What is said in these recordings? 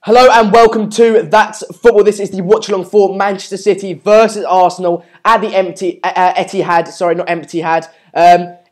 Hello and welcome to That's Football. This is the watch-along for Manchester City versus Arsenal at the Etihad. Sorry, not Etihad.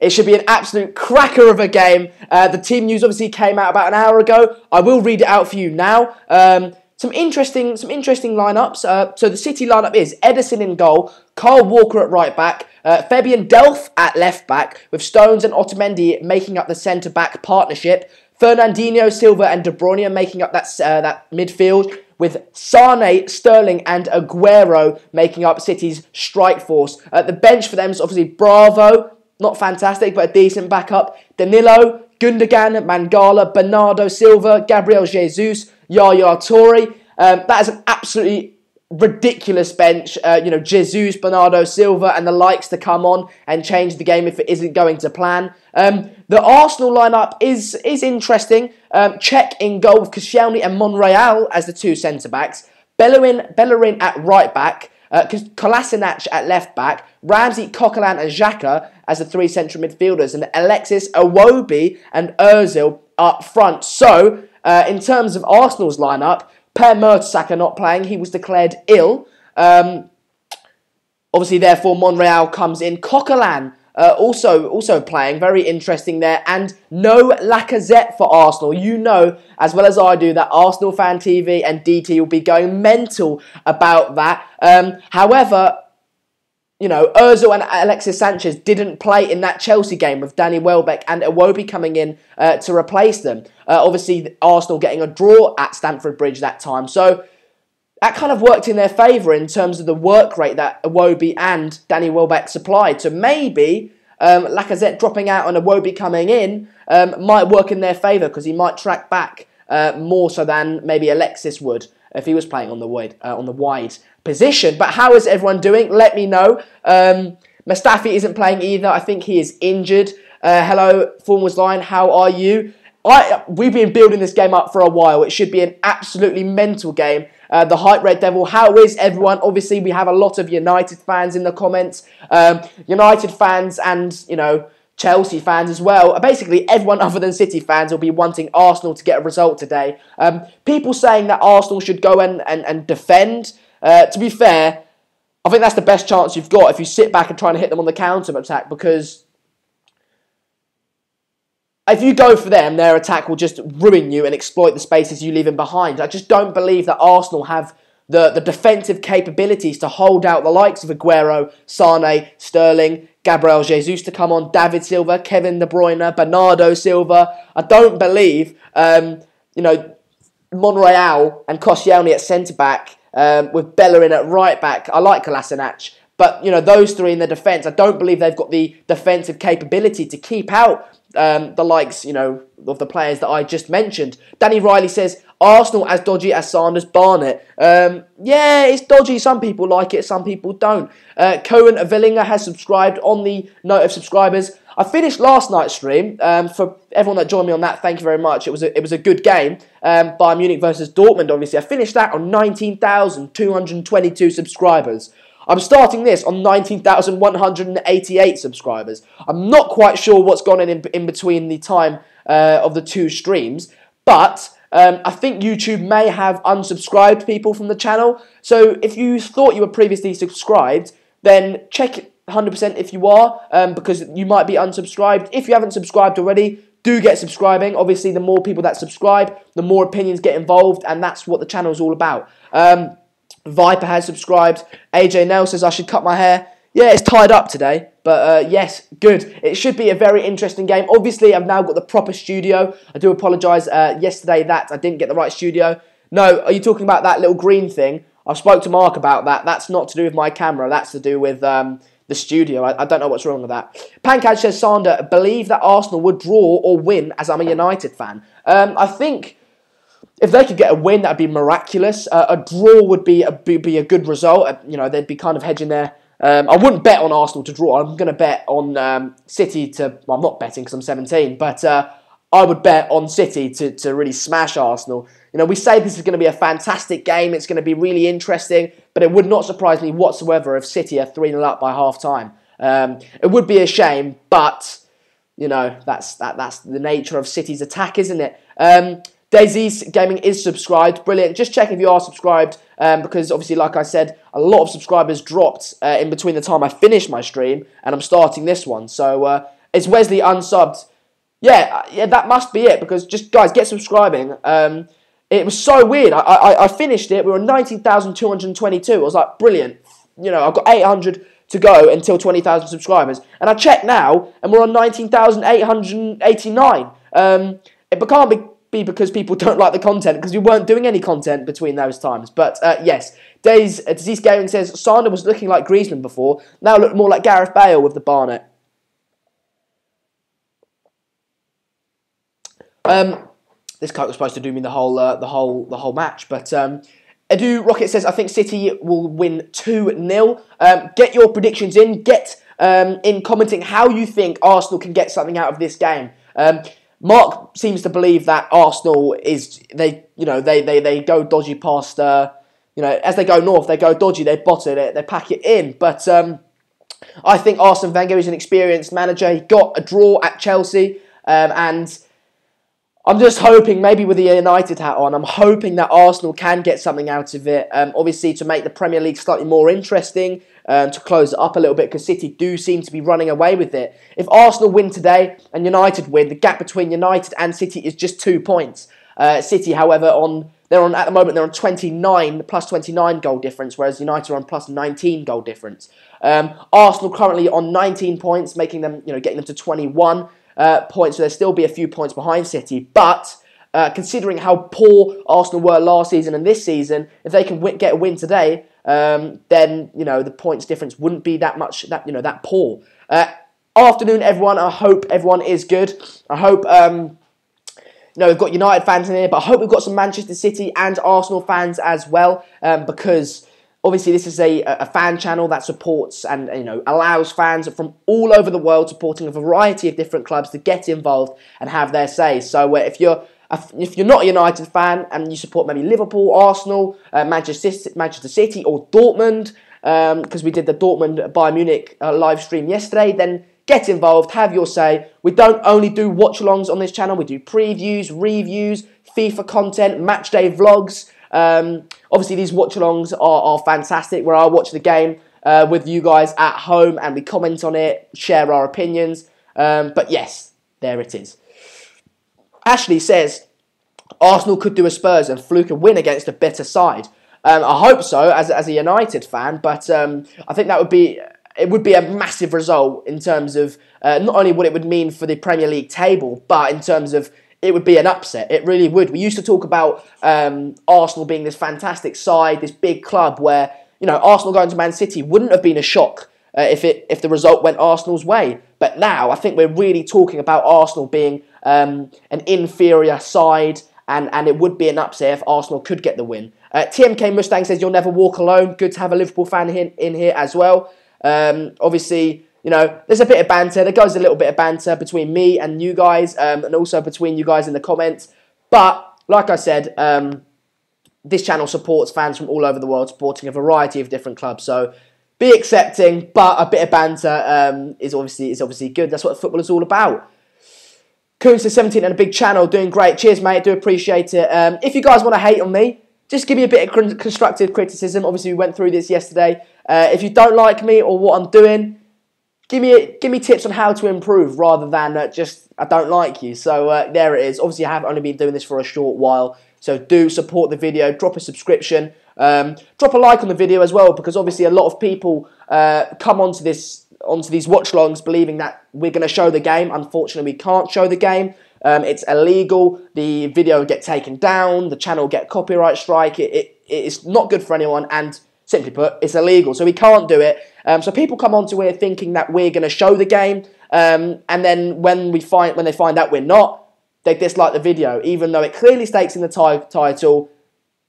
It should be an absolute cracker of a game. The team news obviously came out about an hour ago. I will read it out for you now. Some interesting lineups. So the City lineup is Ederson in goal, Kyle Walker at right back, Fabian Delph at left back, with Stones and Otamendi making up the centre back partnership. Fernandinho, Silva and De Bruyne making up that midfield, with Sane, Sterling and Aguero making up City's strike force. The bench for them is obviously Bravo, not fantastic but a decent backup, Danilo, Gundogan, Mangala, Bernardo Silva, Gabriel Jesus, Yaya Toure. That is an absolutely ridiculous bench. Jesus, Bernardo Silva and the likes to come on and change the game if it isn't going to plan. The Arsenal lineup is interesting. Cech in goal with Koscielny and Monreal as the two centre-backs. Bellerin at right back. Kolasinac at left back. Ramsey, Coquelin and Xhaka as the three central midfielders. And Alexis, Iwobi and Ozil up front. So, in terms of Arsenal's lineup, Per Mertesacker not playing. He was declared ill. Obviously, therefore, Monreal comes in. Coquelin also playing. Very interesting there. And no Lacazette for Arsenal. You know, as well as I do, that Arsenal Fan TV and DT will be going mental about that. However, you know, Ozil and Alexis Sanchez didn't play in that Chelsea game with Danny Welbeck and Iwobi coming in to replace them. Obviously, Arsenal getting a draw at Stamford Bridge that time. So that kind of worked in their favour in terms of the work rate that Iwobi and Danny Welbeck supplied. So maybe Lacazette dropping out and Iwobi coming in might work in their favour because he might track back more so than maybe Alexis would if he was playing on the wide position. But how is everyone doing? Let me know. Mustafi isn't playing either. I think he is injured. Hello, Formers Line. How are you? We've been building this game up for a while. It should be an absolutely mental game. The Hype Red Devil. How is everyone? Obviously, we have a lot of United fans in the comments. United fans and, you know, Chelsea fans as well. Basically, everyone other than City fans will be wanting Arsenal to get a result today. People saying that Arsenal should go and defend. To be fair, I think that's the best chance you've got if you sit back and try and hit them on the counter-attack, because if you go for them, their attack will just ruin you and exploit the spaces you leave in behind. I just don't believe that Arsenal have the defensive capabilities to hold out the likes of Aguero, Sane, Sterling, Gabriel Jesus to come on, David Silva, Kevin De Bruyne, Bernardo Silva. I don't believe, Monreal and Koscielny at centre-back, with Bellerin at right-back. I like Kolasinac, but, you know, those three in the defence, I don't believe they've got the defensive capability to keep out the likes, you know, of the players that I just mentioned. Danny Riley says, Arsenal as dodgy as Sanders Barnett. Yeah, it's dodgy. Some people like it, some people don't. Cohen Villinger has subscribed. On the note of subscribers, I finished last night's stream. For everyone that joined me on that, thank you very much. It was a good game. Bayern Munich versus Dortmund, obviously. I finished that on 19,222 subscribers. I'm starting this on 19,188 subscribers. I'm not quite sure what's gone in between the time of the two streams, but I think YouTube may have unsubscribed people from the channel. So if you thought you were previously subscribed, then check it 100% if you are, because you might be unsubscribed. If you haven't subscribed already, do get subscribing. Obviously, the more people that subscribe, the more opinions get involved, and that's what the channel is all about. Viper has subscribed. AJ Nell says I should cut my hair. Yeah, it's tied up today, but yes, good. It should be a very interesting game. Obviously, I've now got the proper studio. I do apologise yesterday that I didn't get the right studio. No, are you talking about that little green thing? I spoke to Mark about that. That's not to do with my camera. That's to do with the studio. I don't know what's wrong with that. Pankaj says, Sander, believe that Arsenal would draw or win, as I'm a United fan. I think if they could get a win, that would be miraculous. A draw would be a good result. You know, they'd be kind of hedging there. I wouldn't bet on Arsenal to draw. I'm going to bet on City to... Well, I'm not betting because I'm 17, but I would bet on City to really smash Arsenal. You know, we say this is going to be a fantastic game. It's going to be really interesting, but it would not surprise me whatsoever if City are 3-0 up by half-time. It would be a shame, but, you know, that's the nature of City's attack, isn't it? Daisy's Gaming is subscribed. Brilliant. Just check if you are subscribed, because obviously, like I said, a lot of subscribers dropped in between the time I finished my stream and I'm starting this one. So, is Wesley unsubbed? Yeah, that must be it, because just, guys, get subscribing. It was so weird. I finished it. We were on 19,222. I was like, brilliant. You know, I've got 800 to go until 20,000 subscribers. And I check now, and we're on 19,889. It can't be because people don't like the content, because we weren't doing any content between those times. But, yes, Disease Gaming says, Sander was looking like Griezmann before. Now look more like Gareth Bale with the Barnet. This kite was supposed to do me the whole match, but Edu Rocket says, I think City will win 2-0. Get your predictions in. Get in commenting how you think Arsenal can get something out of this game. Mark seems to believe that Arsenal they go dodgy past, as they go north, they go dodgy, they bottle it, they pack it in. But I think Arsene Wenger is an experienced manager. He got a draw at Chelsea, and I'm just hoping, maybe with the United hat on, I'm hoping that Arsenal can get something out of it. Obviously, to make the Premier League slightly more interesting, to close it up a little bit, because City do seem to be running away with it. If Arsenal win today and United win, the gap between United and City is just 2 points. City, however, at the moment they're on 29, plus 29 goal difference, whereas United are on plus 19 goal difference. Arsenal currently on 19 points, making them, getting them to 21. Points, so there'll still be a few points behind City, but considering how poor Arsenal were last season and this season, if they can get a win today, then the points difference wouldn't be that much, that poor. Afternoon, everyone. I hope everyone is good. I hope we've got United fans in here, but I hope we've got some Manchester City and Arsenal fans as well, because obviously, this is a fan channel that supports and allows fans from all over the world supporting a variety of different clubs to get involved and have their say. So if you're not a United fan and you support maybe Liverpool, Arsenal, Manchester City, or Dortmund, because we did the Dortmund Bayern Munich live stream yesterday, then get involved, have your say. We don't only do watch-alongs on this channel; we do previews, reviews, FIFA content, matchday vlogs. Obviously, these watch-alongs are fantastic, where I watch the game with you guys at home and we comment on it, share our opinions. But yes, there it is. Ashley says, Arsenal could do a Spurs and fluke a win against a better side. I hope so, as a United fan, but I think it would be a massive result in terms of not only what it would mean for the Premier League table, but in terms of it would be an upset. It really would. We used to talk about Arsenal being this fantastic side, this big club where, Arsenal going to Man City wouldn't have been a shock if the result went Arsenal's way. But now I think we're really talking about Arsenal being an inferior side, and it would be an upset if Arsenal could get the win. TMK Mustang says, you'll never walk alone. Good to have a Liverpool fan in here as well. Obviously, there's a bit of banter. There goes a little bit of banter between me and you guys, and also between you guys in the comments. But, like I said, this channel supports fans from all over the world, supporting a variety of different clubs. So, be accepting, but a bit of banter is obviously good. That's what football is all about. Coons to 17 and a big channel, doing great. Cheers, mate. Do appreciate it. If you guys want to hate on me, just give me a bit of constructive criticism. Obviously, we went through this yesterday. If you don't like me or what I'm doing, give me tips on how to improve rather than just, I don't like you. So there it is. Obviously, I have only been doing this for a short while. So do support the video. Drop a subscription. Drop a like on the video as well, because obviously a lot of people come onto these watch-alongs believing that we're going to show the game. Unfortunately, we can't show the game. It's illegal. The video will get taken down. The channel will get copyright strike. It's not good for anyone, and simply put, it's illegal. So we can't do it. So people come onto here thinking that we're going to show the game, and then when they find out we're not, they dislike the video, even though it clearly states in the title,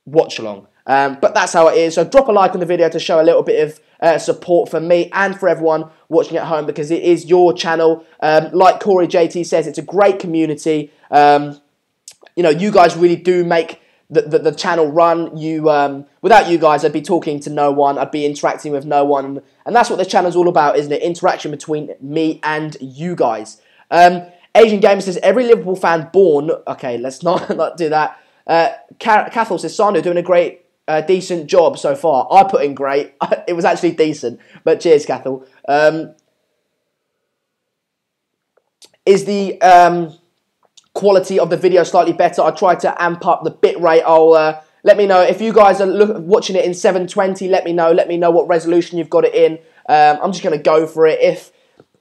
watch along. But that's how it is. So drop a like on the video to show a little bit of support for me and for everyone watching at home, because it is your channel. Like Corey JT says, it's a great community. You guys really do make the channel run. Without you guys, I'd be talking to no one. I'd be interacting with no one. And that's what the channel's all about, isn't it? Interaction between me and you guys. Asian Gamer says, every Liverpool fan born... Okay, let's not do that. Cathal says, Sano doing a great, decent job so far. I put in great. It was actually decent. But cheers, Cathal. Is the quality of the video slightly better? I tried to amp up the bitrate. Let me know. If you guys are watching it in 720, let me know. Let me know what resolution you've got it in. I'm just going to go for it.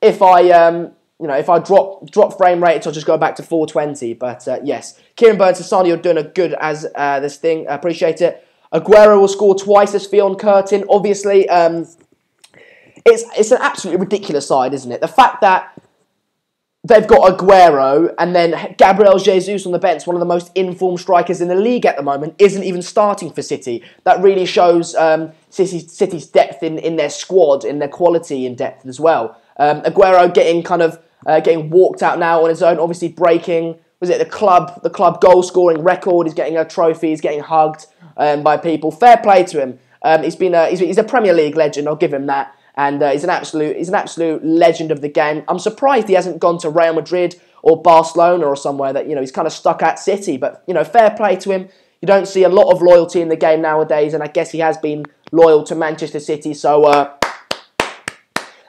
If I drop frame rate, I'll just go back to 420. But yes, Kieran Burns and Sani, you're doing a good as this thing. I appreciate it. Aguero will score twice as Fionn Curtin. Obviously, it's an absolutely ridiculous side, isn't it? The fact that they've got Aguero and then Gabriel Jesus on the bench, one of the most informed strikers in the league at the moment, isn't even starting for City. That really shows City's depth in their squad, in their quality in depth as well. Aguero getting walked out now on his own, obviously breaking, the club goal scoring record. He's getting a trophy, he's getting hugged by people. Fair play to him. He's a Premier League legend, I'll give him that. And he's an absolute legend of the game. I'm surprised he hasn't gone to Real Madrid or Barcelona or somewhere that, he's kind of stuck at City. But, fair play to him. You don't see a lot of loyalty in the game nowadays, and I guess he has been loyal to Manchester City. So,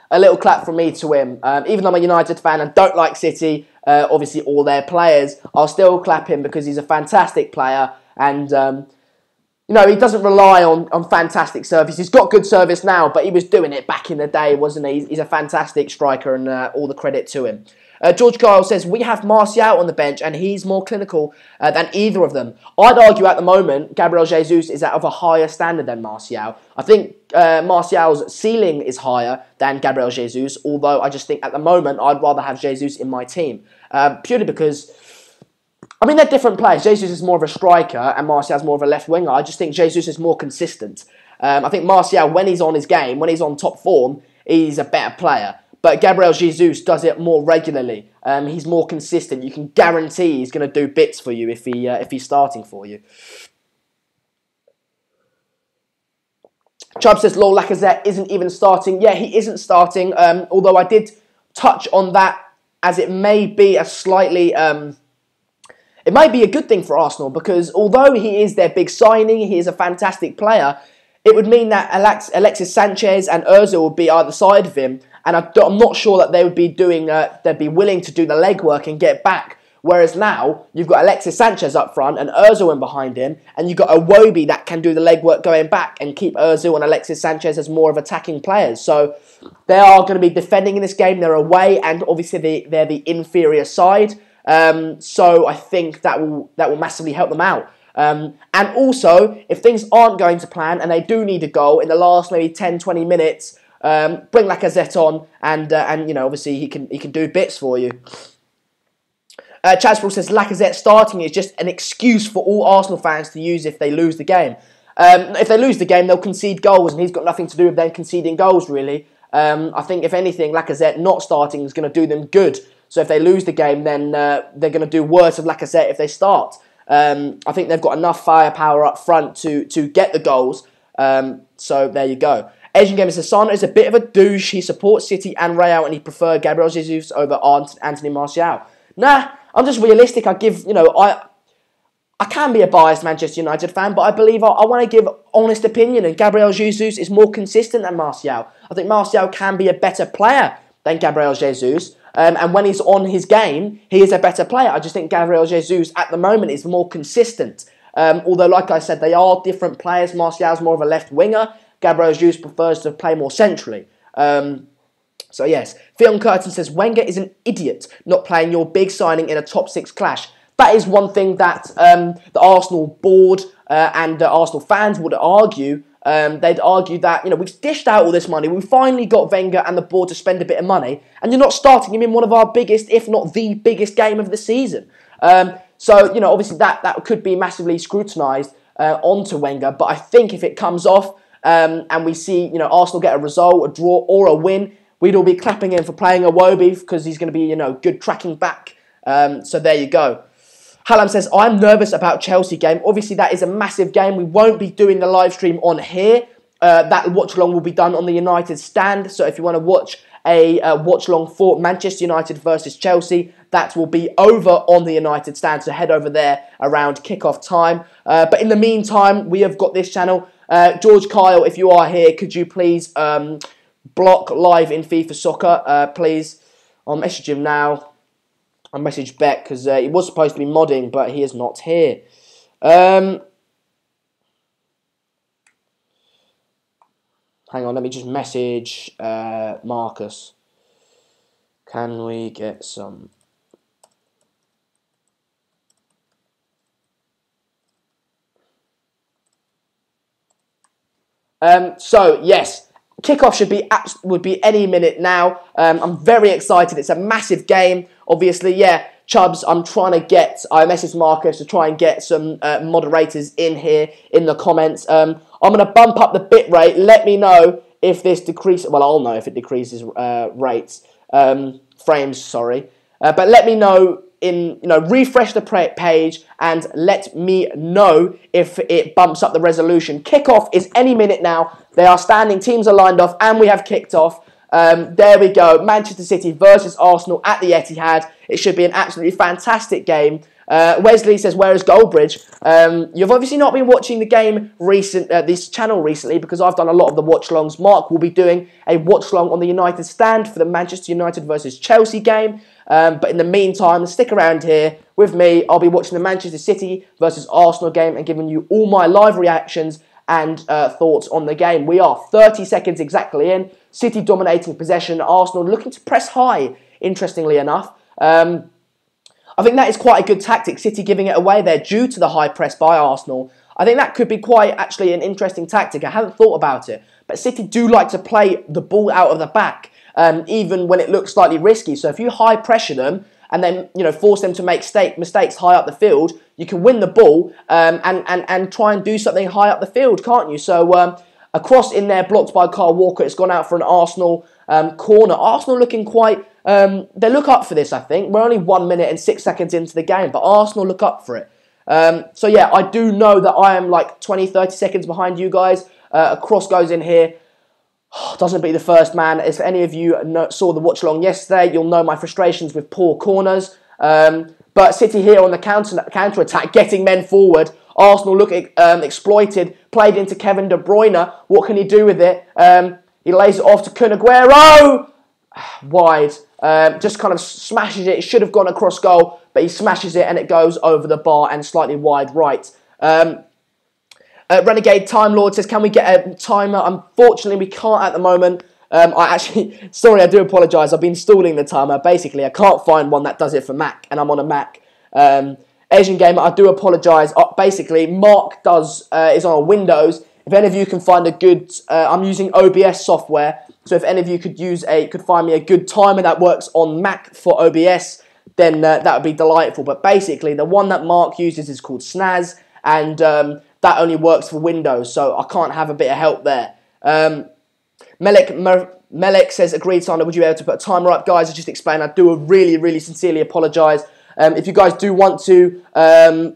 a little clap from me to him. Even though I'm a United fan and don't like City, obviously all their players, I'll still clap him because he's a fantastic player. And, he doesn't rely on fantastic service. He's got good service now, but he was doing it back in the day, wasn't he? He's a fantastic striker, and all the credit to him. George Kyle says, we have Martial on the bench, and he's more clinical than either of them. I'd argue at the moment, Gabriel Jesus is of a higher standard than Martial. I think Martial's ceiling is higher than Gabriel Jesus, although I just think at the moment, I'd rather have Jesus in my team. Purely because... they're different players. Jesus is more of a striker and Martial's more of a left winger. I just think Jesus is more consistent. I think Martial, when he's on his game, when he's on top form, he's a better player. But Gabriel Jesus does it more regularly. He's more consistent. You can guarantee he's going to do bits for you if he's starting for you. Chubb says, Lol, Lacazette isn't even starting. Yeah, he isn't starting. Although I did touch on that, as it may be a slightly... It might be a good thing for Arsenal because although he is their big signing, he is a fantastic player, it would mean that Alexis Sanchez and Ozil would be either side of him, and I'm not sure that they would be they'd be willing to do the legwork and get back. Whereas now, you've got Alexis Sanchez up front and Ozil in behind him, and you've got Iwobi that can do the legwork going back and keep Ozil and Alexis Sanchez as more of attacking players. So they are going to be defending in this game. They're away, and obviously they're the inferior side. So I think that will massively help them out. And also, if things aren't going to plan and they do need a goal in the last maybe 10-20 minutes, bring Lacazette on and obviously he can do bits for you. Chasprell says Lacazette starting is just an excuse for all Arsenal fans to use if they lose the game. If they lose the game, they'll concede goals, and he's got nothing to do with them conceding goals, really. I think, if anything, Lacazette not starting is going to do them good. So if they lose the game, then they're going to do worse of Lacazette if they start. I think they've got enough firepower up front to get the goals. So there you go. Asian Gamer says, Sana is a bit of a douche. He supports City and Real, and he preferred Gabriel Jesus over Anthony Martial. Nah, I'm just realistic. I can be a biased Manchester United fan, but I believe I want to give honest opinion, and Gabriel Jesus is more consistent than Martial. I think Martial can be a better player than Gabriel Jesus. And when he's on his game, he is a better player. I just think Gabriel Jesus at the moment is more consistent. Although, like I said, they are different players. Martial's more of a left winger. Gabriel Jesus prefers to play more centrally. So yes, Fionn Curtin says, Wenger is an idiot not playing your big signing in a top 6 clash. That is one thing that the Arsenal board and Arsenal fans would argue. They'd argue that, we've dished out all this money. We finally got Wenger and the board to spend a bit of money, and you're not starting him in one of our biggest, if not the biggest game of the season. So, obviously that could be massively scrutinised onto Wenger. But I think if it comes off and we see, Arsenal get a result, a draw or a win, we'd all be clapping him for playing Iwobi because he's going to be, good tracking back. So there you go. Hallam says, I'm nervous about Chelsea game. Obviously, that is a massive game. We won't be doing the live stream on here. That watch-along will be done on the United stand. So if you want to watch a watch-along for Manchester United versus Chelsea. That will be over on the United stand, so head over there around kick-off time. But in the meantime, we have got this channel. George Kyle, if you are here, could you please block live in FIFA Soccer, please? I'll message him now. I'll message Beck because he was supposed to be modding, but he is not here. Hang on, let me just message Marcus. Can we get some... So, yes, kickoff would be any minute now. I'm very excited. It's a massive game. Obviously, yeah, Chubbs, I messaged Marcus to try and get some moderators in here in the comments. I'm going to bump up the bit rate. Let me know if this decreases. Well, I'll know if it decreases frames, sorry. But let me know refresh the page and let me know if it bumps up the resolution. Kickoff is any minute now. They are standing, teams are lined off, and we have kicked off. There we go. Manchester City versus Arsenal at the Etihad. It should be an absolutely fantastic game. Wesley says, where is Goldbridge? You've obviously not been watching the game this channel recently because I've done a lot of the watch-alongs. Mark will be doing a watch-along on the United stand for the Manchester United versus Chelsea game. But in the meantime, stick around here with me. I'll be watching the Manchester City versus Arsenal game and giving you all my live reactions and thoughts on the game. We are 30 seconds exactly in. City dominating possession. Arsenal looking to press high, interestingly enough. I think that is quite a good tactic, City giving it away there due to the high press by Arsenal. I think that could be quite actually an interesting tactic. I hadn't thought about it. But City do like to play the ball out of the back, even when it looks slightly risky. So if you high pressure them and then force them to make mistakes high up the field, you can win the ball and try and do something high up the field, can't you? So a cross in there blocked by Kyle Walker. It's gone out for an Arsenal corner. Arsenal looking quite... they look up for this, I think. We're only 1 minute and 6 seconds into the game, but Arsenal look up for it. So yeah, I do know that I am like 20, 30 seconds behind you guys. A cross goes in here. Doesn't beat the first man. If any of you saw the watch-along yesterday, you'll know my frustrations with poor corners. But City here on the counter-attack, getting men forward. Arsenal look exploited, played into Kevin De Bruyne. What can he do with it? He lays it off to Kun Aguero. Wide. Just kind of smashes it. It should have gone across goal, but he smashes it and it goes over the bar and slightly wide right. Renegade Time Lord says, can we get a timer? Unfortunately, we can't at the moment. Sorry, I do apologise. I've been installing the timer. Basically, I can't find one that does it for Mac, and I'm on a Mac. Asian Gamer, I do apologise. Basically, Mark is on a Windows. If any of you can find a good, I'm using OBS software. So if any of you could find me a good timer that works on Mac for OBS, then that would be delightful. But basically, the one that Mark uses is called Snaz, and that only works for Windows, so I can't have a bit of help there. Melek says, agreed, Sander, would you be able to put a timer up? Guys, I just explained, I do really, really sincerely apologise. If you guys do want to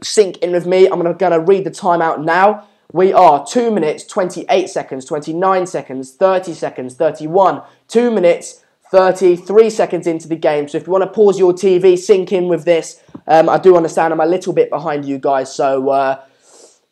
sync in with me, I'm going to read the time out now. We are 2 minutes, 28 seconds, 29 seconds, 30 seconds, 31, 2 minutes, 33 seconds into the game. So if you want to pause your TV, sync in with this. I do understand I'm a little bit behind you guys. So,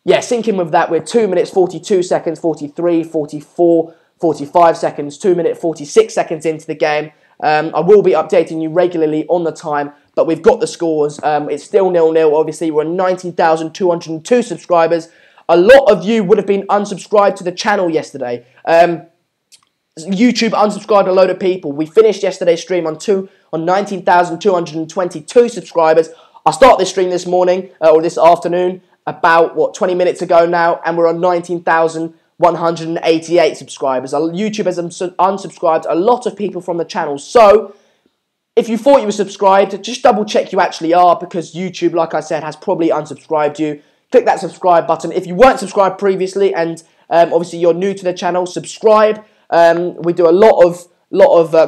yeah, sync in with that. We're 2 minutes, 42 seconds, 43, 44, 45 seconds, 2 minutes, 46 seconds into the game. I will be updating you regularly on the time, but we've got the scores. It's still 0-0. Obviously, we're 19,202 subscribers. A lot of you would have been unsubscribed to the channel yesterday. YouTube unsubscribed a load of people. We finished yesterday's stream on 19,222 subscribers. I started this stream this morning, or this afternoon, about, 20 minutes ago now, and we're on 19,188 subscribers. YouTube has unsubscribed a lot of people from the channel. So, if you thought you were subscribed, just double check you actually are, because YouTube, like I said, has probably unsubscribed you. Click that subscribe button. If you weren't subscribed previously and obviously you're new to the channel, subscribe. We do a lot of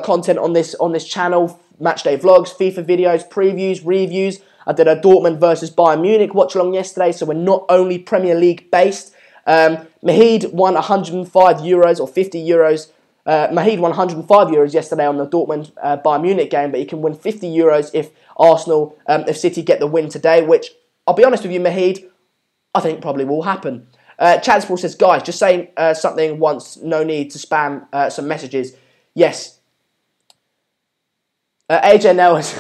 content on this channel. Matchday vlogs, FIFA videos, previews, reviews. I did a Dortmund versus Bayern Munich watch along yesterday, so we're not only Premier League based. Mahid won €105 or €50 Mahid won €105 yesterday on the Dortmund Bayern Munich game, but he can win €50 if Arsenal, if City get the win today, which, I'll be honest with you, Mahid, I think probably will happen. Chadsport says, guys, just saying something once, no need to spam some messages. Yes. AJ Nell is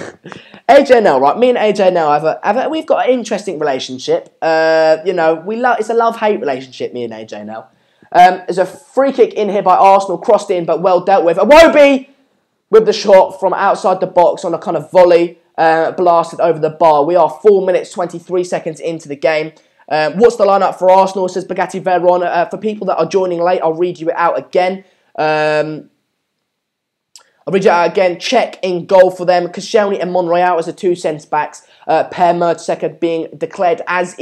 AJ Nell, right? Me and AJ Nell we've got an interesting relationship. You know, it's a love-hate relationship, me and AJ Nell. There's a free kick in here by Arsenal, crossed in, but well dealt with. Iwobi with the shot from outside the box on a kind of volley, blasted over the bar. We are 4 minutes, 23 seconds into the game. What's the lineup for Arsenal, says Bugatti Veron. For people that are joining late, I'll read you it out again. Czech in goal for them. Koscielny and Monreal as the two centre-backs. Per Mertesacker being declared as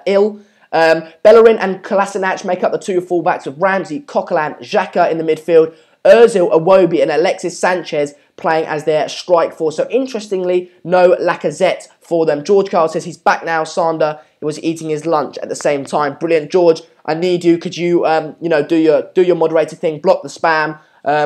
ill. Bellerin and Kolasinac make up the two fullbacks with Ramsey, Coquelin, Xhaka in the midfield. Ozil, Iwobi and Alexis Sanchez playing as their strike force. So interestingly, no Lacazette for them. George Carl says he's back now. Sander, he was eating his lunch at the same time. Brilliant, George. I need you. Could you, do your moderator thing? Block the spam.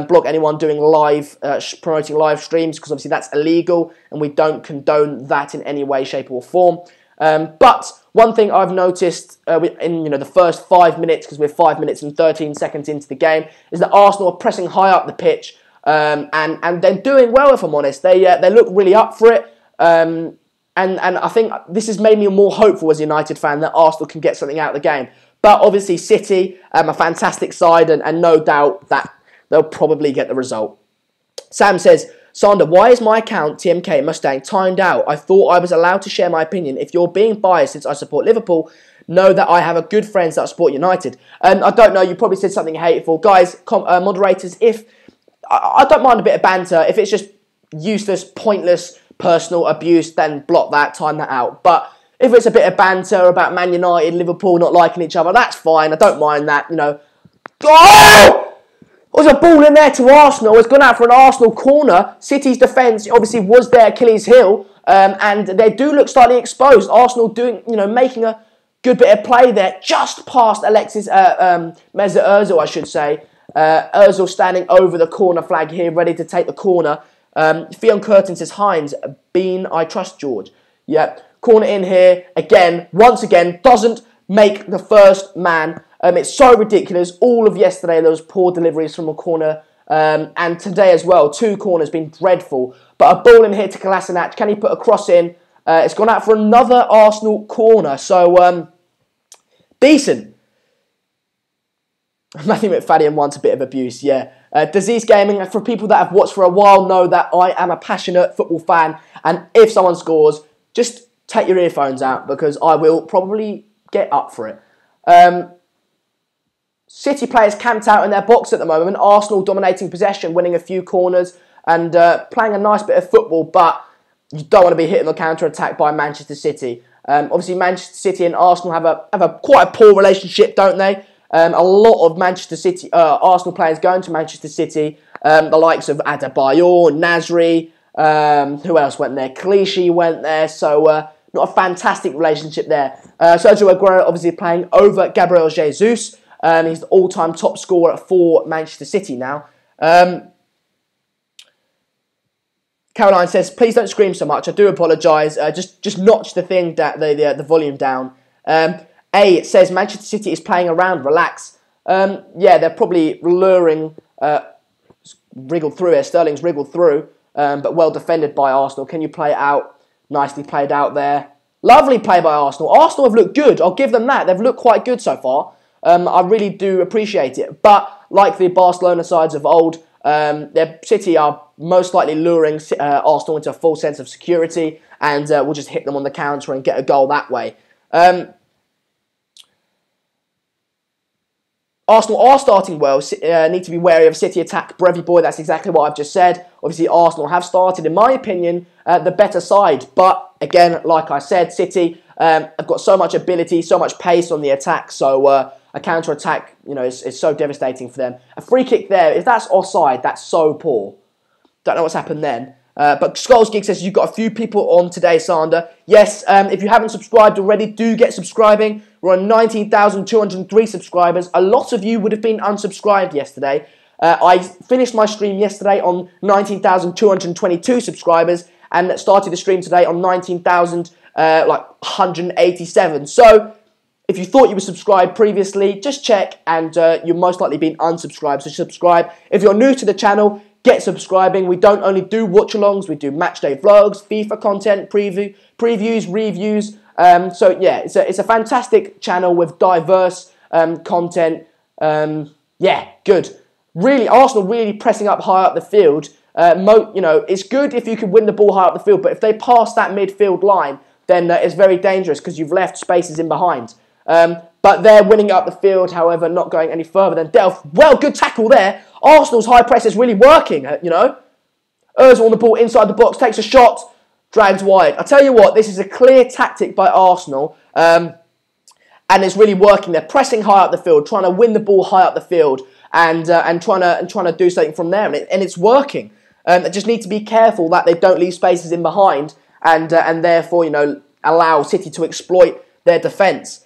Block anyone doing live, promoting live streams, because obviously that's illegal and we don't condone that in any way, shape or form. But one thing I've noticed in the first 5 minutes, because we're 5 minutes and 13 seconds into the game, is that Arsenal are pressing high up the pitch, and they're doing well, if I'm honest. They look really up for it, and I think this has made me more hopeful as a United fan that Arsenal can get something out of the game. But obviously City, a fantastic side, and no doubt that they'll probably get the result. Sam says, Sander, why is my account, TMK Mustang, timed out? I thought I was allowed to share my opinion. If you're being biased since I support Liverpool, know that I have a good friends that support United. I don't know, you probably said something hateful. Guys, moderators, if I don't mind a bit of banter. If it's just useless, pointless, personal abuse, then block that, time that out. But if it's a bit of banter about Man United, Liverpool not liking each other, that's fine. I don't mind that, Oh! There was a ball in there to Arsenal. It's gone out for an Arsenal corner. City's defence obviously was their Achilles heel, and they do look slightly exposed. Arsenal doing, making a good bit of play there, just past Alexis Mesut Ozil, I should say. Ozil standing over the corner flag here, ready to take the corner. Fionn Curtin says, Hines, Bean, I trust George. Yeah, corner in here again. Once again, doesn't make the first man. It's so ridiculous. All of yesterday, there was poor deliveries from a corner. And today as well, 2 corners been dreadful. But a ball in here to Kolasinac. Can he put a cross in? It's gone out for another Arsenal corner. So, decent. Matthew McFadden wants a bit of abuse, yeah. Disease Gaming, for people that have watched for a while, know that I am a passionate football fan. And if someone scores, just take your earphones out, because I will probably get up for it. City players camped out in their box at the moment. Arsenal dominating possession, winning a few corners and playing a nice bit of football, but you don't want to be hitting the counter-attack by Manchester City. Obviously, Manchester City and Arsenal have a quite a poor relationship, don't they? A lot of Arsenal players going to Manchester City, the likes of Adebayor, Nasri, who else went there? Clichy went there, so not a fantastic relationship there. Sergio Aguero obviously playing over Gabriel Jesus. He's the all-time top scorer for Manchester City now. Caroline says, please don't scream so much. I do apologise. Just notch the thing, the volume down. A says, Manchester City is playing around. Relax. Yeah, they're probably luring, wriggled through here. Sterling's wriggled through, but well defended by Arsenal. Can you play it out? Nicely played out there. Lovely play by Arsenal. Arsenal have looked good. I'll give them that. They've looked quite good so far. I really do appreciate it. But like the Barcelona sides of old, their City are most likely luring Arsenal into a false sense of security, and we'll just hit them on the counter and get a goal that way. Arsenal are starting well. Need to be wary of City attack. Brevy boy, that's exactly what I've just said. Obviously, Arsenal have started, in my opinion, the better side. But again, like I said, City have got so much ability, so much pace on the attack. So a counter-attack, is so devastating for them. A free kick there, if that's offside, that's so poor. Don't know what's happened then. But Skulls Geek says, you've got a few people on today, Sander. Yes, if you haven't subscribed already, do get subscribing. We're on 19,203 subscribers. A lot of you would have been unsubscribed yesterday. I finished my stream yesterday on 19,222 subscribers and started the stream today on 19,187. So if you thought you were subscribed previously, just check, and you're most likely been unsubscribed. So subscribe. If you're new to the channel, get subscribing. We don't only do watch-alongs, we do matchday vlogs, FIFA content, previews, reviews. So yeah, it's a fantastic channel with diverse content. Yeah, good. Really, Arsenal really pressing up high up the field. It's good if you can win the ball high up the field, but if they pass that midfield line, then it's very dangerous because you've left spaces in behind. But they're winning up the field, however, not going any further than Delph. Well, good tackle there. Arsenal's high press is really working, Ozil on the ball inside the box, takes a shot, drags wide. I tell you what, this is a clear tactic by Arsenal, and it's really working. They're pressing high up the field, trying to win the ball high up the field, and trying to do something from there, and it's working. They just need to be careful that they don't leave spaces in behind, and therefore allow City to exploit their defence.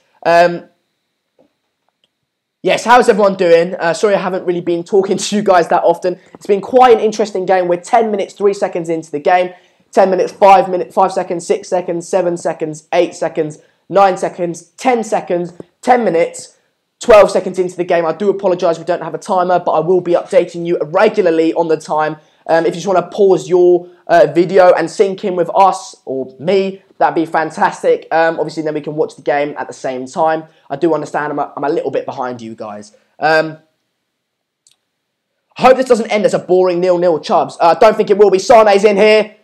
Yes, how's everyone doing? Sorry I haven't really been talking to you guys that often. It's been quite an interesting game. We're 10 minutes, 3 seconds into the game. 10 minutes, 5 seconds, 6 seconds, 7 seconds, 8 seconds, 9 seconds, 10 seconds, 10 minutes, 12 seconds into the game. I do apologise we don't have a timer, but I will be updating you regularly on the time. If you just want to pause your video and sync in with us or me, that'd be fantastic. Obviously, then we can watch the game at the same time. I do understand I'm a little bit behind you guys. I hope this doesn't end as a boring 0-0 Chubbs. I don't think it will be. Sane's in here.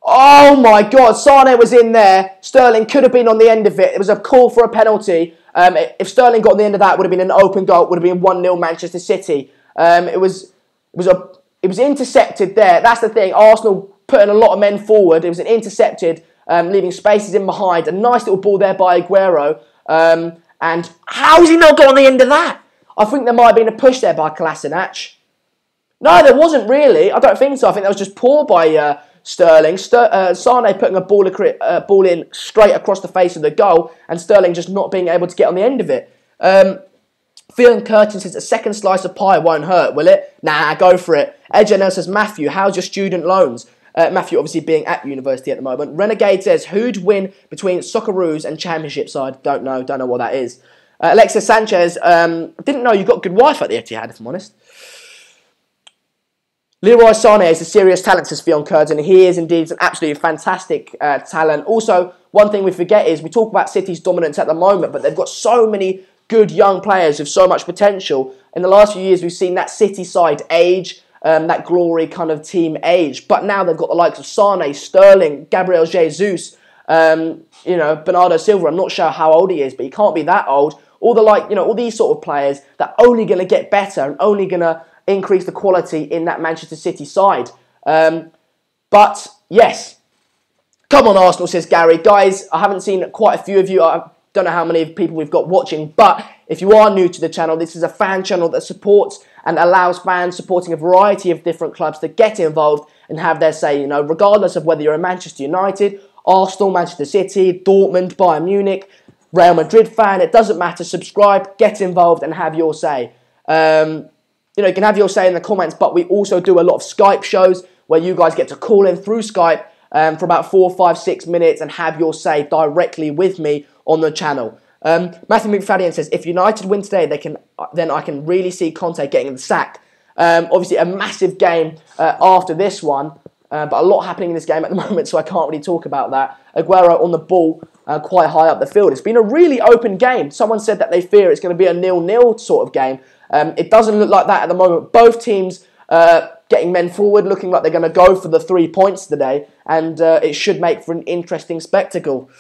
Oh my God, Sane was in there. Sterling could have been on the end of it. It was a call for a penalty. If Sterling got on the end of that, it would have been an open goal. It would have been 1-0 Manchester City. It was intercepted there. That's the thing. Arsenal putting a lot of men forward. It was an intercepted, leaving spaces in behind. A nice little ball there by Aguero. And how has he not got on the end of that? I think there might have been a push there by Kolasinac. No, there wasn't really. I don't think so. I think that was just poor by Sterling. Sane putting a ball in straight across the face of the goal, and Sterling just not being able to get on the end of it. Phil Curtin says, a second slice of pie won't hurt, will it? Nah, go for it. Edge says, Matthew, how's your student loans? Matthew obviously being at university at the moment. Renegade says, who'd win between Socceroos and Championship side? Don't know what that is. Alexis Sanchez, didn't know you got good Wi-Fi at the Etihad, if I'm honest. Leroy Sané is a serious talent, says Fionn Curtin. He is indeed an absolutely fantastic talent. Also, one thing we forget is we talk about City's dominance at the moment, but they've got so many good young players with so much potential. In the last few years, we've seen that City side age, that glory kind of team age. But now they've got the likes of Sané, Sterling, Gabriel Jesus, Bernardo Silva. I'm not sure how old he is, but he can't be that old. All these sort of players that are only going to get better and only going to increase the quality in that Manchester City side. But yes, come on Arsenal, says Gary. Guys, I haven't seen quite a few of you. I don't know how many people we've got watching, but if you are new to the channel, this is a fan channel that supports and allows fans supporting a variety of different clubs to get involved and have their say, regardless of whether you're a Manchester United, Arsenal, Manchester City, Dortmund, Bayern Munich, Real Madrid fan, it doesn't matter. Subscribe, get involved and have your say. You can have your say in the comments, but we also do a lot of Skype shows where you guys get to call in through Skype for about 4, 5, 6 minutes and have your say directly with me on the channel. Matthew McFadden says, if United win today, then I can really see Conte getting the sack. Obviously, a massive game after this one, but a lot happening in this game at the moment, so I can't really talk about that. Aguero on the ball quite high up the field. It's been a really open game. Someone said that they fear it's going to be a 0-0 sort of game. It doesn't look like that at the moment. Both teams getting men forward, looking like they're going to go for the 3 points today, and it should make for an interesting spectacle.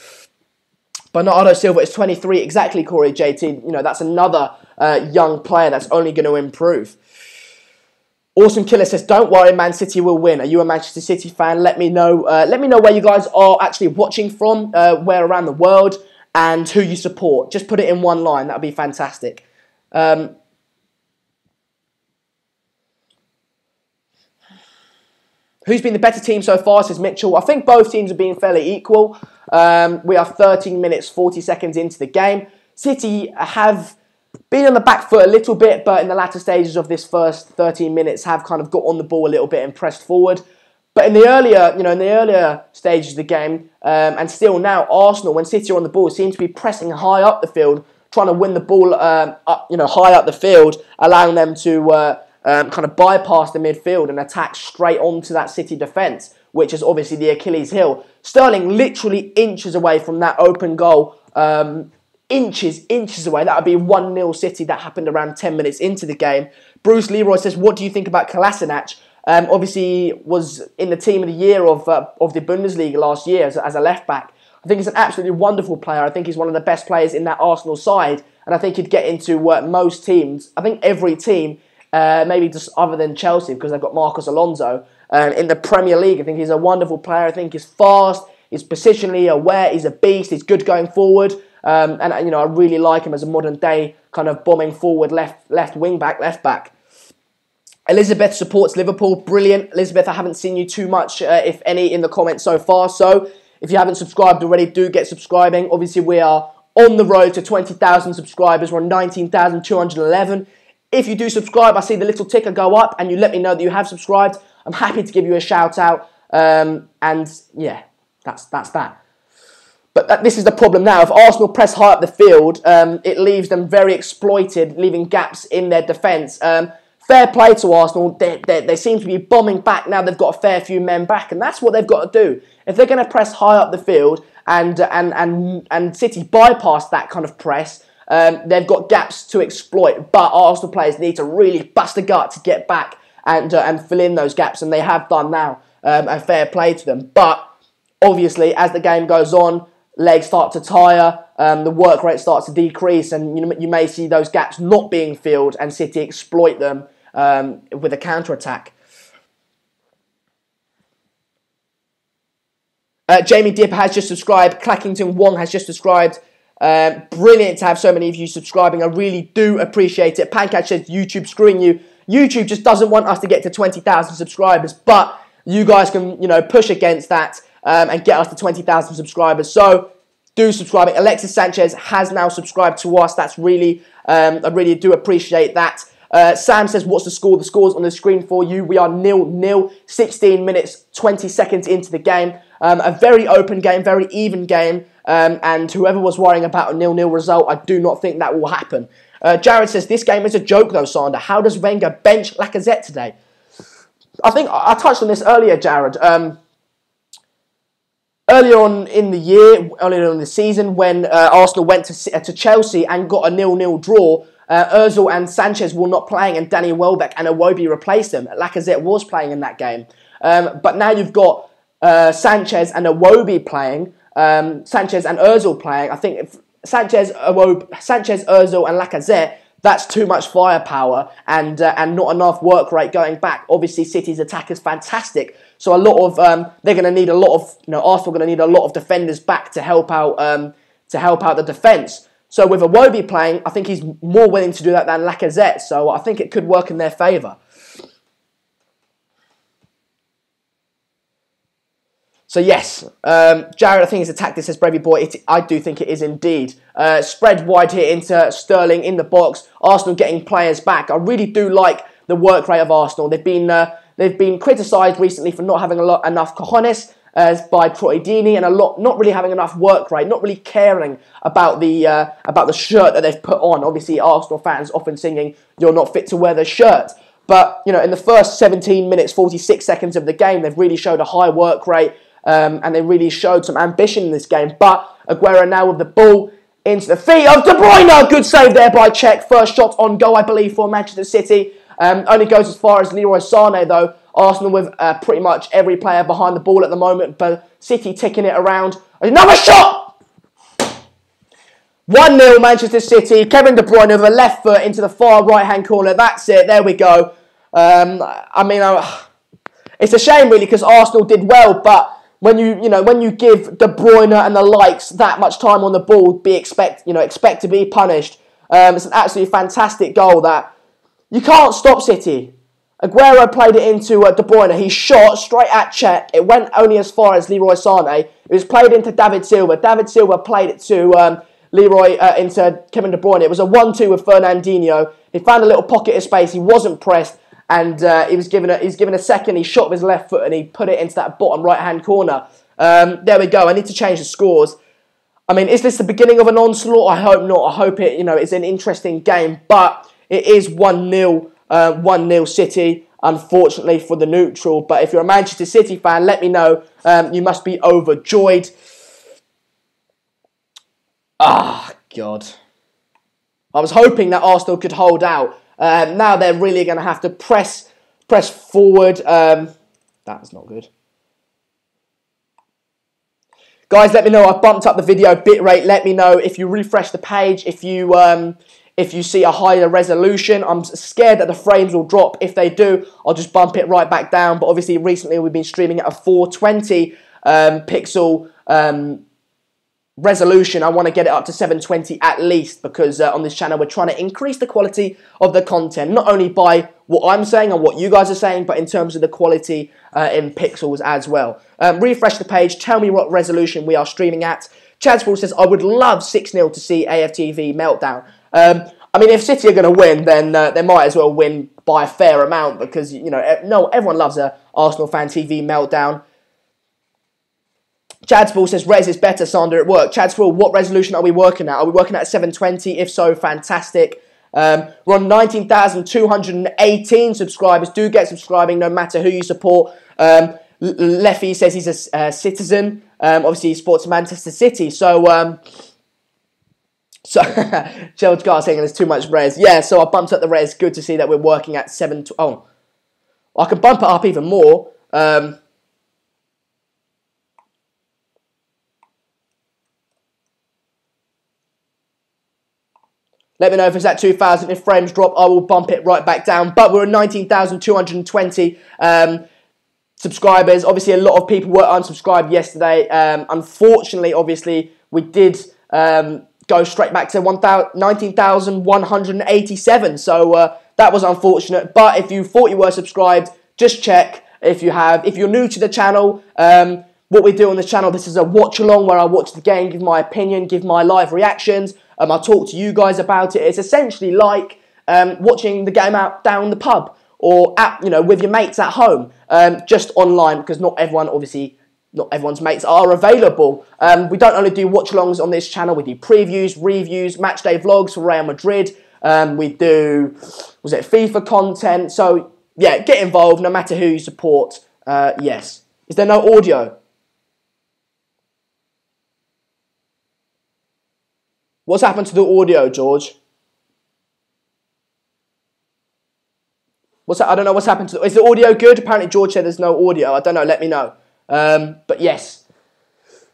Bernardo Silva is 23, exactly, Corey JT. That's another young player that's only going to improve. Awesome Killer says, don't worry, Man City will win. Are you a Manchester City fan? Let me know. Let me know where you guys are actually watching from, where around the world, and who you support. Just put it in one line. That would be fantastic. Who's been the better team so far, says Mitchell. I think both teams have been fairly equal. We are 13 minutes, 40 seconds into the game. City have been on the back foot a little bit, but in the latter stages of this first 13 minutes have kind of got on the ball a little bit and pressed forward. But in the earlier stages of the game, and still now, Arsenal, when City are on the ball, seem to be pressing high up the field, trying to win the ball high up the field, allowing them to kind of bypass the midfield and attack straight onto that City defence, which is obviously the Achilles heel. Sterling literally inches away from that open goal, inches away. That would be 1-0 City. That happened around 10 minutes into the game. Bruce Leroy says, what do you think about Kolasinac? Obviously was in the team of the year of the Bundesliga last year as a left-back. I think he's an absolutely wonderful player. I think he's one of the best players in that Arsenal side, and I think he'd get into most teams. I think every team, maybe just other than Chelsea, because they've got Marcos Alonso, in the Premier League. I think he's a wonderful player. I think he's fast, he's positionally aware, he's a beast, he's good going forward, and I really like him as a modern-day kind of bombing forward left wing-back, left-back. Elizabeth supports Liverpool. Brilliant. Elizabeth, I haven't seen you too much, if any, in the comments so far. So, if you haven't subscribed already, do get subscribing. Obviously, we are on the road to 20,000 subscribers. We're on 19,211. If you do subscribe, I see the little ticker go up, and you let me know that you have subscribed. I'm happy to give you a shout-out. And, yeah, that's that. But this is the problem now. If Arsenal press high up the field, it leaves them very exploited, leaving gaps in their defence. Fair play to Arsenal. They seem to be bombing back now. They've got a fair few men back, and that's what they've got to do. If they're going to press high up the field and City bypass that kind of press, they've got gaps to exploit. But Arsenal players need to really bust a gut to get back and fill in those gaps, and they have done now. A fair play to them. But obviously, as the game goes on, legs start to tire, the work rate starts to decrease, and you may see those gaps not being filled, and City exploit them with a counter-attack. Jamie Dipper has just subscribed. Clackington Wong has just subscribed. Brilliant to have so many of you subscribing. I really do appreciate it. Pancake says, YouTube screwing you. YouTube just doesn't want us to get to 20,000 subscribers, but you guys can, push against that and get us to 20,000 subscribers. So do subscribe. Alexis Sanchez has now subscribed to us. That's really, I really do appreciate that. Sam says, what's the score? The score's on the screen for you. We are 0-0, 16 minutes, 20 seconds into the game. A very open game, very even game. And whoever was worrying about a 0-0 result, I do not think that will happen. Jared says, this game is a joke though, Sander. How does Wenger bench Lacazette today? I think I touched on this earlier, Jared. Earlier on in the year, earlier on in the season, when Arsenal went to Chelsea and got a 0-0 draw, Ozil and Sanchez were not playing, and Danny Welbeck and Iwobi replaced them. Lacazette was playing in that game. But now you've got Sanchez and Iwobi playing, Sanchez and Ozil playing. I think if Sanchez, Ozil and Lacazette, that's too much firepower and not enough work rate going back. Obviously, City's attack is fantastic, so a lot of they're going to need a lot of Arsenal are going to need a lot of defenders back to help out the defence. So with Iwobi playing, I think he's more willing to do that than Lacazette. So I think it could work in their favour. So yes, Jared, I think his attack this says Bravey Boy. I do think it is indeed. Spread wide here into Sterling in the box. Arsenal getting players back. I really do like the work rate of Arsenal. They've been criticised recently for not having enough cojones by Troy Deeney, and not really having enough work rate, not really caring about the shirt that they've put on. Obviously, Arsenal fans often singing "You're not fit to wear the shirt." But in the first 17 minutes, 46 seconds of the game, they've really showed a high work rate. And they really showed some ambition in this game. But Aguero now with the ball into the feet of De Bruyne. Good save there by Czech. First shot on goal, I believe, for Manchester City. Only goes as far as Leroy Sané, though. Arsenal with pretty much every player behind the ball at the moment. But City ticking it around. Another shot! 1-0 Manchester City. Kevin De Bruyne with a left foot into the far right-hand corner. That's it. There we go. It's a shame, really, because Arsenal did well, but when you give De Bruyne and the likes that much time on the ball, expect to be punished. It's an absolutely fantastic goal that you can't stop City. Aguero played it into De Bruyne. He shot straight at Czech. It went only as far as Leroy Sané. It was played into David Silva. David Silva played it to Leroy into Kevin De Bruyne. It was a 1-2 with Fernandinho. He found a little pocket of space. He wasn't pressed, and he was given a second. He shot with his left foot and he put it into that bottom right-hand corner. There we go. I need to change the scores. I mean, is this the beginning of an onslaught? I hope not. I hope it, it's an interesting game, but it is 1-0, 1-0 City, unfortunately for the neutral. But if you're a Manchester City fan, let me know. You must be overjoyed. Ah, God. I was hoping that Arsenal could hold out. Now they're really going to have to press forward. That's not good. Guys, let me know. I've bumped up the video bitrate. Let me know if you refresh the page, if you see a higher resolution. I'm scared that the frames will drop. If they do, I'll just bump it right back down. But obviously, recently we've been streaming at a 420 pixel resolution. I want to get it up to 720 at least, because on this channel we're trying to increase the quality of the content, not only by what I'm saying and what you guys are saying, but in terms of the quality in pixels as well. Refresh the page, tell me what resolution we are streaming at. Chad Spall says, I would love 6-0 to see AFTV meltdown. I mean, if City are going to win, then they might as well win by a fair amount, because no, everyone loves a Arsenal fan TV meltdown. Chad Spall says, Res is better, Sander, at work. Chad Spall, what resolution are we working at? Are we working at 720? If so, fantastic. We're on 19,218 subscribers. Do get subscribing no matter who you support. Leffy says he's a citizen. Obviously, he supports Manchester City. So Gerald Gar saying there's too much res. Yeah, so I bumped up the res. Good to see that we're working at 7... Oh, I can bump it up even more. Let me know if it's at 2,000. If frames drop, I will bump it right back down. But we're at 19,220 subscribers. Obviously, a lot of people were unsubscribed yesterday. Unfortunately, obviously, we did go straight back to 19,187. So that was unfortunate. But if you thought you were subscribed, just check. If you're new to the channel, what we do on this channel, this is a watch-along where I watch the game, give my opinion, give my live reactions. I'll talk to you guys about it. It's essentially like watching the game out down the pub or with your mates at home, just online, because not everyone's mates are available. We don't only do watch-alongs on this channel. We do previews, reviews, matchday vlogs for Real Madrid. We do, FIFA content. So yeah, get involved no matter who you support. Yes. Is there no audio? What's happened to the audio, George? I don't know what's happened to... Is the audio good? Apparently George said there's no audio. I don't know. Let me know. But yes.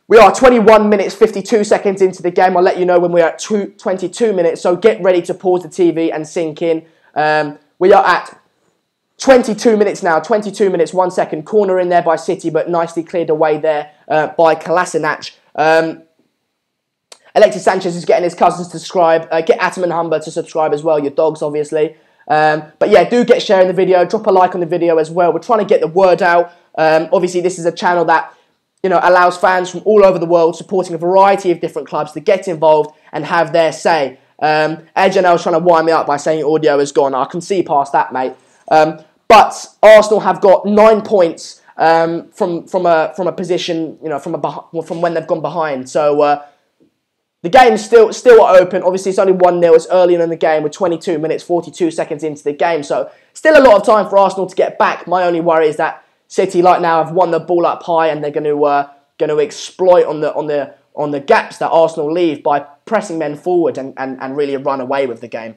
We are 21 minutes, 52 seconds into the game. I'll let you know when we're at 22 minutes. So get ready to pause the TV and sink in. We are at 22 minutes now. 22 minutes, 1 second. Corner in there by City, but nicely cleared away there by Kolasinac. Alexis Sanchez is getting his cousins to subscribe. Get Atom and Humber to subscribe as well. Your dogs, obviously. But yeah, do get sharing the video. Drop a like on the video as well. We're trying to get the word out. Obviously, this is a channel that allows fans from all over the world supporting a variety of different clubs to get involved and have their say. Janelle's trying to wind me up by saying audio is gone. I can see past that, mate. But Arsenal have got 9 points from a position, from when they've gone behind. So. The game's still open. Obviously, it's only 1-0. It's early in the game. We're 22 minutes, 42 seconds into the game. So, still a lot of time for Arsenal to get back. My only worry is that City, like now, have won the ball up high, and they're going to exploit on the gaps that Arsenal leave by pressing men forward and really run away with the game.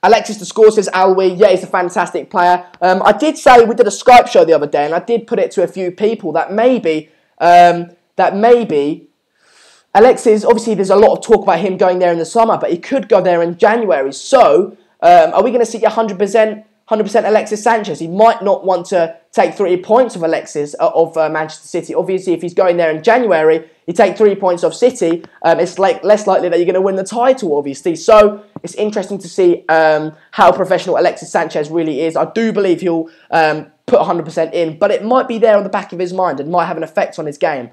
Alexis the score says Alwi. Yeah, he's a fantastic player. I did say we did a Skype show the other day, and I did put it to a few people that maybe Alexis, obviously there's a lot of talk about him going there in the summer, but he could go there in January. So, are we going to see 100% Alexis Sanchez? He might not want to take 3 points of Alexis, of Manchester City. Obviously, if he's going there in January, you take 3 points off City, it's less likely that you're going to win the title, obviously. So, it's interesting to see how professional Alexis Sanchez really is. I do believe he'll put 100% in, but it might be there on the back of his mind and might have an effect on his game.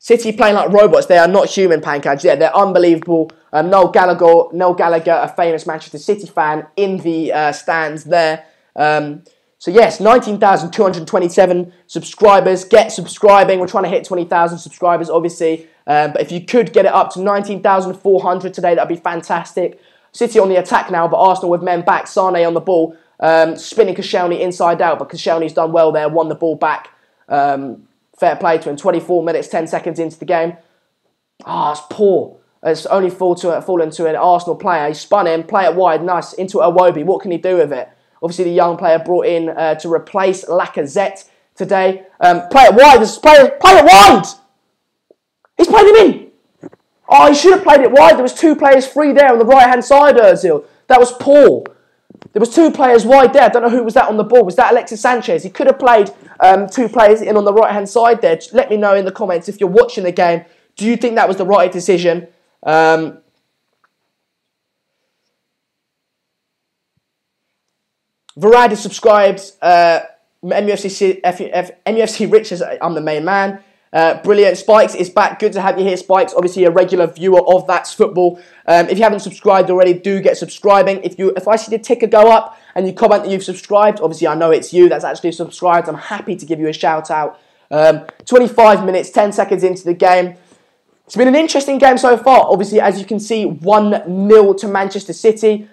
City playing like robots. They are not human, Pankaj. Yeah, they're unbelievable. Noel Gallagher, a famous Manchester City fan, in the stands there. So yes, 19,227 subscribers. Get subscribing. We're trying to hit 20,000 subscribers, obviously. But if you could get it up to 19,400 today, that'd be fantastic. City on the attack now, but Arsenal with men back. Sane on the ball, spinning Koscielny inside out, but Koscielny's done well there, won the ball back. Fair play to him. 24 minutes, 10 seconds into the game. It's poor. It's only fallen to an Arsenal player. He spun him, play it wide, nice, into Iwobi. What can he do with it? Obviously, the young player brought in to replace Lacazette today. Play it wide. Play it wide! He's played him in. Oh, he should have played it wide. There was 2 players free there on the right-hand side, Ozil. That was poor. There was 2 players wide there. I don't know who was that on the ball. Was that Alexis Sanchez? He could have played 2 players in on the right-hand side there. Just let me know in the comments if you're watching the game. Do you think that was the right decision? Varad is subscribed. MUFC Rich says, I'm the main man. Brilliant. Spikes is back. Good to have you here, Spikes. Obviously a regular viewer of That's Football. If you haven't subscribed already, do get subscribing. If I see the ticker go up and you comment that you've subscribed, obviously I know it's you that's actually subscribed. I'm happy to give you a shout out. 25 minutes, 10 seconds into the game. It's been an interesting game so far. Obviously, as you can see, 1-0 to Manchester City.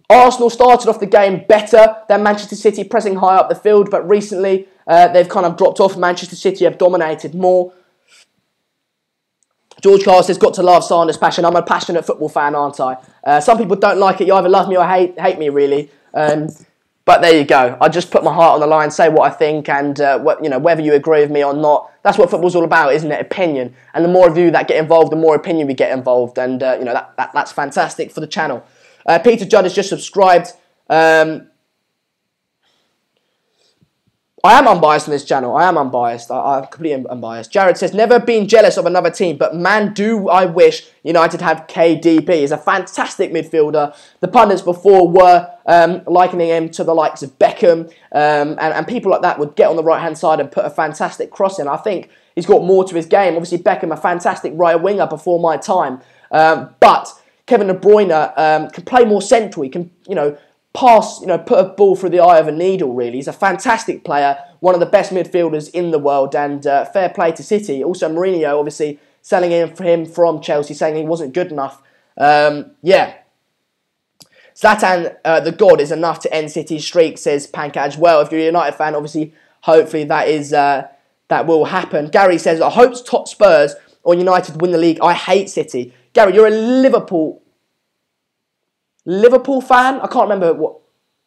Arsenal started off the game better than Manchester City, pressing high up the field, but recently they've kind of dropped off. Manchester City have dominated more. George Carl says, got to love Sanders' passion. I'm a passionate football fan, aren't I? Some people don't like it. You either love me or hate me, really. But there you go. I just put my heart on the line, say what I think, and whether you agree with me or not, that's what football's all about, isn't it? Opinion. And the more of you that get involved, the more opinion we get involved, and that's fantastic for the channel. Peter Judd has just subscribed. I am unbiased on this channel. I am unbiased. I'm completely unbiased. Jared says, never been jealous of another team, but man, do I wish United had KDB. He's a fantastic midfielder. The pundits before were likening him to the likes of Beckham, and people like that would get on the right-hand side and put a fantastic cross in. I think he's got more to his game. Obviously, Beckham, a fantastic right winger before my time. But Kevin De Bruyne can play more central. He can, pass, put a ball through the eye of a needle, really. He's a fantastic player, one of the best midfielders in the world, and fair play to City. Also, Mourinho, obviously, selling him from Chelsea, saying he wasn't good enough. Yeah. Zlatan, the God, is enough to end City's streak, says Pankaj. Well, if you're a United fan, obviously, hopefully that will happen. Gary says, I hope top Spurs or United win the league. I hate City. Gary, you're a Liverpool fan? I can't remember what.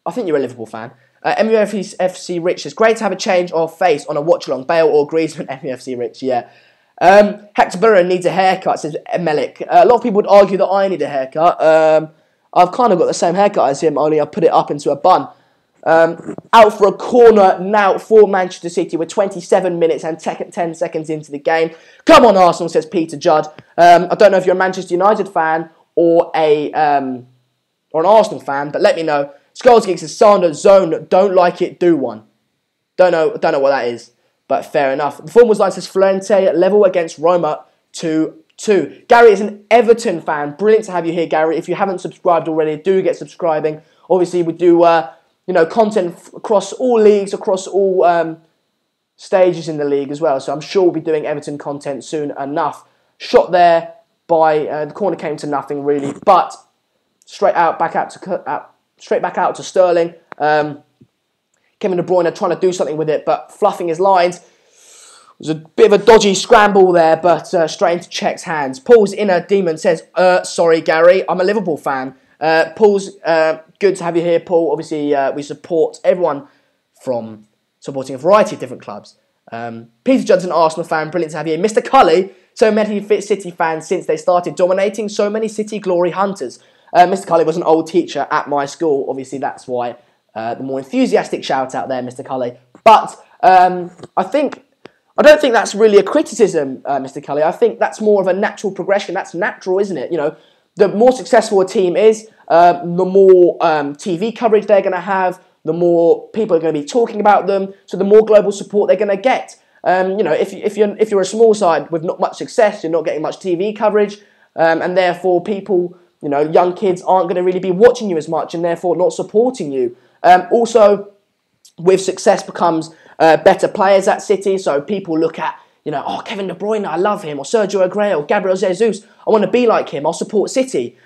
I think you're a Liverpool fan. MUFC Rich says, great to have a change of face on a watch-along. Bale or Griezmann? MUFC Rich, yeah. Hector Bellerin needs a haircut, says Melik. A lot of people would argue that I need a haircut. I've kind of got the same haircut as him, only I put it up into a bun. Out for a corner now for Manchester City with 27 minutes and 10 seconds into the game. Come on, Arsenal, says Peter Judd. I don't know if you're a Manchester United fan or an Arsenal fan, but let me know. Skullsgeek says, Sander, zone, don't like it, do one. Don't know what that is, but fair enough. The form was line says, Florente level against Roma 2-2. Gary is an Everton fan. Brilliant to have you here, Gary. If you haven't subscribed already, do get subscribing. Obviously, we do content across all leagues, across all stages in the league as well. So I'm sure we'll be doing Everton content soon enough. Shot there by the corner came to nothing really, but straight back out to Sterling. Kevin De Bruyne trying to do something with it, but fluffing his lines. It was a bit of a dodgy scramble there, but straight into Czech's hands. Paul's inner demon says, sorry, Gary, I'm a Liverpool fan. Paul's, good to have you here, Paul. Obviously, we support everyone from supporting a variety of different clubs. Peter Judd's an Arsenal fan. Brilliant to have you here. Mr. Cully, so many City fans since they started dominating, so many City glory hunters. Mr. Cully was an old teacher at my school. Obviously, that's why the more enthusiastic shout out there, Mr. Cully. But I don't think that's really a criticism, Mr. Cully. I think that's more of a natural progression. That's natural, isn't it? The more successful a team is, the more TV coverage they're going to have, the more people are going to be talking about them, so the more global support they're going to get. You know, if you're a small side with not much success, you're not getting much TV coverage, and therefore people, you know, young kids aren't going to really be watching you as much, and therefore not supporting you. Also, with success becomes better players at City, so people look at, you know, oh, Kevin De Bruyne, I love him, or Sergio Aguero, or Gabriel Jesus, I want to be like him, I'll support City.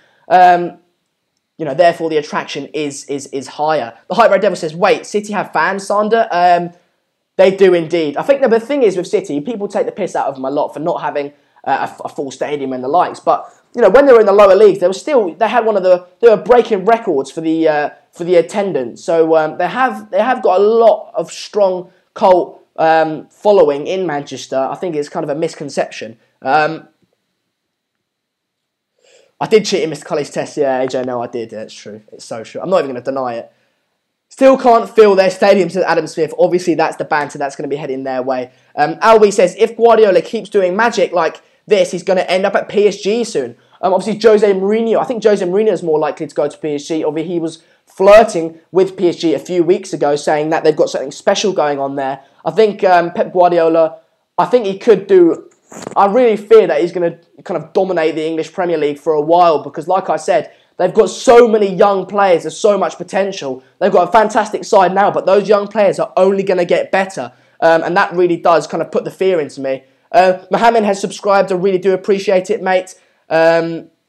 You know, therefore the attraction is higher. The Hype Red Devil says, wait, City have fans, Sander? They do indeed. I think the thing is with City, people take the piss out of them a lot for not having a full stadium and the likes. But, you know, when they were in the lower leagues, they were breaking records for the attendance. So they have got a lot of strong cult following in Manchester. I think it's kind of a misconception. I did cheat in Mr. Cully's test, yeah, AJ, no, I did, yeah, it's true, it's so true, I'm not even going to deny it. Still can't fill their stadiums at Adam Smith, obviously that's the banter that's going to be heading their way. Albie says, if Guardiola keeps doing magic like this, he's going to end up at PSG soon. Obviously, Jose Mourinho, I think Jose Mourinho is more likely to go to PSG, obviously he was flirting with PSG a few weeks ago, saying that they've got something special going on there. I think Pep Guardiola, I think he could do... I really fear that he's going to kind of dominate the English Premier League for a while because, like I said, they've got so many young players. There's so much potential. They've got a fantastic side now, but those young players are only going to get better. And that really does kind of put the fear into me. Mohammed has subscribed. I really do appreciate it, mate.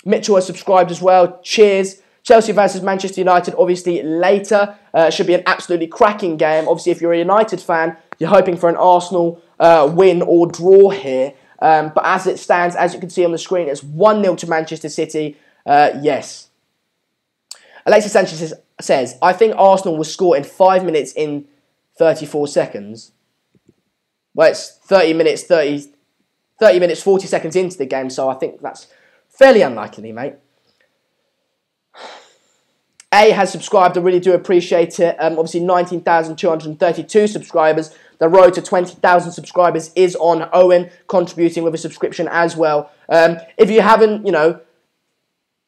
Mitchell has subscribed as well. Cheers. Chelsea versus Manchester United, obviously, later. Should be an absolutely cracking game. Obviously, if you're a United fan, you're hoping for an Arsenal win or draw here. But as it stands, as you can see on the screen, it's 1-0 to Manchester City. Yes. Alexis Sanchez says, I think Arsenal will score in 5 minutes in 34 seconds. Well, it's 30 minutes, 40 seconds into the game, so I think that's fairly unlikely, mate. A has subscribed, I really do appreciate it. Obviously, 19,232 subscribers. The road to 20,000 subscribers is on Owen, contributing with a subscription as well. If you haven't, you know,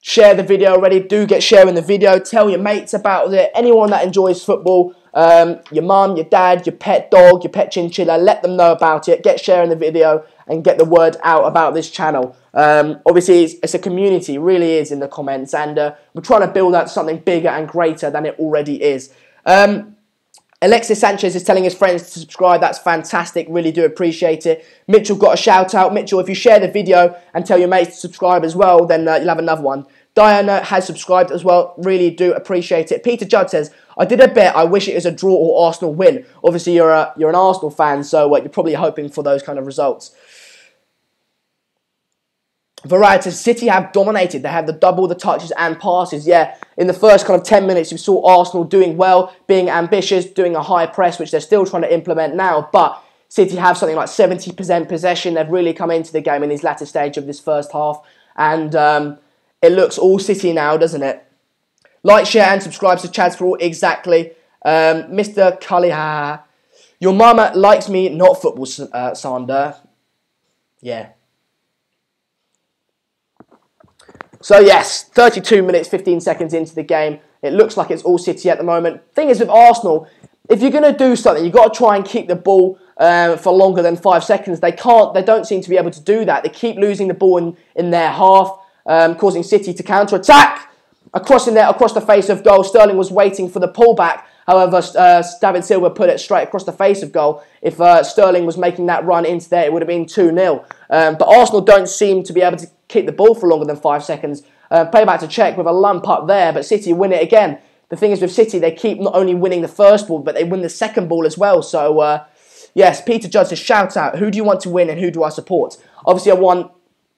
shared the video already, do get sharing the video. Tell your mates about it. Anyone that enjoys football, your mum, your dad, your pet dog, your pet chinchilla, let them know about it. Get sharing the video and get the word out about this channel. Obviously, it's a community, really is in the comments, and we're trying to build out something bigger and greater than it already is. Alexis Sanchez is telling his friends to subscribe. That's fantastic. Really do appreciate it. Mitchell got a shout out. Mitchell, if you share the video and tell your mates to subscribe as well, then you'll have another one. Diana has subscribed as well. Really do appreciate it. Peter Judd says, I did a bet. I wish it was a draw or Arsenal win. Obviously, you're an Arsenal fan, so you're probably hoping for those kind of results. Variety, City have dominated. They have the double the touches and passes. Yeah, in the first kind of 10 minutes, you saw Arsenal doing well, being ambitious, doing a high press, which they're still trying to implement now. But City have something like 70% possession. They've really come into the game in this latter stage of this first half. And it looks all City now, doesn't it? Like, share and subscribe to Chads for All. Exactly. Mr. Cully, your mama likes me, not football, Sander. Yeah. So yes, 32 minutes, 15 seconds into the game. It looks like it's all City at the moment. Thing is with Arsenal, if you're going to do something, you've got to try and keep the ball for longer than 5 seconds. They don't seem to be able to do that. They keep losing the ball in their half, causing City to counter-attack. Across the face of goal. Sterling was waiting for the pullback. However, David Silva put it straight across the face of goal. If Sterling was making that run into there, it would have been 2-0. But Arsenal don't seem to be able to keep the ball for longer than 5 seconds. Play back to Czech with a lump up there, but City win it again. The thing is with City, they keep not only winning the first ball, but they win the second ball as well. So, yes, Peter Judd says, shout out, who do you want to win and who do I support? Obviously, I want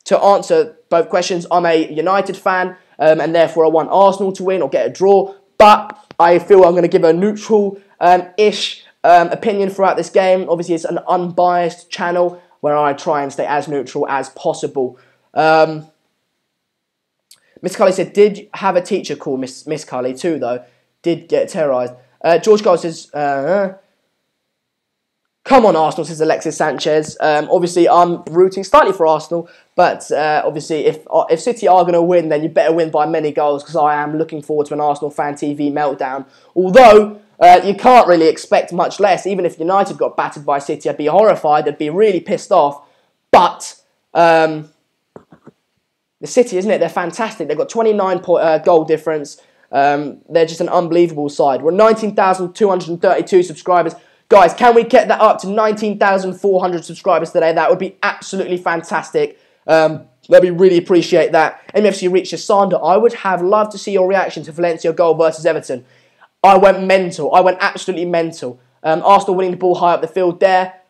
to answer both questions. I'm a United fan, and therefore I want Arsenal to win or get a draw. But I feel I'm going to give a neutral-ish opinion throughout this game. Obviously, it's an unbiased channel where I try and stay as neutral as possible. Miss Cully said, did you have a teacher called Miss Cully too, though? Did get terrorised. George Cole says, come on, Arsenal, says Alexis Sanchez. Obviously, I'm rooting slightly for Arsenal, but obviously, if City are going to win, then you better win by many goals, because I am looking forward to an Arsenal Fan TV meltdown. Although, You can't really expect much less. Even if United got battered by City, I'd be horrified. I'd be really pissed off. But the City, isn't it? They're fantastic. They've got 29 goal difference. They're just an unbelievable side. We're 19,232 subscribers. Guys, can we get that up to 19,400 subscribers today? That would be absolutely fantastic. Let me really appreciate that. MFC reaches Sander. I would have loved to see your reaction to Valencia goal versus Everton. I went mental. I went absolutely mental. Arsenal winning the ball high up the field there.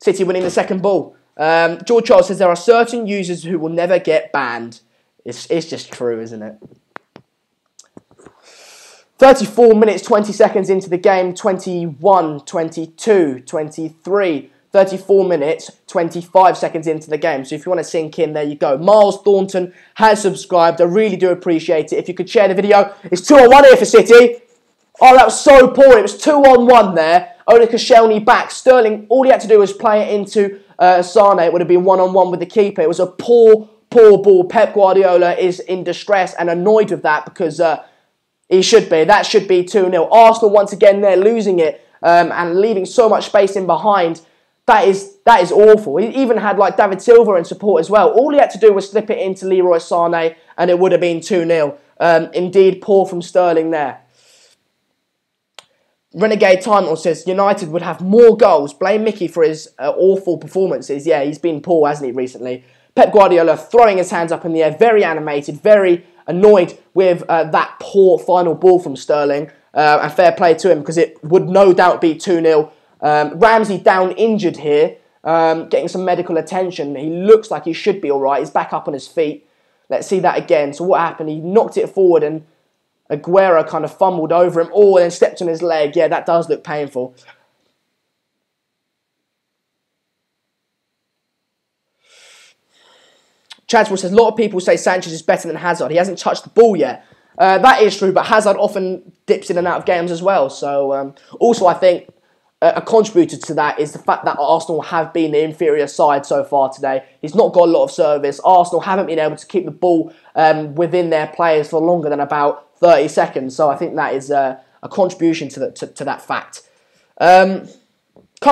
City winning the second ball. George Charles says there are certain users who will never get banned. It's just true, isn't it? 34 minutes, 20 seconds into the game. 21, 22, 23... 34 minutes, 25 seconds into the game. So if you want to sink in, there you go. Miles Thornton has subscribed. I really do appreciate it. If you could share the video. It's 2-on-1 here for City. Oh, that was so poor. It was 2-on-1 there. Only Koscielny back. Sterling, all he had to do was play it into Sane. It would have been 1-on-1 with the keeper. It was a poor ball. Pep Guardiola is in distress and annoyed with that because he should be. That should be 2-0. Arsenal, once again, they're losing it and leaving so much space in behind. That is awful. He even had like David Silva in support as well. All he had to do was slip it into Leroy Sane and it would have been 2-0. Indeed, poor from Sterling there. Renegade Title says United would have more goals. Blame Mickey for his awful performances. Yeah, he's been poor, hasn't he, recently? Pep Guardiola throwing his hands up in the air, very animated, very annoyed with that poor final ball from Sterling. And fair play to him because it would no doubt be 2-0. Ramsey down injured here, getting some medical attention. He looks like he should be alright. He's back up on his feet. Let's see that again. So what happened? He knocked it forward and Aguero kind of fumbled over him. Oh, and then stepped on his leg. Yeah, that does look painful. Chadswell says, a lot of people say Sanchez is better than Hazard. He hasn't touched the ball yet. That is true, but Hazard often dips in and out of games as well. So, also I think a contributor to that is the fact that Arsenal have been the inferior side so far today. He's not got a lot of service. Arsenal haven't been able to keep the ball within their players for longer than about 30 seconds. So I think that is a contribution to that fact. Come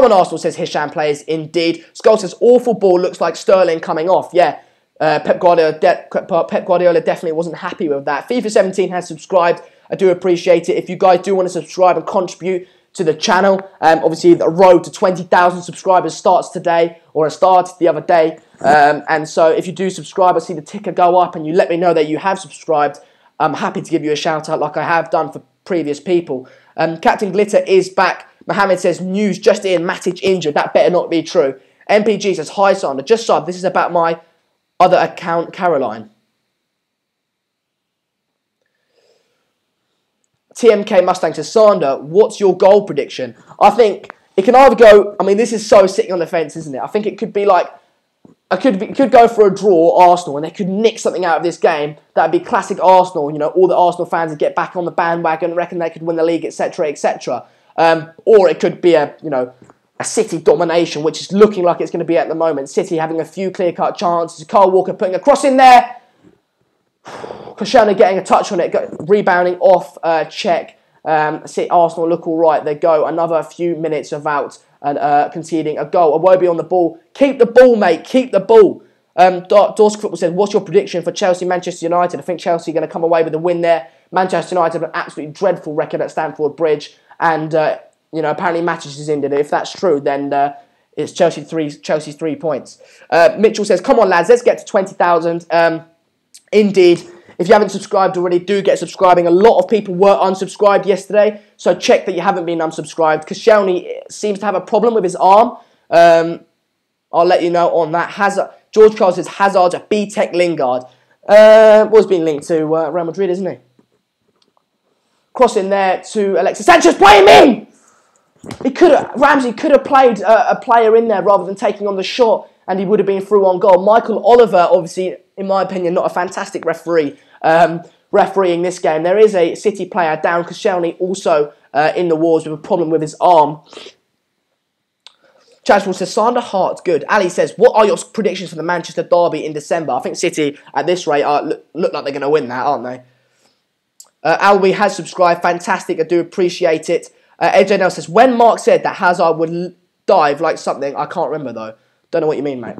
on, Arsenal, says Hisham plays. Indeed. Skull says, awful ball, looks like Sterling coming off. Yeah, Pep Guardiola definitely wasn't happy with that. FIFA 17 has subscribed. I do appreciate it. If you guys do want to subscribe and contribute to the channel, obviously the road to 20,000 subscribers starts today, or it started the other day. And so if you do subscribe, I see the ticker go up and you let me know that you have subscribed. I'm happy to give you a shout out like I have done for previous people. Captain Glitter is back. Mohammed says, news just in, Matic injured. That better not be true. MPG says, hi Sander, just sub. This is about my other account, Caroline. TMK Mustang says, Sander, what's your goal prediction? I think it can either go, I mean, this is so sitting on the fence, isn't it? I think it could be like, it could go for a draw, Arsenal, and they could nick something out of this game. That'd be classic Arsenal. You know, all the Arsenal fans would get back on the bandwagon, reckon they could win the league, etc., etc. Or it could be a City domination, which is looking like it's going to be at the moment. City having a few clear-cut chances. Kyle Walker putting a cross in there. Koscielny getting a touch on it, rebounding off check. See Arsenal look all right. They go another few minutes without conceding a goal. Iwobi on the ball. Keep the ball, mate. Keep the ball. Dorsk Football said, what's your prediction for Chelsea, Manchester United? I think Chelsea are going to come away with a win there. Manchester United have an absolutely dreadful record at Stamford Bridge. And, apparently Matic is injured. If that's true, then it's Chelsea's 3 points. Mitchell says, come on, lads. Let's get to 20,000. Indeed. If you haven't subscribed already, do get subscribing. A lot of people were unsubscribed yesterday, so check that you haven't been unsubscribed. Koscielny seems to have a problem with his arm. I'll let you know on that. George Carl says Hazard's a B-Tech Lingard. Was being linked to Real Madrid, isn't he? Cross in there to Alexis Sanchez. Play him in! Ramsey could have played a player in there rather than taking on the shot, and he would have been through on goal. Michael Oliver, obviously, in my opinion, not a fantastic referee, refereeing this game. There is a City player down. Koscielny also in the wars with a problem with his arm. Chaswell says, Sander Hart's good. Ali says, what are your predictions for the Manchester derby in December? I think City, at this rate, look like they're going to win that, aren't they? Albi has subscribed. Fantastic. I do appreciate it. AJ Nell says, when Mark said that Hazard would dive like something, I can't remember though. Don't know what you mean, mate.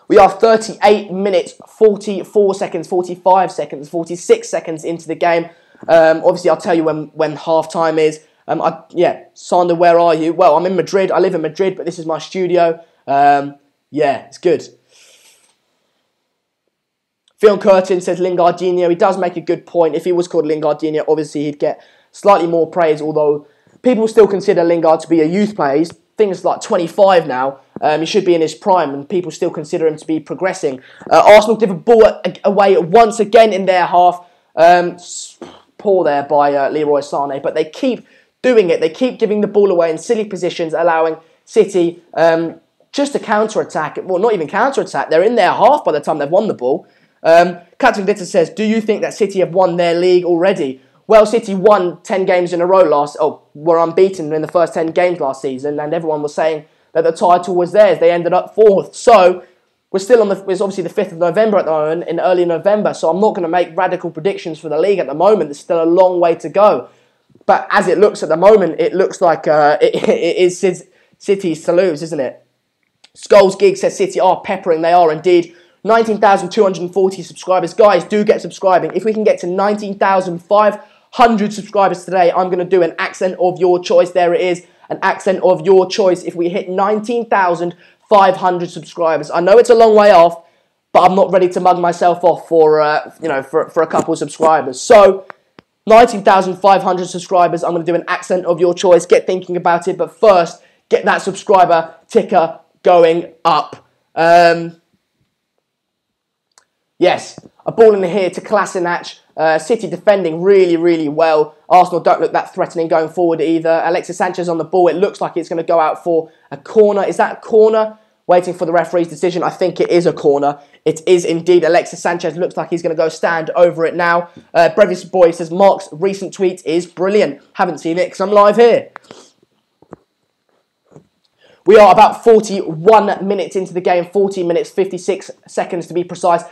We are 38 minutes, 44 seconds, 45 seconds, 46 seconds into the game. Obviously, I'll tell you when half-time is. Yeah, Sander, where are you? Well, I'm in Madrid. I live in Madrid, but this is my studio. Yeah, it's good. Phil Curtin says Lingardinho. He does make a good point. If he was called Lingardinho, obviously he'd get slightly more praise, although people still consider Lingard to be a youth player. He's things like 25 now. He should be in his prime, and people still consider him to be progressing. Arsenal give a ball away once again in their half. Poor there by Leroy Sané, but they keep doing it. They keep giving the ball away in silly positions, allowing City just to counter-attack. Well, not even counter-attack. They're in their half by the time they've won the ball. Captain Glitter says, do you think that City have won their league already? Well, City won 10 games in a row were unbeaten in the first 10 games last season, and everyone was saying that the title was theirs. They ended up 4th. So, we're still it's obviously the 5th of November at the moment, in early November, so I'm not going to make radical predictions for the league at the moment. There's still a long way to go. But as it looks at the moment, it looks like it is City's to lose, isn't it? Skulls Gig says City are peppering. They are indeed. 19,240 subscribers. Guys, do get subscribing. If we can get to 19,500 subscribers today, I'm going to do an accent of your choice. There it is, an accent of your choice. If we hit 19,500 subscribers, I know it's a long way off, but I'm not ready to mug myself off for a couple of subscribers. So 19,500 subscribers. I'm going to do an accent of your choice. Get thinking about it, but first, get that subscriber ticker going up. Yes, a ball in here to Kolasinac. City defending really, really well. Arsenal don't look that threatening going forward either. Alexis Sanchez on the ball. It looks like it's going to go out for a corner. Is that a corner? Waiting for the referee's decision. I think it is a corner. It is indeed. Alexis Sanchez looks like he's going to go stand over it now. Brevis Boy says, Mark's recent tweet is brilliant. Haven't seen it because I'm live here. We are about 41 minutes into the game. 40 minutes, 56 seconds to be precise.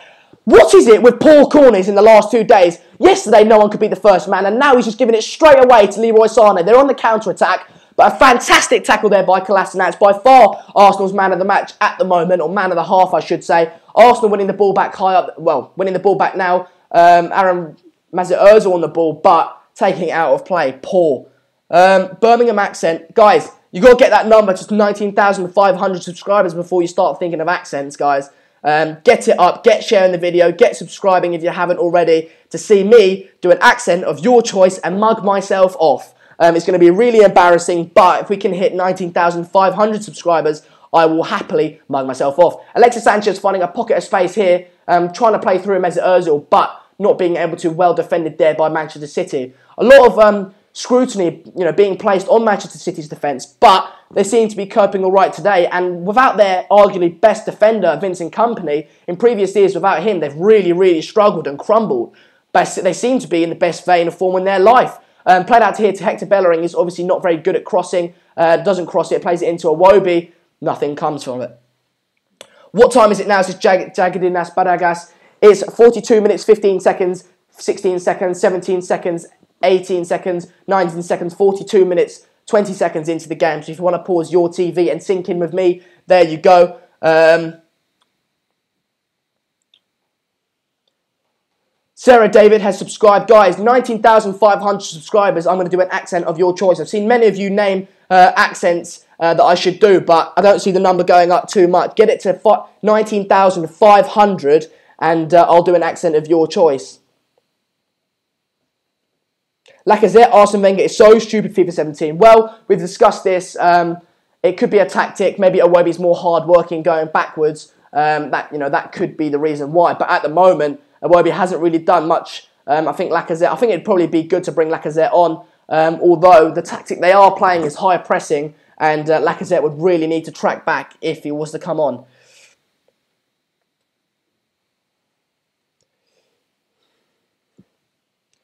What is it with poor corners in the last 2 days? Yesterday, no one could be the first man, and now he's just giving it straight away to Leroy Sané. They're on the counter-attack, but a fantastic tackle there by Kolasinac. By far, Arsenal's man of the match at the moment, or man of the half, I should say. Arsenal winning the ball back high up, well, winning the ball back now. Aaron Mesut Ozil on the ball, but taking it out of play. Poor. Birmingham accent. Guys, you got to get that number to 19,500 subscribers before you start thinking of accents, guys. Get it up, get sharing the video, get subscribing if you haven't already to see me do an accent of your choice and mug myself off. It's going to be really embarrassing, but if we can hit 19,500 subscribers, I will happily mug myself off. Alexis Sanchez finding a pocket of space here, trying to play through Mesut Ozil, but not being able to, well defended there by Manchester City. A lot of scrutiny, being placed on Manchester City's defence, but they seem to be coping all right today. And without their arguably best defender, Vincent Kompany, in previous years without him, they've really, really struggled and crumbled. But they seem to be in the best vein of form in their life. Played out here to Hector Bellerin. He's obviously not very good at crossing. Doesn't cross it, plays it into Iwobi. Nothing comes from it. What time is it now? Says Jagadinas Badagas. It's 42 minutes, 15 seconds, 16 seconds, 17 seconds, 18 seconds, 19 seconds, 42 minutes, 20 seconds into the game. So if you want to pause your TV and sink in with me, there you go. Sarah David has subscribed. Guys, 19,500 subscribers. I'm going to do an accent of your choice. I've seen many of you name accents that I should do, but I don't see the number going up too much. Get it to 19,500 and I'll do an accent of your choice. Lacazette, Arsene Wenger is so stupid FIFA 17. Well, we've discussed this. It could be a tactic. Maybe Iwobi's more hard-working going backwards. That could be the reason why. But at the moment, Iwobi hasn't really done much. I think it'd probably be good to bring Lacazette on. Although the tactic they are playing is high pressing, and Lacazette would really need to track back if he was to come on.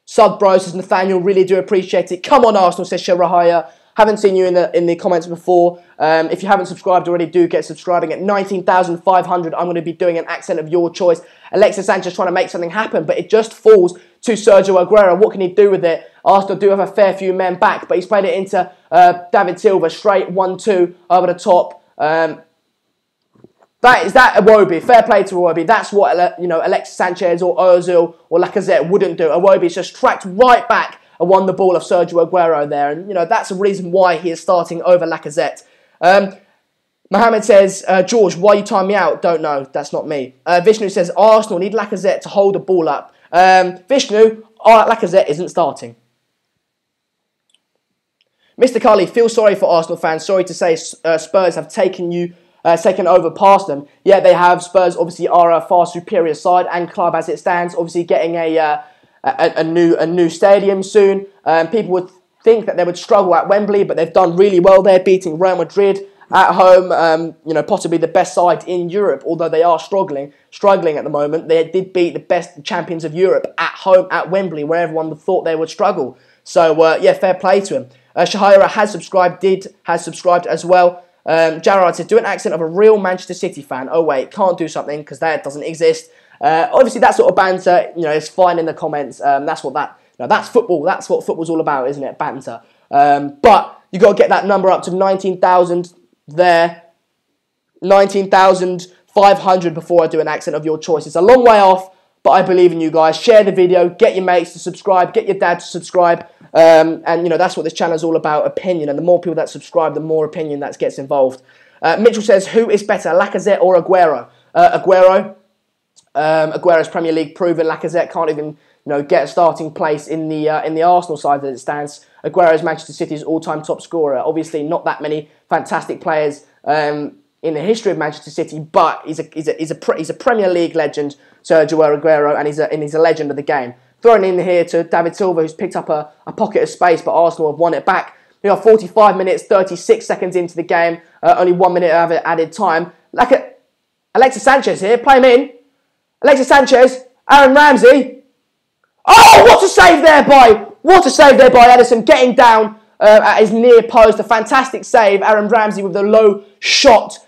Sub Bro says Nathaniel, really do appreciate it. Come on, Arsenal, says Shirahaya. Haven't seen you in the comments before. If you haven't subscribed already, do get subscribing. At 19,500, I'm going to be doing an accent of your choice. Alexis Sanchez trying to make something happen, but it just falls to Sergio Aguero. What can he do with it? Arsenal do have a fair few men back, but he's played it into David Silva, straight 1-2 over the top. That Iwobi. Fair play to Iwobi. That's what Alexis Sanchez or Ozil or Lacazette wouldn't do. Iwobi's just tracked right back and won the ball of Sergio Aguero there, and that's a reason why he is starting over Lacazette. Mohammed says, George, why you time me out? Don't know. That's not me. Vishnu says, Arsenal need Lacazette to hold the ball up. Vishnu, Lacazette isn't starting. Mr. Carley, feel sorry for Arsenal fans. Sorry to say Spurs have taken over past them. Yeah, they have. Spurs obviously are a far superior side and club as it stands. Obviously getting a new stadium soon. People would think that they would struggle at Wembley, but they've done really well there, beating Real Madrid at home. Possibly the best side in Europe, although they are struggling at the moment. They did beat the best champions of Europe at home at Wembley, where everyone thought they would struggle. So yeah, fair play to him. Shahira has subscribed as well. Jarrod said, do an accent of a real Manchester City fan. Oh wait, can't do something because that doesn't exist. Obviously, that sort of banter, is fine in the comments. That's football. That's what football's all about, isn't it? Banter. But you got to get that number up to 19,000 there. 19,500 before I do an accent of your choice. It's a long way off, but I believe in you guys. Share the video. Get your mates to subscribe. Get your dad to subscribe. And that's what this channel is all about, opinion. And the more people that subscribe, the more opinion that gets involved. Mitchell says, who is better, Lacazette or Aguero? Aguero's Premier League proven. Lacazette can't even get a starting place in the Arsenal side as it stands. Aguero's Manchester City's all-time top scorer. Obviously, not that many fantastic players in the history of Manchester City, but he's a Premier League legend, Sergio Aguero, and he's a legend of the game. Thrown in here to David Silva, who's picked up a pocket of space, but Arsenal have won it back. 45 minutes, 36 seconds into the game, only 1 minute of added time. Alexis Sanchez here, play him in. Alexis Sanchez, Aaron Ramsey. Oh, what a save there by Edison, getting down at his near post. A fantastic save. Aaron Ramsey with the low shot.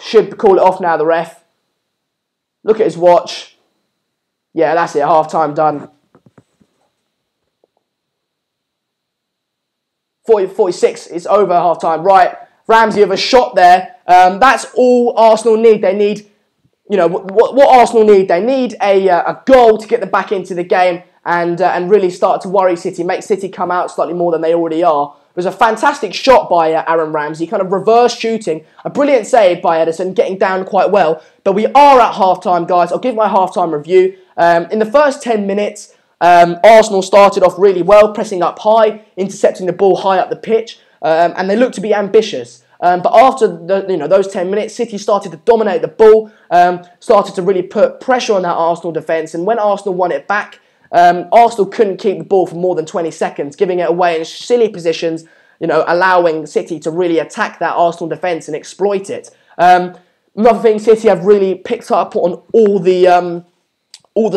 Should call it off now, the ref. Look at his watch. Yeah, that's it. Half time done. 46. It's over half time. Right. Ramsey with a shot there. That's all Arsenal need. They need, what Arsenal need. They need a goal to get them back into the game and really start to worry City, make City come out slightly more than they already are. It was a fantastic shot by Aaron Ramsey, kind of reverse shooting. A brilliant save by Edison, getting down quite well. But we are at half-time, guys. I'll give my half-time review. In the first 10 minutes, Arsenal started off really well, pressing up high, intercepting the ball high up the pitch, and they looked to be ambitious. But after those 10 minutes, City started to dominate the ball, started to really put pressure on that Arsenal defence. And when Arsenal won it back, Arsenal couldn't keep the ball for more than 20 seconds, giving it away in silly positions, allowing City to really attack that Arsenal defence and exploit it. Another thing, City have really picked up on all the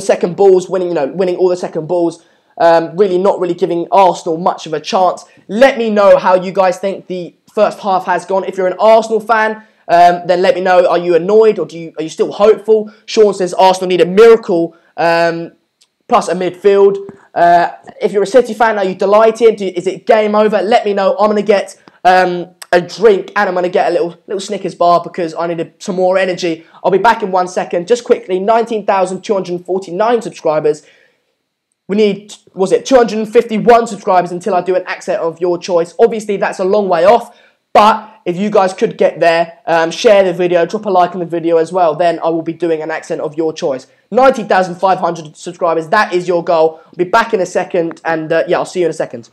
second balls, winning all the second balls, really not really giving Arsenal much of a chance. Let me know how you guys think the first half has gone. If you're an Arsenal fan, then let me know. Are you annoyed or are you still hopeful? Sean says Arsenal need a miracle plus a midfield. If you're a City fan, are you delighted? Is it game over? Let me know. I'm going to get a drink and I'm going to get a little Snickers bar because I needed some more energy. I'll be back in 1 second. Just quickly, 19,249 subscribers. We need, 251 subscribers until I do an accent of your choice. Obviously, that's a long way off, but if you guys could get there, share the video, drop a like on the video as well, then I will be doing an accent of your choice. 19,500 subscribers, that is your goal. I'll be back in a second, and yeah, I'll see you in a second.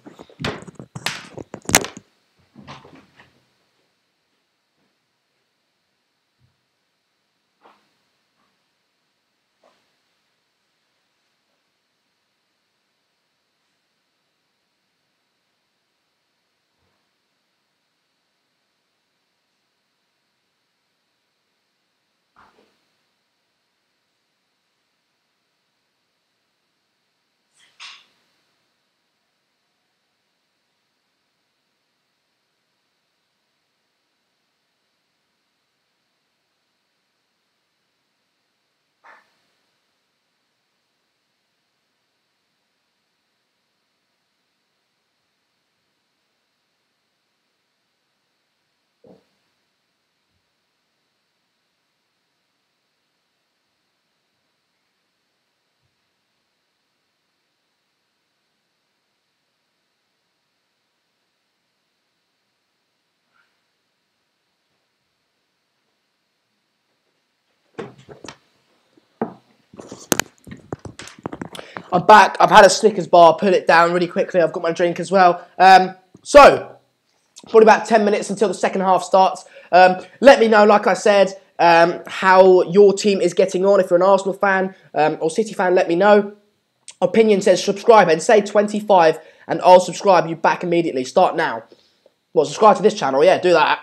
I'm back. I've had a Snickers bar. Put it down really quickly. I've got my drink as well. So, probably about 10 minutes until the second half starts. Let me know, like I said, how your team is getting on. If you're an Arsenal fan or City fan, let me know. Opinion says subscribe and say 25 and I'll subscribe you back immediately. Start now. Well, subscribe to this channel. Yeah, do that.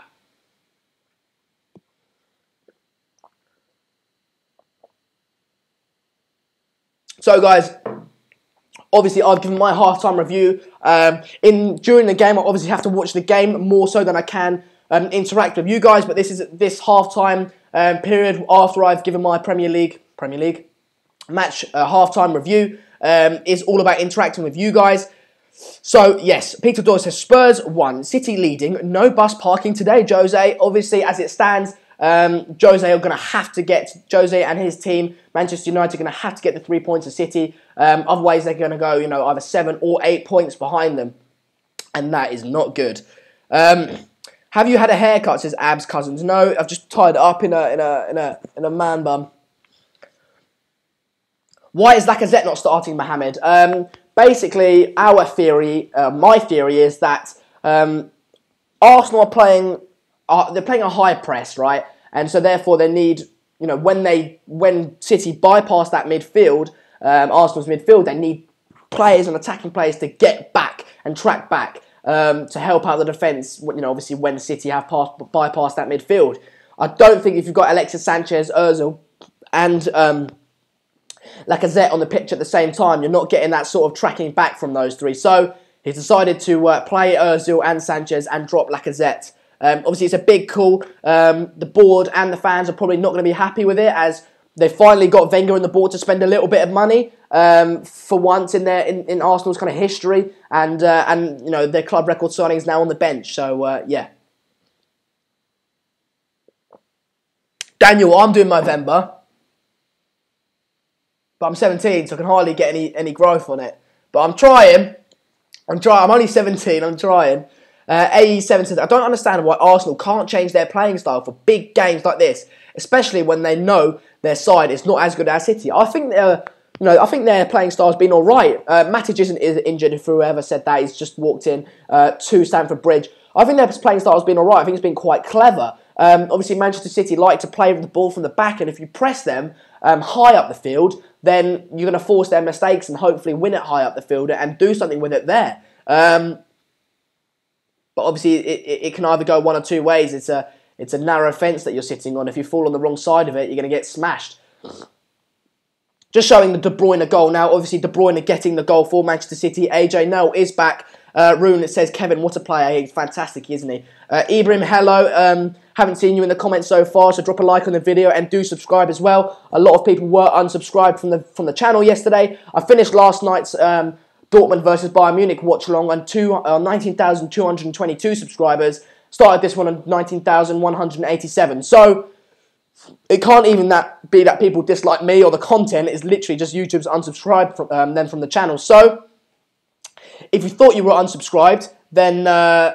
So, guys, obviously, I've given my halftime review. During the game, I obviously have to watch the game more so than I can interact with you guys. But this is this halftime period after I've given my Premier League match halftime review is all about interacting with you guys. So, yes, Peter Doyle says Spurs 1, City leading. No bus parking today, Jose. Obviously, as it stands, Jose and his team, Manchester United, are going to have to get the 3 points of City. Otherwise, they're going to go, either 7 or 8 points behind them. And that is not good. Have you had a haircut, says Abs Cousins? No, I've just tied it up in a man bun. Why is Lacazette not starting, Mohamed? Basically, my theory is that Arsenal are playing a high press, right? And so therefore they need, when City bypass that midfield, Arsenal's midfield, they need players and attacking players to get back and track back to help out the defence. Obviously when City have bypassed that midfield, I don't think if you've got Alexis Sanchez, Ozil, and Lacazette on the pitch at the same time, you're not getting that sort of tracking back from those three. So he's decided to play Ozil and Sanchez and drop Lacazette. Obviously, it's a big call. The board and the fans are probably not going to be happy with it, as they finally got Wenger and the board to spend a little bit of money for once in Arsenal's kind of history, and their club record signing is now on the bench. So yeah. Daniel, I'm doing November, but I'm 17, so I can hardly get any growth on it. But I'm trying. I'm only 17. I'm trying. AE7 says, I don't understand why Arsenal can't change their playing style for big games like this, especially when they know their side is not as good as City. I think their playing style has been all right. Matic isn't injured. If whoever said that, he's just walked in to Stamford Bridge. I think their playing style has been all right. I think it's been quite clever. Obviously, Manchester City like to play with the ball from the back, and if you press them high up the field, then you're going to force their mistakes and hopefully win it high up the field and do something with it there. But obviously, it can either go one or two ways. It's a narrow fence that you're sitting on. If you fall on the wrong side of it, you're going to get smashed. Just showing the De Bruyne goal now. Obviously, De Bruyne getting the goal for Manchester City. AJ Nell is back. Rune, it says, Kevin, what a player. He's fantastic, isn't he? Ibrahim, hello. Haven't seen you in the comments so far, so drop a like on the video and do subscribe as well. A lot of people were unsubscribed from the channel yesterday. I finished last night's Dortmund versus Bayern Munich Watchalong on 19,222 subscribers. Started this one on 19,187. So it can't even be that people dislike me or the content. It's literally just YouTube's unsubscribed from the channel. So if you thought you were unsubscribed, then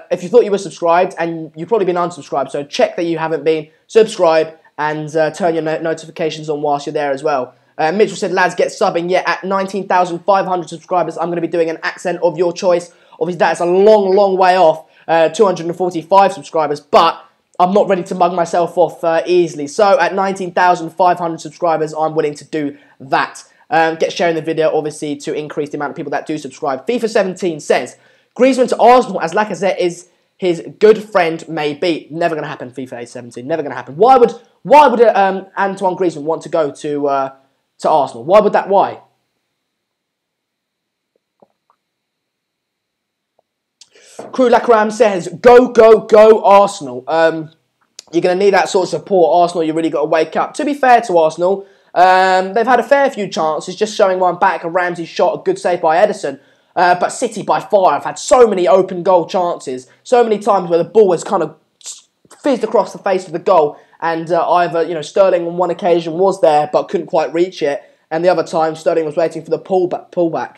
if you thought you were subscribed, and you've probably been unsubscribed, so check that you haven't been, subscribe, and turn your notifications on whilst you're there as well. Mitchell said, lads, get subbing. Yeah, at 19,500 subscribers, I'm going to be doing an accent of your choice. Obviously, that's a long, long way off 245 subscribers, but I'm not ready to mug myself off easily. So at 19,500 subscribers, I'm willing to do that. Get sharing the video, obviously, to increase the amount of people that do subscribe. FIFA 17 says, Griezmann to Arsenal as Lacazette is his good friend may be. Never going to happen, FIFA 17. Never going to happen. Why would Antoine Griezmann want to go to Arsenal? Why? Crew Lacram says, go, go, go, Arsenal. You're going to need that sort of support. Arsenal, you really got to wake up. To be fair to Arsenal, they've had a fair few chances, just showing one back. A Ramsey shot, a good save by Ederson. But City, by far, have had so many open goal chances, so many times where the ball has kind of fizzed across the face of the goal, and either Sterling on one occasion was there but couldn't quite reach it, and the other time Sterling was waiting for the pullback.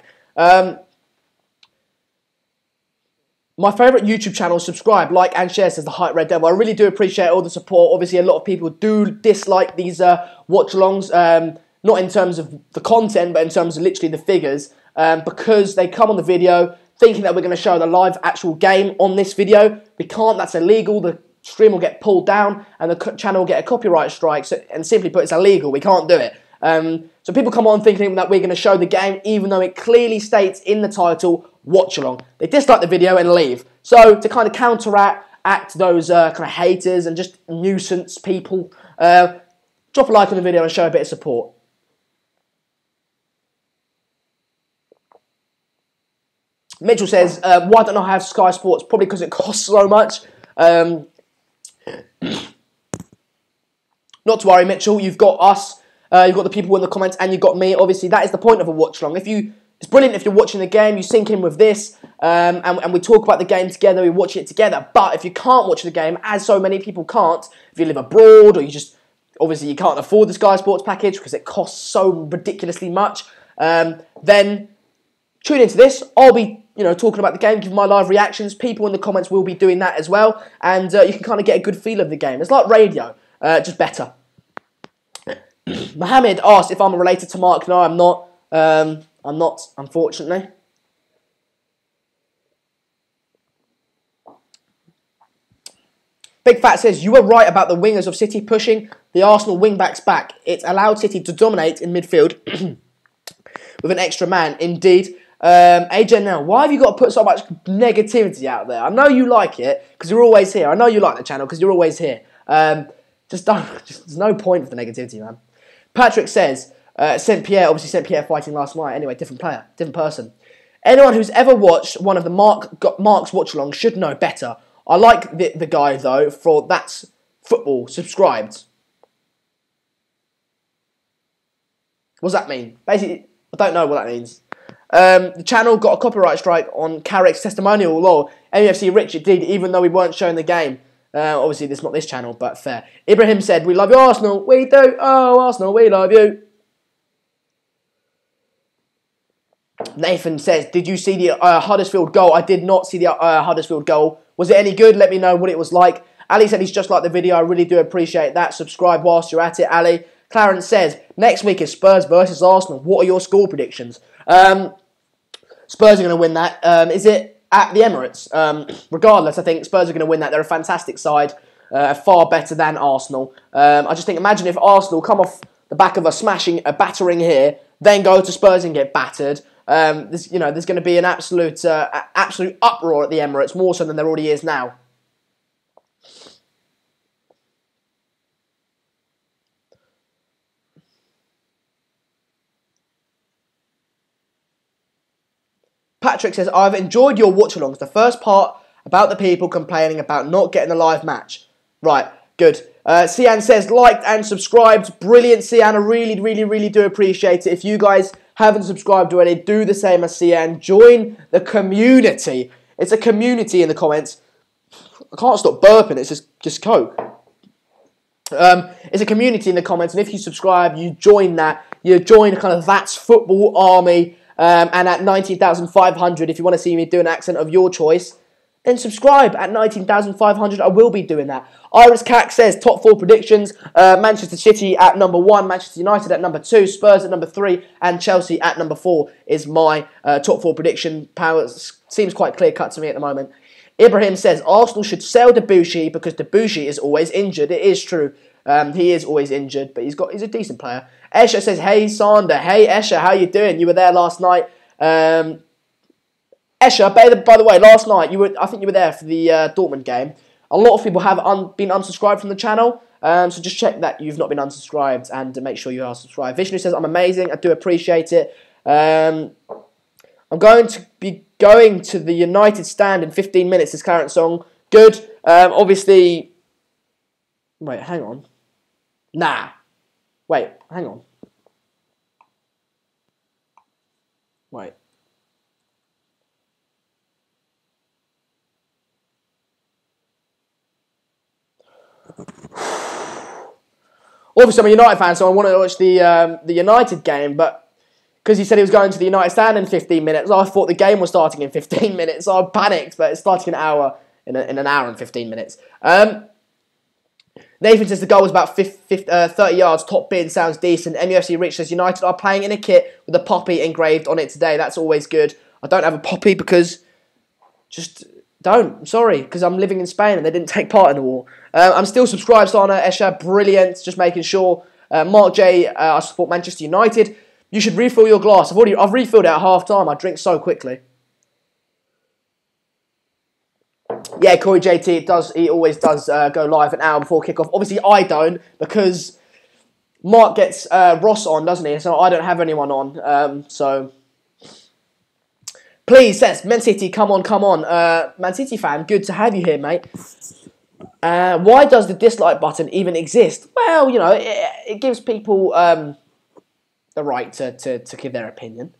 My favourite YouTube channel, subscribe, like and share, says the Hype Red Devil. I really do appreciate all the support. Obviously, a lot of people do dislike these watch-alongs. not in terms of the content, but in terms of literally the figures, because they come on the video thinking that we're going to show the live actual game on this video. We can't, that's illegal. The stream will get pulled down and the channel will get a copyright strike, and simply put, it's illegal. We can't do it. So people come on thinking that we're going to show the game, even though it clearly states in the title, Watchalong. They dislike the video and leave. So to kind of counteract those kind of haters and just nuisance people, drop a like on the video and show a bit of support. Mitchell says, why don't I have Sky Sports? Probably because it costs so much. Not to worry, Mitchell. You've got us. You've got the people in the comments, and you've got me. Obviously, that is the point of a watch-along. It's brilliant if you're watching the game, you sync in with this, and we talk about the game together, we watch it together. But if you can't watch the game, as so many people can't, if you live abroad, or obviously you can't afford the Sky Sports package because it costs so ridiculously much, then tune into this. I'll be talking about the game, giving my live reactions. People in the comments will be doing that as well, and you can kind of get a good feel of the game. It's like radio, just better. Mohammed asked if I'm related to Mark. No, I'm not. I'm not, unfortunately. Big Fat says, you were right about the wingers of City pushing the Arsenal wing-backs back. It allowed City to dominate in midfield with an extra man. Indeed. AJ, now, why have you got to put so much negativity out there? I know you like it, because you're always here. I know you like the channel, because you're always here. There's no point for the negativity, man. Patrick says, St. Pierre fighting last night. Anyway, different player, different person. Anyone who's ever watched one of the Mark's watch-alongs should know better. I like the guy, though, for That's Football, subscribed. What does that mean? Basically, I don't know what that means. The channel got a copyright strike on Carrick's testimonial. Lol. MUFC Richard did, even though we weren't showing the game. Obviously, this is not this channel, but fair. Ibrahim said, we love you, Arsenal. We do. Oh, Arsenal, we love you. Nathan says, did you see the Huddersfield goal? I did not see the Huddersfield goal. Was it any good? Let me know what it was like. Ali said he's just like the video. I really do appreciate that. Subscribe whilst you're at it, Ali. Clarence says, next week is Spurs versus Arsenal. What are your score predictions? Spurs are going to win that. Is it at the Emirates? Regardless, I think Spurs are going to win that. They're a fantastic side, far better than Arsenal. I just think, imagine if Arsenal come off the back of a battering here, then go to Spurs and get battered. There's going to be an absolute uproar at the Emirates, more so than there already is now. Patrick says, I've enjoyed your watch-alongs. The first part about the people complaining about not getting a live match. Right, good. Sian says, liked and subscribed. Brilliant, Sian. I really, really, really do appreciate it. If you guys haven't subscribed already, do the same as Sian. Join the community. It's a community in the comments. I can't stop burping. It's just Coke. It's a community in the comments, and if you subscribe, you join that. You join kind of That's Football army. And at 19,500, if you want to see me do an accent of your choice, then subscribe. At 19,500, I will be doing that. Iris Cack says, top 4 predictions. Manchester City at number 1, Manchester United at number 2, Spurs at number 3, and Chelsea at number 4 is my top 4 prediction. Power seems quite clear-cut to me at the moment. Ibrahim says, Arsenal should sell Debussy because Debussy is always injured. It is true. He is always injured, but he's a decent player. Escher says, hey, Sander. Hey, Escher, how you doing? You were there last night. Escher, by the way, last night, I think you were there for the Dortmund game. A lot of people have been unsubscribed from the channel, so just check that you've not been unsubscribed and make sure you are subscribed. Vishnu says, I'm amazing. I do appreciate it. I'm going to be going to the United stand in 15 minutes, this current song. Good. Obviously... Wait, hang on. Nah. Wait, hang on. Wait. Obviously, I'm a United fan, so I wanted to watch the United game, but because he said he was going to the United stand in 15 minutes, I thought the game was starting in 15 minutes, so I panicked, but it's starting in an hour and 15 minutes. Nathan says the goal was about 30 yards, top bin, sounds decent. MUFC Rich says United are playing in a kit with a poppy engraved on it today. That's always good. I don't have a poppy because just don't. I'm sorry, because I'm living in Spain and they didn't take part in the war. I'm still subscribed, Sana Esha. Brilliant. Just making sure. Mark J, I support Manchester United. You should refill your glass. I've refilled it at half time. I drink so quickly. Yeah, Corey JT, he always does go live an hour before kickoff. Obviously, I don't, because Mark gets Ross on, doesn't he? So I don't have anyone on. So please, Seth, Man City, come on. Man City fan, good to have you here, mate. Why does the dislike button even exist? Well, you know, it gives people the right to give their opinion.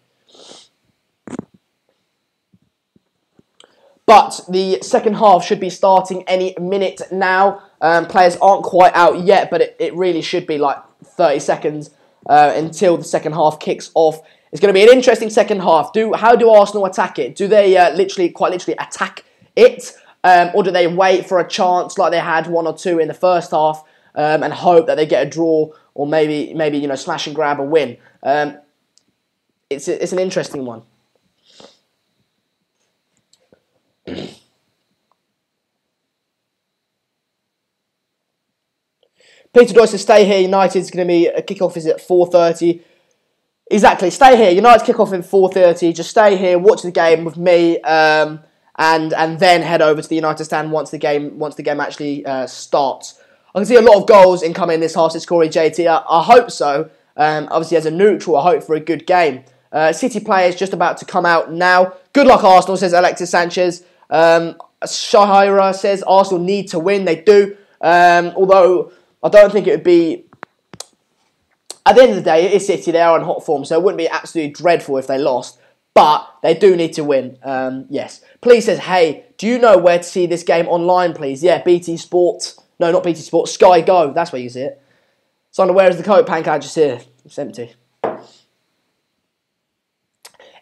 But the second half should be starting any minute now. Players aren't quite out yet, but it really should be like 30 seconds until the second half kicks off. It's going to be an interesting second half. How do Arsenal attack it? Do they quite literally attack it? Or do they wait for a chance like they had one or two in the first half and hope that they get a draw or maybe you know, smash and grab a win? It's an interesting one. Peter Doyle says, stay here. United's going to be a kickoff is at 4:30. Exactly, stay here. United's kickoff at 4:30. Just stay here, watch the game with me, and then head over to the United stand once the game actually starts. I can see a lot of goals incoming this half. Says Corey JT. I hope so. Obviously, as a neutral, I hope for a good game. City players just about to come out now. Good luck, Arsenal, says Alexis Sanchez. Shahira says Arsenal need to win. They do. Although I don't think it would be... At the end of the day, it is City. They are in hot form, so it wouldn't be absolutely dreadful if they lost. But they do need to win. Yes. Please says, hey, do you know where to see this game online, please? Yeah, BT Sport. No, not BT Sport. Sky Go. That's where you see it. Sandra, where is the coat? Pancake just here. It's empty.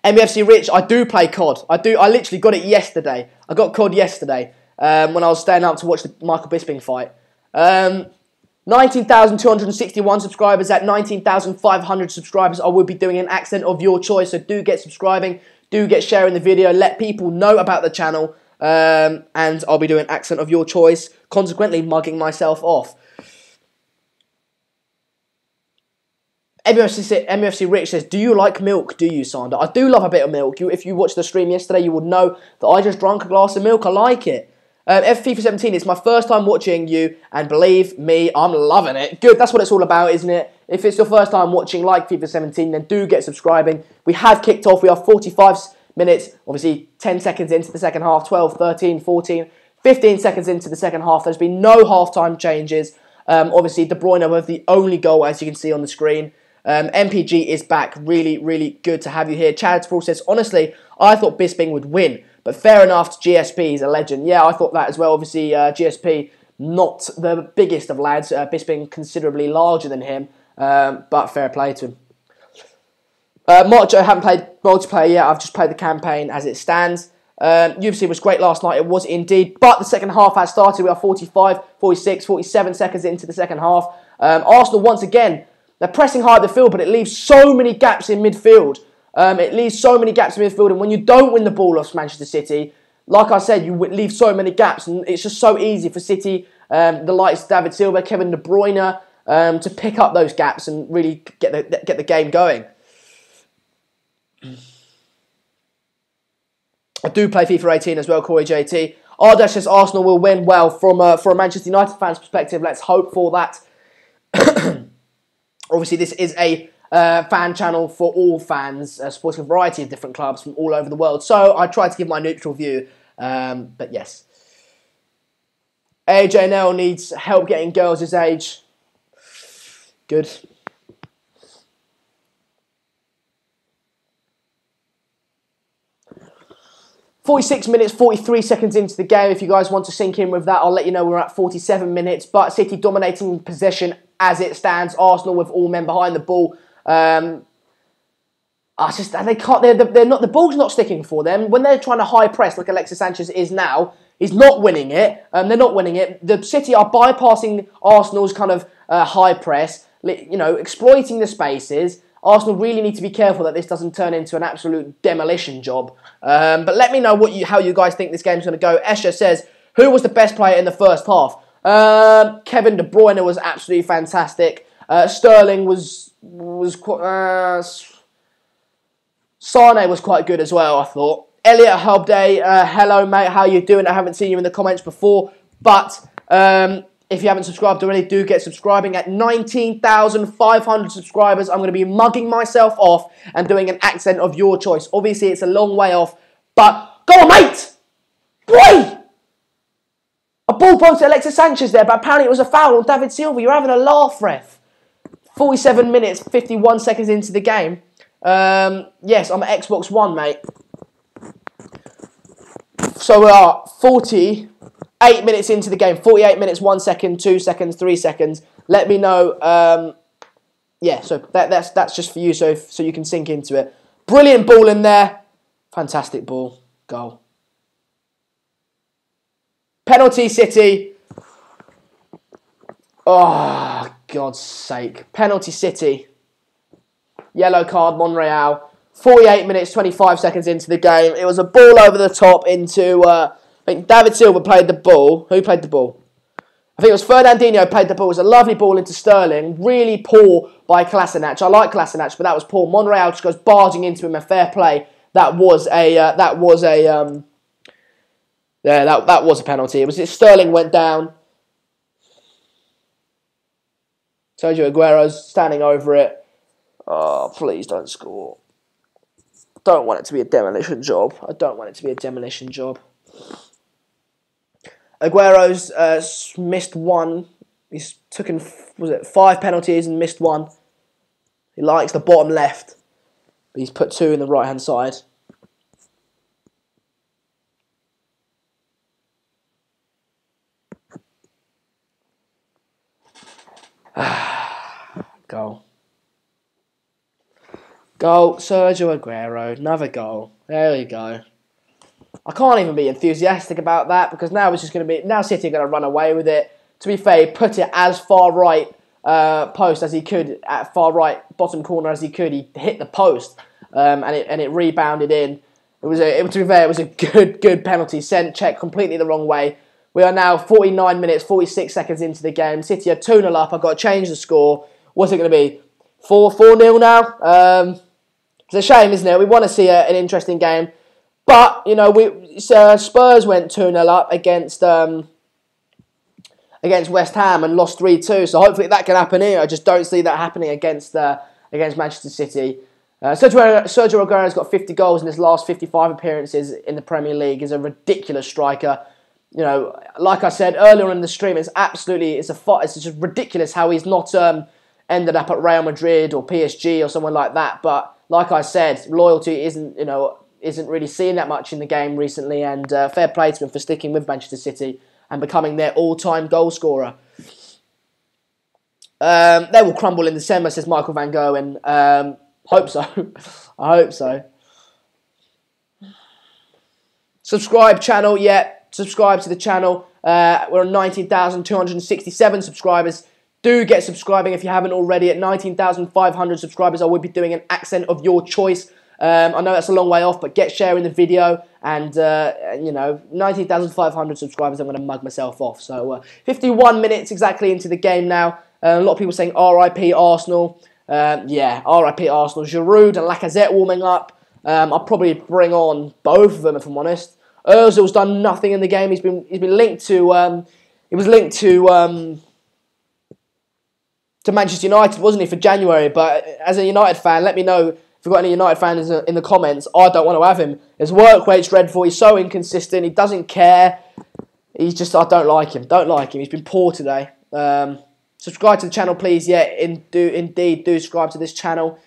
MUFC Rich, I do play COD. I literally got it yesterday. I got COD yesterday when I was staying up to watch the Michael Bisping fight. 19,261 subscribers. At 19,500 subscribers, I will be doing an accent of your choice. So do get subscribing. Do get sharing the video. Let people know about the channel. And I'll be doing accent of your choice. Consequently, mugging myself off. MUFC Rich says, do you like milk? Do you, Sander? I do love a bit of milk. If you watched the stream yesterday, you would know that I just drank a glass of milk. I like it. FIFA 17, it's my first time watching you, and believe me, I'm loving it. Good, that's what it's all about, isn't it? If it's your first time watching like FIFA 17, then do get subscribing. We have kicked off. We are 45 minutes, obviously 10 seconds into the second half, 12, 13, 14, 15 seconds into the second half. There's been no half-time changes. Obviously, De Bruyne with the only goal, as you can see on the screen. MPG is back. Really, really good to have you here. Chad Sproul says, honestly, I thought Bisping would win. But fair enough, GSP is a legend. Yeah, I thought that as well. Obviously, GSP, not the biggest of lads. Bisping considerably larger than him. But fair play to him. Mark Joe, haven't played multiplayer yet. I've just played the campaign as it stands. UFC was great last night. It was indeed. But the second half has started. We are 45, 46, 47 seconds into the second half. Arsenal, once again, they're pressing hard at the field, but it leaves so many gaps in midfield. And when you don't win the ball off Manchester City, like I said, you leave so many gaps, and it's just so easy for City, the likes of David Silva, Kevin De Bruyne, to pick up those gaps and really get the game going. I do play FIFA 18 as well, Corey JT. Ardash says Arsenal will win. Well, from a Manchester United fan's perspective, let's hope for that. Obviously, this is a fan channel for all fans, supporting a variety of different clubs from all over the world. So I try to give my neutral view, but yes. AJNL needs help getting girls his age. Good. "46 minutes, 43 seconds into the game. If you guys want to sink in with that, I'll let you know we're at 47 minutes. But City dominating possession as it stands. Arsenal with all men behind the ball. They can't. They're not. The ball's not sticking for them when they're trying to high press like Alexis Sanchez is now. He's not winning it. They're not winning it. The City are bypassing Arsenal's kind of high press, you know, exploiting the spaces. Arsenal really need to be careful that this doesn't turn into an absolute demolition job. But let me know how you guys think this game's going to go. Escher says, who was the best player in the first half? Kevin De Bruyne was absolutely fantastic. Sterling was quite... Sane was quite good as well, I thought. Elliot Hubday, hello mate, how you doing? I haven't seen you in the comments before, but if you haven't subscribed already, do get subscribing. At 19,500 subscribers, I'm going to be mugging myself off and doing an accent of your choice. Obviously, it's a long way off, but go on, mate! Boy! A ball poked to Alexis Sanchez there, but apparently it was a foul on David Silva. You're having a laugh, ref. 47 minutes, 51 seconds into the game. Yes, I'm at Xbox One, mate. So we are 48 minutes into the game. 48 minutes, 1 second, 2 seconds, 3 seconds. Let me know. Yeah, so that's just for you, so you can sink into it. Brilliant ball in there. Fantastic ball. Goal. Penalty, City. Oh, God's sake. Penalty, City. Yellow card, Monreal. 48 minutes, 25 seconds into the game. It was a ball over the top into... I think David Silva played the ball. Who played the ball? I think it was Fernandinho played the ball. It was a lovely ball into Sterling. Really poor by Kolasinac. I like Kolasinac, but that was poor. Monreal just goes barging into him. A fair play. That was a penalty. It was Sterling went down. Sergio Aguero's standing over it. Oh, please don't score. Don't want it to be a demolition job. I don't want it to be a demolition job. Aguero's missed one. He's taken, was it 5 penalties and missed one. He likes the bottom left. But he's put 2 in the right-hand side. Goal. Goal, Sergio Aguero, another goal. There we go. I can't even be enthusiastic about that because now it's just going to be... Now City are going to run away with it. To be fair, he put it as far right post as he could, at far right bottom corner as he could. He hit the post and it rebounded in. To be fair, it was a good penalty. Sent check completely the wrong way. We are now 49 minutes, 46 seconds into the game. City are 2-0 up. I've got to change the score. What's it going to be? 4-0 now? It's a shame, isn't it? We want to see an interesting game. But, you know, Spurs went 2-0 up against West Ham and lost 3-2. So hopefully that can happen here. I just don't see that happening against Manchester City. Sergio Aguero's got 50 goals in his last 55 appearances in the Premier League. He's a ridiculous striker. You know, like I said earlier in the stream, it's just ridiculous how he's not ended up at Real Madrid or PSG or someone like that. But like I said, loyalty isn't really seen that much in the game recently, and fair play to him for sticking with Manchester City and becoming their all-time goal scorer. They will crumble in December, says Michael Van Gogh, and hope so. I hope so. Subscribe channel, yeah. Subscribe to the channel. We're on 19,267 subscribers. Do get subscribing if you haven't already. At 19,500 subscribers, I will be doing an accent of your choice. I know that's a long way off, but get sharing the video. And, 19,500 subscribers, I'm going to mug myself off. So, 51 minutes exactly into the game now. A lot of people saying RIP Arsenal. Yeah, RIP Arsenal. Giroud and Lacazette warming up. I'll probably bring on both of them, if I'm honest. Ozil's done nothing in the game. He's been linked to Manchester United, wasn't he, for January? But as a United fan, let me know if you've got any United fans in the comments. I don't want to have him. His work rate's dreadful. He's so inconsistent. He doesn't care. I don't like him. Don't like him. He's been poor today. Subscribe to the channel, please. Yeah, indeed do subscribe to this channel.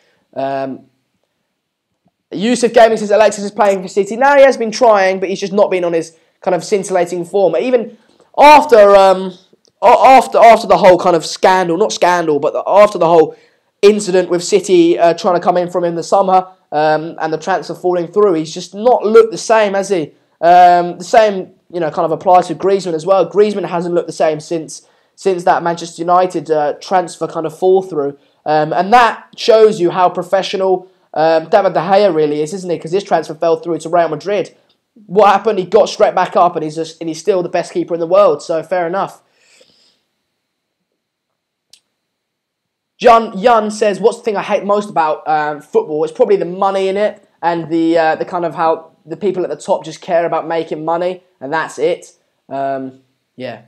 Yusuf Gaming says Alexis is playing for City. Now he has been trying, but he's just not been on his kind of scintillating form. Even after the whole kind of scandal, not scandal, but after the whole incident with City trying to come in from in the summer and the transfer falling through, he's just not looked the same, has he? The same kind of applies to Griezmann as well. Griezmann hasn't looked the same since that Manchester United transfer kind of fall through. And that shows you how professional David De Gea really is, isn't he? Because his transfer fell through to Real Madrid. What happened? He got straight back up, and he's still the best keeper in the world. So fair enough. Yun says, "What's the thing I hate most about football? It's probably the money in it, and the kind of how the people at the top just care about making money, and that's it." Yeah.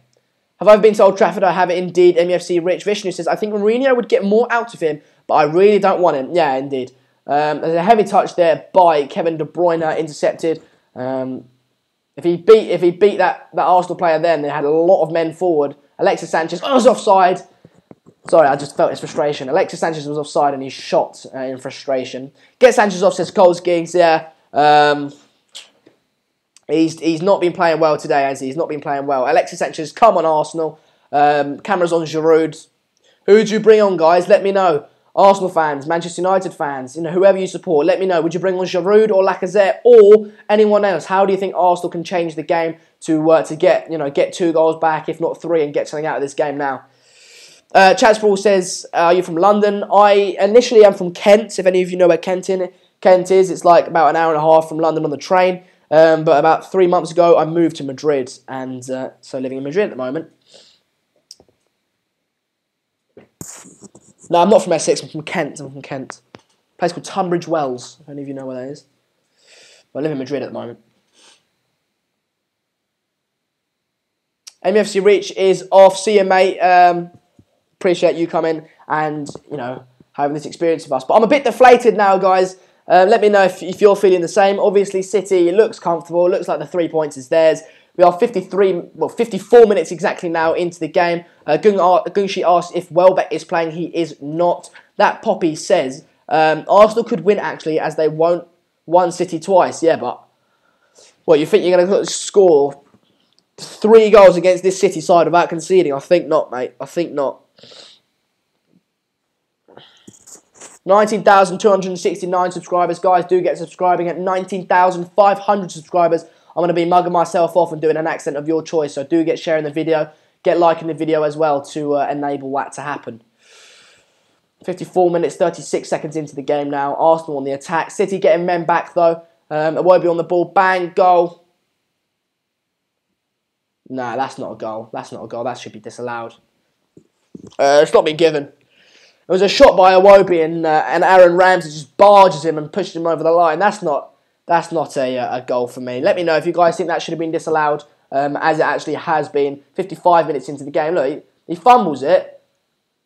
Have I been to Old Trafford? I have it indeed. MUFC Rich Vishnu says, "I think Mourinho would get more out of him, but I really don't want him." Yeah, indeed. There's a heavy touch there by Kevin De Bruyne, intercepted. If he beat that Arsenal player, then they had a lot of men forward. Alexis Sanchez was offside. Sorry, I just felt his frustration. Alexis Sanchez was offside and he shot in frustration. Get Sanchez off, says Coles Giggs. Yeah, he's not been playing well today, has he? He's not been playing well. Alexis Sanchez, come on, Arsenal. Cameras on Giroud. Who do you bring on, guys? Let me know. Arsenal fans, Manchester United fans, whoever you support, let me know. Would you bring on Giroud or Lacazette or anyone else? How do you think Arsenal can change the game to get 2 goals back, if not 3, and get something out of this game now? Chatsball says, "Are you from London?" I initially am from Kent. If any of you know where Kent is, it's like about an hour and a half from London on the train. But about 3 months ago, I moved to Madrid, and so living in Madrid at the moment. No, I'm not from Essex. I'm from Kent. A place called Tunbridge Wells. If any of you know where that is. But I live in Madrid at the moment. MFC Reach is off. See you, mate. Appreciate you coming and having this experience with us. But I'm a bit deflated now, guys. Let me know if you're feeling the same. Obviously, City looks comfortable. Looks like the 3 points is theirs. We are 54 minutes exactly now into the game. Gunshi asked if Welbeck is playing. He is not. That Poppy says Arsenal could win actually, as they won't won City twice. Yeah, but what, you think you're going to score 3 goals against this City side without conceding? I think not, mate. I think not. 19,269 subscribers. Guys, do get subscribing. At 19,500 subscribers, I'm going to be mugging myself off and doing an accent of your choice. So do get sharing the video. Get liking the video as well to enable that to happen. 54 minutes, 36 seconds into the game now. Arsenal on the attack. City getting men back, though. Iwobi on the ball. Bang. Goal. Nah, that's not a goal. That's not a goal. That should be disallowed. It's not been given. It was a shot by Iwobi and Aaron Ramsey just barges him and pushes him over the line. That's not a goal for me. Let me know if you guys think that should have been disallowed, as it actually has been. 55 minutes into the game. Look, he fumbles it,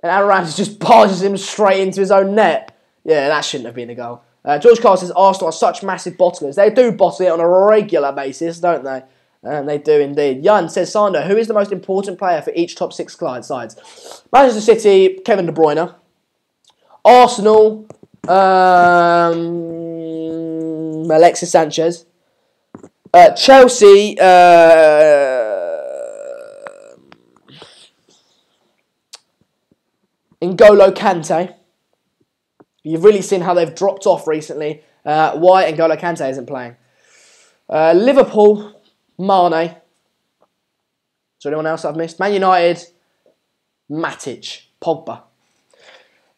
and Aaron Ramsey just barges him straight into his own net. Yeah, that shouldn't have been a goal. George Carl says Arsenal are such massive bottlers. They do bottle it on a regular basis, don't they? They do indeed. Yun says, Sander, who is the most important player for each top 6 sides? Manchester City, Kevin De Bruyne. Arsenal, Alexis Sanchez. Chelsea, N'Golo Kante. You've really seen how they've dropped off recently. Why N'Golo Kante isn't playing. Liverpool, Mane. Is there anyone else I've missed? Man United, Matic, Pogba.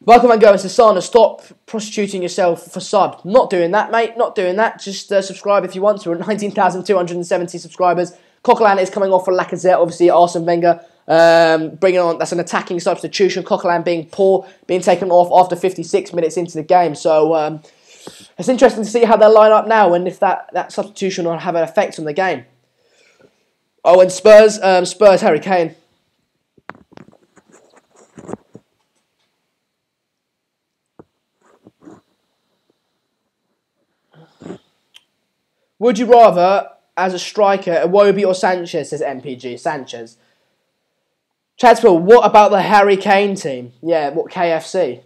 Michael Van Gogh says, Sana, stop prostituting yourself for sub. Not doing that, mate. Not doing that. Just subscribe if you want to. We're at 19,270 subscribers. Coquelin is coming off for Lacazette. Obviously, Arsene Wenger bringing on. That's an attacking substitution. Coquelin being poor, being taken off after 56 minutes into the game. So it's interesting to see how they'll line up now and if that substitution will have an effect on the game. Oh, and Spurs, Harry Kane. Would you rather, as a striker, Iwobi or Sanchez, says MPG. Sanchez. Chadswell, what about the Harry Kane team? Yeah, what KFC?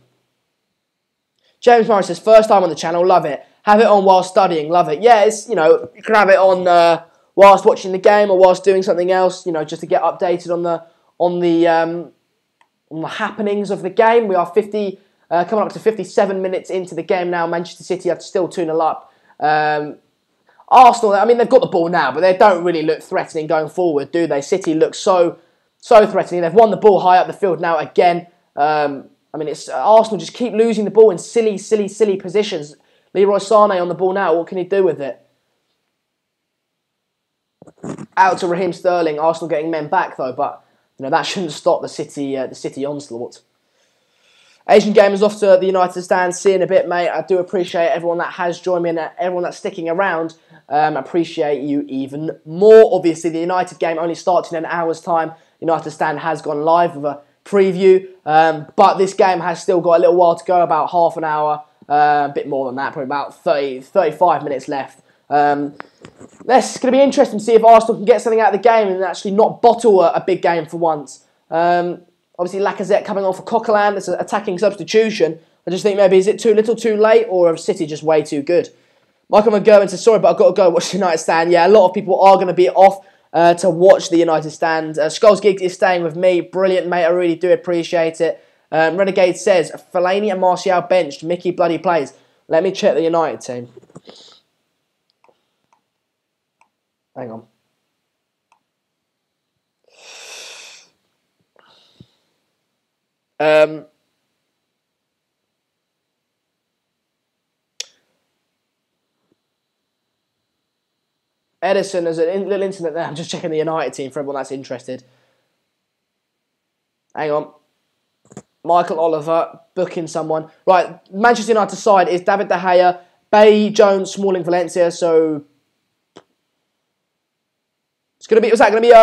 James Morris says, first time on the channel, love it. Have it on while studying, love it. Yeah, it's, you can have it on whilst watching the game or whilst doing something else, just to get updated on the happenings of the game. We are coming up to 57 minutes into the game now. Manchester City are still 2-0 up. Arsenal, I mean, they've got the ball now, but they don't really look threatening going forward, do they? City looks so threatening. They've won the ball high up the field now again. I mean, it's Arsenal just keep losing the ball in silly positions. Leroy Sané on the ball now. What can he do with it? Out to Raheem Sterling. Arsenal getting men back though, but that shouldn't stop the City onslaught. Asian Gamers off to the United stand. See you in a bit, mate. I do appreciate everyone that has joined me and everyone that's sticking around. Appreciate you even more. Obviously, the United game only starts in an hour's time. United stand has gone live with a preview, but this game has still got a little while to go, about half an hour, a bit more than that, probably about 35 minutes left. It's going to be interesting to see if Arsenal can get something out of the game and actually not bottle a big game for once. Obviously, Lacazette coming on for Coquelin. It's an attacking substitution. I just think maybe, is it too little too late, or is City just way too good? Michael McGowan says, sorry, but I've got to go watch the United stand. Yeah, a lot of people are going to be off to watch the United stand. Skulls Gigs is staying with me. Brilliant, mate. I really do appreciate it. Renegade says, Fellaini and Martial benched. Mickey bloody plays. Let me check the United team. Hang on. Edison, there's a little incident there. I'm just checking the United team for everyone that's interested. Hang on. Michael Oliver booking someone. Right, Manchester United side is David De Gea, Bay, Jones, Smalling, Valencia. So it's going to be. Was that going to be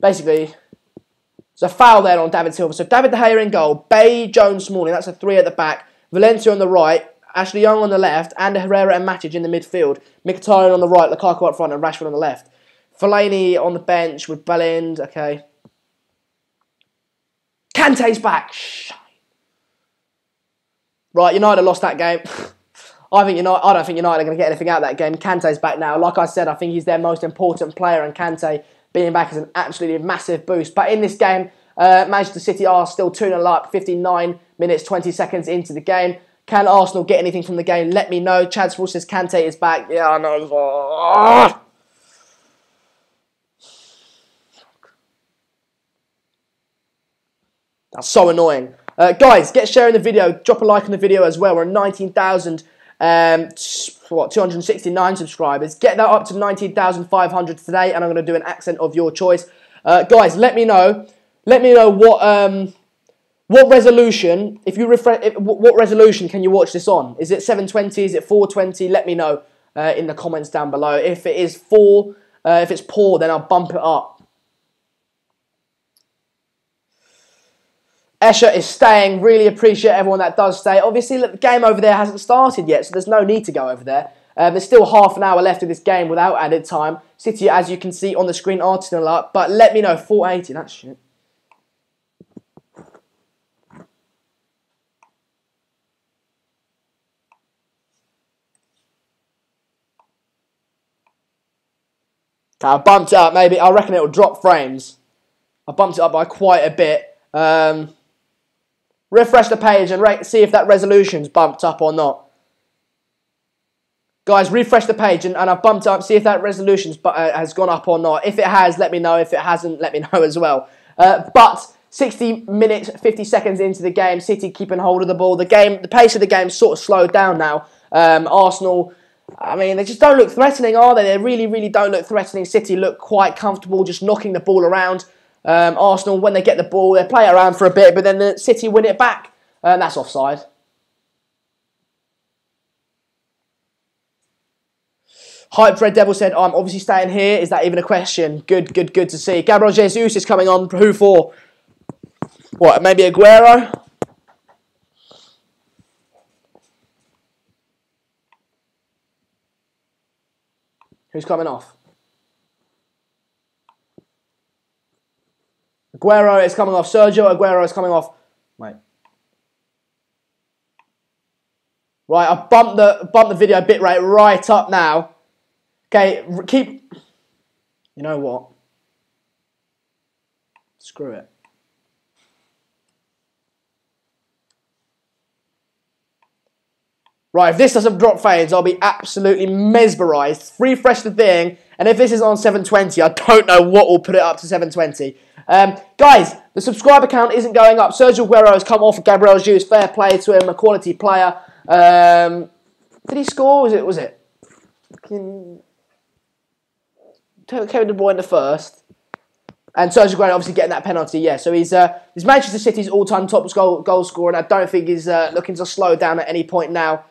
basically? There's a foul there on David Silva. So David De Gea in goal, Bay, Jones, Smalling. That's a three at the back. Valencia on the right, Ashley Young on the left, and Herrera and Matic in the midfield. Mkhitaryan on the right, Lukaku up front, and Rashford on the left. Fellaini on the bench with Bellind. Okay. Kante's back. Right, United lost that game. I don't think United are going to get anything out of that game. Kante's back now. Like I said, I think he's their most important player, and Kante being back is an absolutely massive boost. But in this game, Manchester City are still 2-0 up, 59 minutes, 20 seconds into the game. Can Arsenal get anything from the game? Let me know. Chad Sproul says Kante is back. Yeah, I know. That's so annoying. Guys, get sharing the video. Drop a like on the video as well. We're at 19,000, 269 subscribers. Get that up to 19,500 today, and I'm going to do an accent of your choice. Guys, let me know. Let me know what resolution. If you refresh, what resolution can you watch this on? Is it 720? Is it 420? Let me know in the comments down below. If it is if it's poor, then I'll bump it up. Escher is staying. Really appreciate everyone that does stay. Obviously, look, the game over there hasn't started yet, so there's no need to go over there. There's still half an hour left of this game without added time. City, as you can see on the screen, are 2-0 up. But let me know. 480. That's shit. Okay, I bumped it up. Maybe I reckon it will drop frames. I bumped it up by quite a bit. Refresh the page and see if that resolution's bumped up or not. Guys, refresh the page and I've bumped up, see if that resolution has gone up or not. If it has, let me know. If it hasn't, let me know as well. But 60 minutes, 50 seconds into the game, City keeping hold of the ball. The pace of the game sort of slowed down now. Arsenal, I mean, they just don't look threatening, are they? They really, really don't look threatening. City look quite comfortable just knocking the ball around. Arsenal, when they get the ball, they play around for a bit, but then the City win it back. That's offside. Hype Red Devil said, I'm obviously staying here. Is that even a question? Good to see. Gabriel Jesus is coming on. Who for? What, maybe Aguero? Who's coming off? Aguero is coming off. Sergio Aguero is coming off. Wait. Right, I've bumped the video bitrate right up now. Okay, keep... You know what? Screw it. Right, if this doesn't drop frames, I'll be absolutely mesmerised. Refresh the thing, and if this is on 720, I don't know what will put it up to 720. Guys, the subscriber count isn't going up. Sergio Aguero has come off of Gabriel Jesus. Fair play to him, a quality player. Did he score? Was it? Kevin De Bruyne in the first. And Sergio Aguero obviously getting that penalty, yeah. So he's Manchester City's all-time top goal scorer, and I don't think he's looking to slow down at any point now.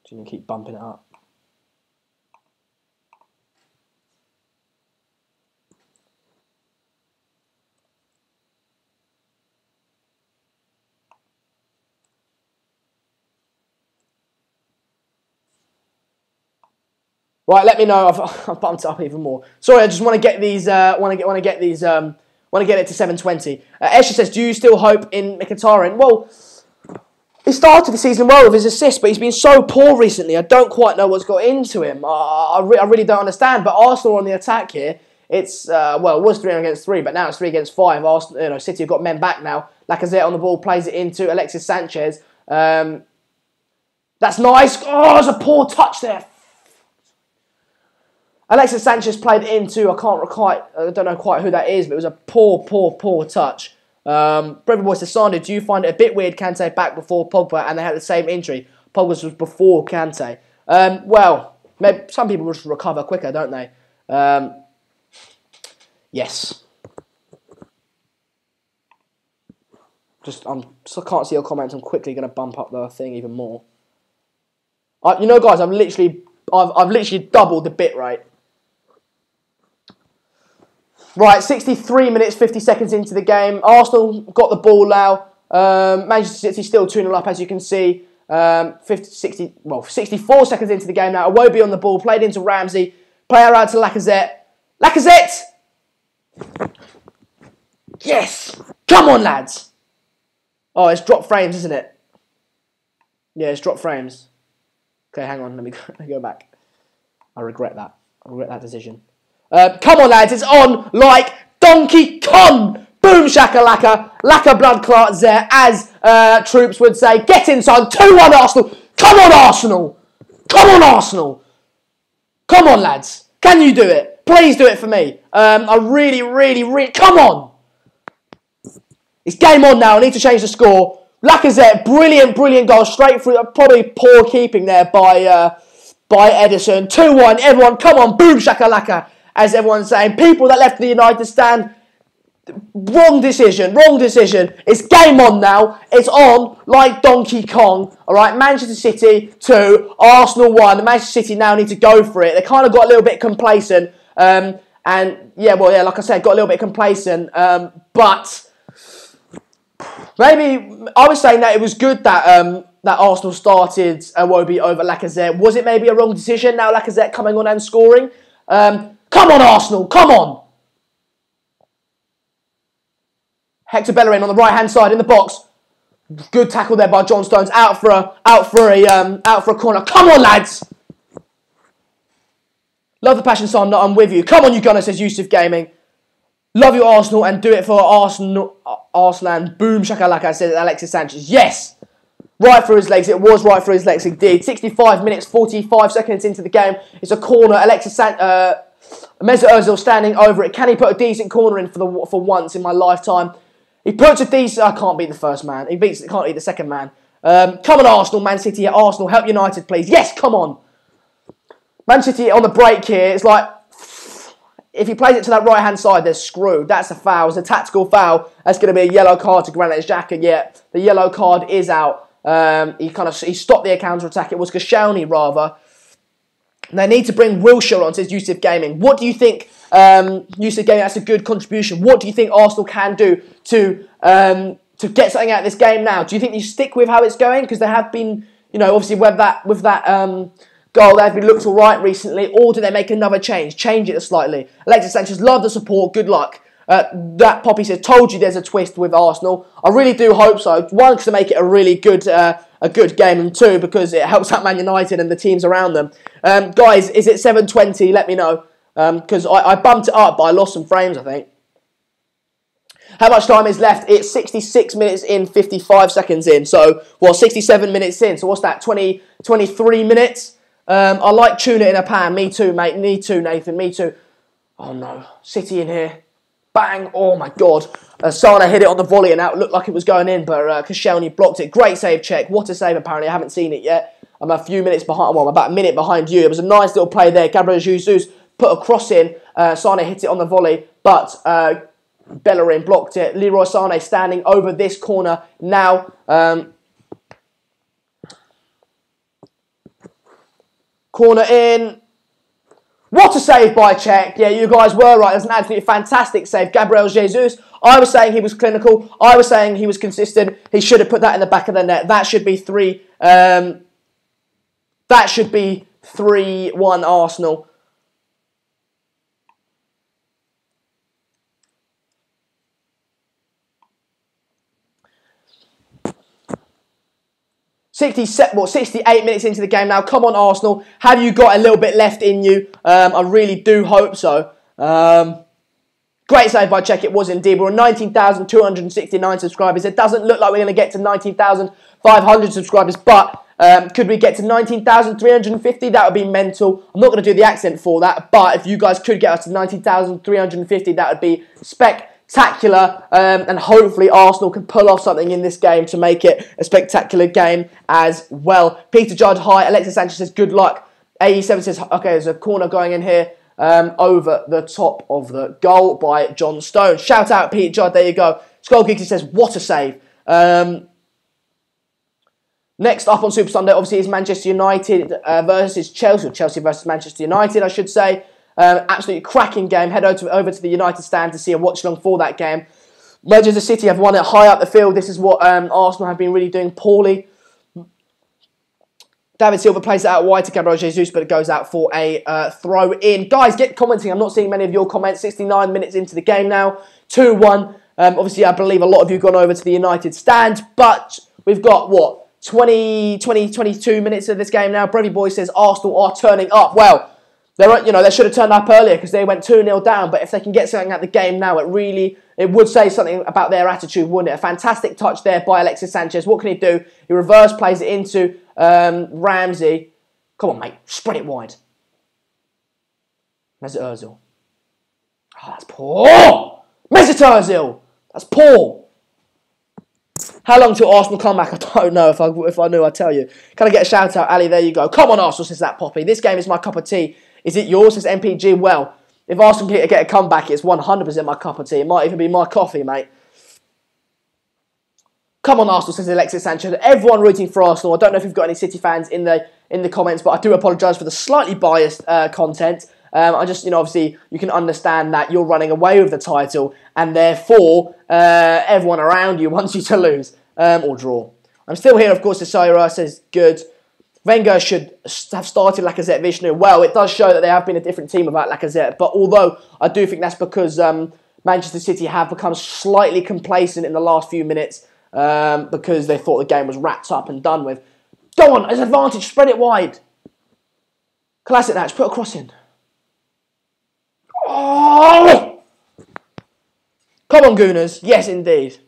So you can keep bumping it up. Right, let me know. I've bumped it up even more. Sorry, I just want to get these. Want to get it to 720. Esha says, "Do you still hope in Mkhitaryan?" Well, he started the season well with his assists, but he's been so poor recently. I don't quite know what's got into him. I really don't understand. But Arsenal on the attack here. It's well, it was 3 against 3, but now it's 3 against 5. Arsenal, City have got men back now. Lacazette on the ball, plays it into Alexis Sanchez. That's nice. Oh, there's a poor touch there. Alexis Sanchez played it into, I don't know quite who that is, but it was a poor touch. Brevin Boy says, Sandra, do you find it a bit weird Kante back before Pogba and they had the same injury? Pogba was before Kante. Well, maybe some people just recover quicker, don't they? Yes. I can't see your comments. I'm quickly going to bump up the thing even more. Guys, I've literally doubled the bit rate. Right, 63 minutes, 50 seconds into the game. Arsenal got the ball now. Manchester City still 2-0 up, as you can see. 64 seconds into the game now. Iwobi on the ball, played into Ramsey. Player out to Lacazette. Lacazette! Yes! Come on, lads! Oh, it's dropped frames, isn't it? Yeah, it's dropped frames. Okay, hang on, let me go back. I regret that. I regret that decision. Come on, lads, it's on like Donkey Kong! Boom, shakalaka, laka blood clots there, as troops would say. Get inside, 2-1 Arsenal! Come on, Arsenal! Come on, Arsenal! Come on, lads. Can you do it? Please do it for me. I really, come on! It's game on now, I need to change the score. Lacazette, brilliant goal, straight through, probably poor keeping there by Edison. 2-1, everyone, come on, boom, shakalaka, as everyone's saying. People that left the United stand, wrong decision. It's game on now. It's on like Donkey Kong. All right, Manchester City 2, Arsenal 1. Manchester City now need to go for it. They kind of got a little bit complacent. Like I said, got a little bit complacent. But maybe I was saying that it was good that that Arsenal started Iwobi over Lacazette. Was it maybe a wrong decision? Now Lacazette coming on and scoring. Come on, Arsenal! Come on! Hector Bellerin on the right-hand side in the box. Good tackle there by John Stones. Out for a corner. Come on, lads! Love the passion, so I'm with you. Come on, you gunner, says Yusuf Gaming. Love you, Arsenal, and do it for Arsenal. Boom, shakalaka, says Alexis Sanchez. Yes! Right through his legs. It was right through his legs, indeed. 65 minutes, 45 seconds into the game. It's a corner. Mesut Ozil standing over it. Can he put a decent corner in for once in my lifetime? He puts a decent... I can't beat the first man. Can't beat the second man. Come on, Arsenal. Man City at Arsenal. Help United, please. Yes, come on. Man City on the break here. It's like... If he plays it to that right-hand side, they're screwed. That's a foul. It's a tactical foul. That's going to be a yellow card to Granit Xhaka. Yeah, the yellow card is out. He stopped the counter-attack. It was Koscielny, rather. They need to bring Wilshere on, says Yusuf Gaming. What do you think, Yusuf Gaming, that's a good contribution. What do you think Arsenal can do to get something out of this game now? Do you think you stick with how it's going? Because there have been, obviously with that goal, they've been looked all right recently. Or do they make another change it slightly? Alexis Sanchez, love the support. Good luck. That Poppy says, told you there's a twist with Arsenal. I really do hope so. One, because to make it a really good game, and two, because it helps out Man United and the teams around them. Guys, is it 720? Let me know. Because I bumped it up, but I lost some frames, I think. How much time is left? It's 66 minutes in, 55 seconds in. So, well, 67 minutes in. So what's that, 23 minutes? I like tuna in a pan. Me too, mate. Me too, Nathan. Me too. Oh, no. City in here. Bang. Oh, my God. Sana hit it on the volley and that looked like it was going in, but Koscielny blocked it. Great save check. What a save, apparently. I haven't seen it yet. I'm a few minutes behind. Well, I'm about a minute behind you. It was a nice little play there. Gabriel Jesus put a cross in. Sana hit it on the volley, but Bellerin blocked it. Leroy Sané standing over this corner now. Corner in. What a save by Czech. Yeah, you guys were right. It was an absolutely fantastic save. Gabriel Jesus. I was saying he was clinical. I was saying he was consistent. He should have put that in the back of the net. That should be 3. That should be 3-1 Arsenal. Well, 68 minutes into the game now. Come on, Arsenal. Have you got a little bit left in you? I really do hope so. Great save by Czech. It was indeed. We're on 19,269 subscribers. It doesn't look like we're going to get to 19,500 subscribers, but could we get to 19,350? That would be mental. I'm not going to do the accent for that, but if you guys could get us to 19,350, that would be spectacular, and hopefully Arsenal can pull off something in this game to make it a spectacular game as well. Peter Judd, hi. Alexis Sanchez says, good luck. AE7 says, okay, there's a corner going in here over the top of the goal by John Stone. Shout out, Peter Judd, there you go. Skull Geeksy says, what a save. Next up on Super Sunday, obviously, is Manchester United versus Chelsea. Chelsea versus Manchester United, I should say. Absolutely cracking game. Head over to the United stand to see a watch-along for that game. Manchester City have won it high up the field. This is what Arsenal have been really doing poorly. David Silva plays it out wide to Gabriel Jesus, but it goes out for a throw-in. Guys, get commenting. I'm not seeing many of your comments. 69 minutes into the game now. 2-1. Obviously, I believe a lot of you have gone over to the United stand, but we've got, what, 22 minutes of this game now. Brevy Boy says Arsenal are turning up. Well, they should have turned up earlier because they went 2-0 down. But if they can get something at the game now, it would say something about their attitude, wouldn't it? A fantastic touch there by Alexis Sanchez. What can he do? He reverse plays it into Ramsey. Come on, mate. Spread it wide. Mesut Ozil. Oh, that's poor. Mesut Ozil. That's poor. How long till Arsenal come back? I don't know. If I knew, I'd tell you. Can I get a shout out, Ali? There you go. Come on, Arsenal, says that Poppy. This game is my cup of tea. Is it yours? Says MPG. Well, if Arsenal get a comeback, it's 100% my cup of tea. It might even be my coffee, mate. Come on, Arsenal, says Alexis Sanchez. Everyone rooting for Arsenal. I don't know if you've got any City fans in the comments, but I do apologise for the slightly biased content. I just, obviously, you can understand that you're running away with the title, and therefore, everyone around you wants you to lose or draw. I'm still here, of course. Sisora says, good. Wenger should have started Lacazette Vishnu. Well, it does show that they have been a different team without Lacazette, but although I do think that's because Manchester City have become slightly complacent in the last few minutes because they thought the game was wrapped up and done with. Go on, as advantage, spread it wide. Classic Natch, put a cross in. Oh! Come on, Gooners. Yes, indeed.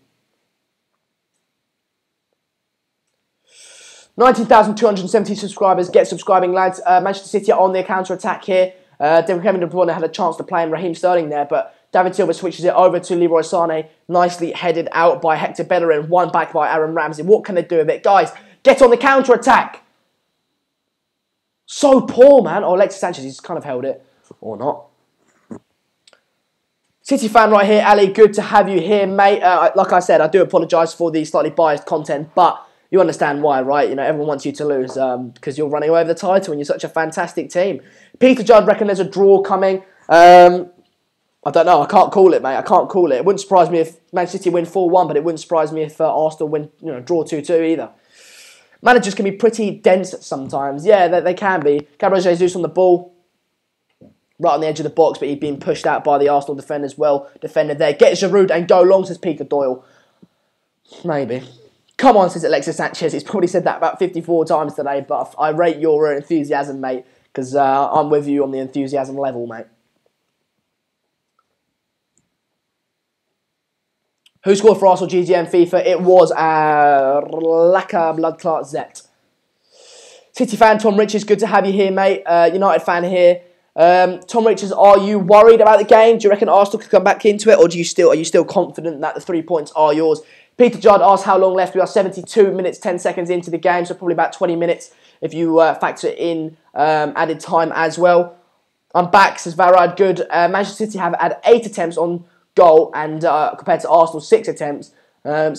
19,270 subscribers. Get subscribing, lads. Manchester City are on their counter-attack here. Kevin De Bruyne had a chance to play in Raheem Sterling there, but David Silva switches it over to Leroy Sané. Nicely headed out by Hector Bellerin. One back by Aaron Ramsey. What can they do with it? Guys, get on the counter-attack. So poor, man. Oh, Alexis Sanchez, he's kind of held it. Or not. City fan right here, Ali. Good to have you here, mate. Like I said, I do apologise for the slightly biased content, but you understand why, right? Everyone wants you to lose because you're running away with the title and you're such a fantastic team. Peter Judd reckon there's a draw coming. I don't know. I can't call it, mate. I can't call it. It wouldn't surprise me if Man City win 4-1, but it wouldn't surprise me if Arsenal win, draw 2-2 either. Managers can be pretty dense sometimes. Yeah, they can be. Gabriel Jesus on the ball. Right on the edge of the box, but he's been pushed out by the Arsenal defenders. Well defended there. Get Giroud and go long, says Peter Doyle. Maybe. Come on, says Alexis Sanchez. He's probably said that about 54 times today, but I rate your enthusiasm, mate, because I'm with you on the enthusiasm level, mate. Who scored for Arsenal GGM FIFA? It was Laka Bloodclot Zet. City fan Tom Richards, good to have you here, mate. United fan here. Tom Richards, are you worried about the game? Do you reckon Arsenal could come back into it, or are you still confident that the 3 points are yours? Peter Judd asked how long left. We are 72 minutes, 10 seconds into the game, so probably about 20 minutes if you factor in added time as well. I'm back, says Varad. Good. Manchester City have had 8 attempts on goal, and compared to Arsenal's 6 attempts.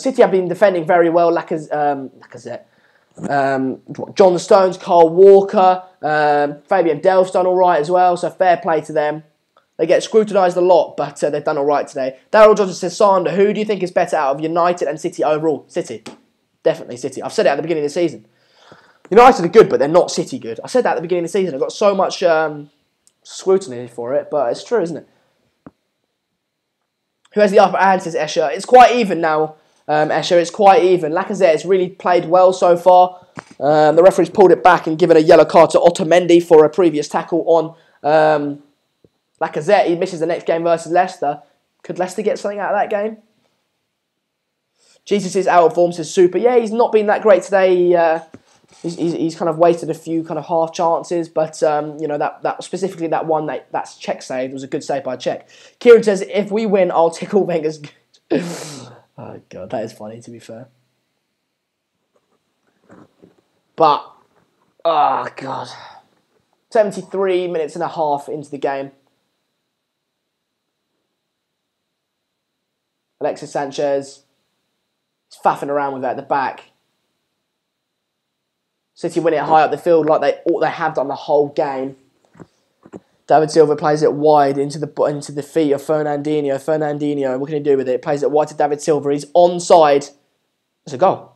City have been defending very well. Lacazette. John Stones, Carl Walker, Fabian Delph's done all right as well, so fair play to them. They get scrutinised a lot, but they've done all right today. Daryl Johnson says, Sander, who do you think is better out of United and City overall? City. Definitely City. I've said it at the beginning of the season. United are good, but they're not City good. I said that at the beginning of the season. I got so much scrutiny for it, but it's true, isn't it? Who has the upper hand, says Escher. It's quite even now, Escher. It's quite even. Lacazette has really played well so far. The referee's pulled it back and given a yellow card to Otamendi for a previous tackle on Lacazette. He misses the next game versus Leicester. Could Leicester get something out of that game? Jesus is out of form, says Super. Yeah, he's not been that great today. He's kind of wasted a few kind of half chances, but that specifically that one that's Czech saved was a good save by Czech. Kieran says, if we win, I'll tickle Wenger's. Oh god, that is funny to be fair. But oh god, 73 minutes and a half into the game. Alexis Sanchez is faffing around with it at the back. City win it high up the field like they have done the whole game. David Silva plays it wide into the feet of Fernandinho. Fernandinho, what can he do with it? Plays it wide to David Silva. He's onside. It's a goal.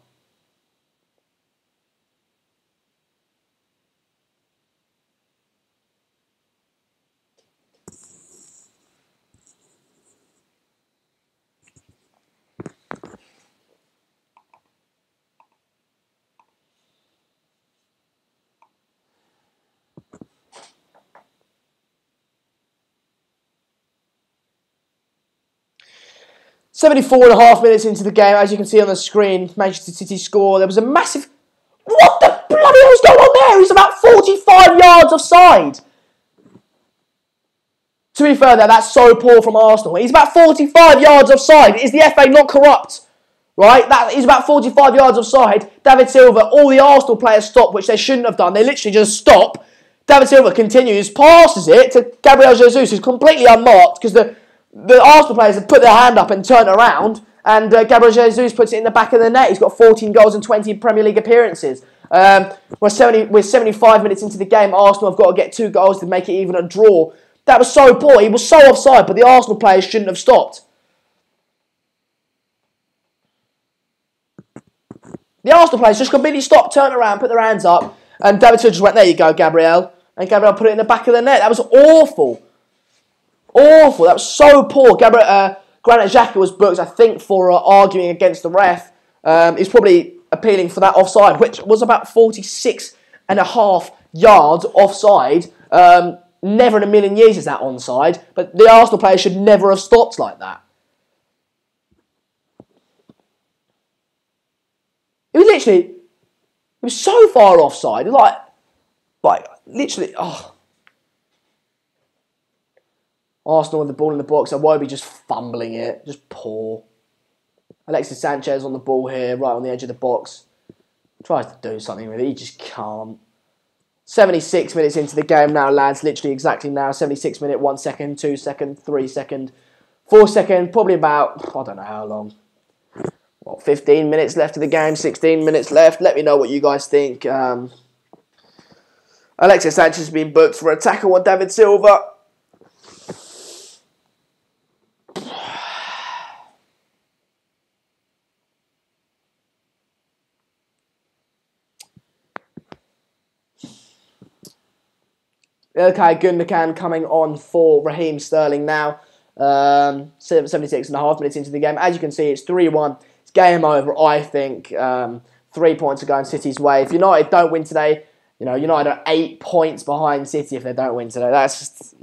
"74.5 minutes into the game, as you can see on the screen, Manchester City score. There was a massive... What the bloody hell's going on there? He's about 45 yards offside. To be fair, that's so poor from Arsenal. He's about 45 yards offside. Is the FA not corrupt? Right? He's about 45 yards offside. David Silva, all the Arsenal players stop, which they shouldn't have done. They literally just stop. David Silva continues, passes it to Gabriel Jesus, who's completely unmarked because the Arsenal players have put their hand up and turned around, and Gabriel Jesus puts it in the back of the net. He's got 14 goals and 20 Premier League appearances. We're 75 minutes into the game. Arsenal have got to get 2 goals to make it even a draw. That was so poor. He was so offside, but the Arsenal players shouldn't have stopped. The Arsenal players just completely stopped, turned around, put their hands up, and David Silva just went, there you go, Gabriel. And Gabriel put it in the back of the net. That was awful. Awful. That was so poor. Granit Xhaka was booked, I think, for arguing against the ref. He's probably appealing for that offside, which was about 46.5 yards offside. Never in a million years is that onside. But the Arsenal players should never have stopped like that. It was so far offside. Like literally, oh. Arsenal with the ball in the box. Iwobi just fumbling it. Just poor. Alexis Sanchez on the ball here, right on the edge of the box. Tries to do something with it. He just can't. 76 minutes into the game now, lads. Literally exactly now. 76 minute, 1 second, 2 second, 3 second, 4 second. Probably about, I don't know how long. What, 15 minutes left of the game? 16 minutes left. Let me know what you guys think. Alexis Sanchez has been booked for a tackle on David Silva. Okay, Gundogan coming on for Raheem Sterling now. 76.5 minutes into the game. As you can see, it's 3-1. It's game over, I think. 3 points are going City's way. If United don't win today, United are 8 points behind City if they don't win today. That's just,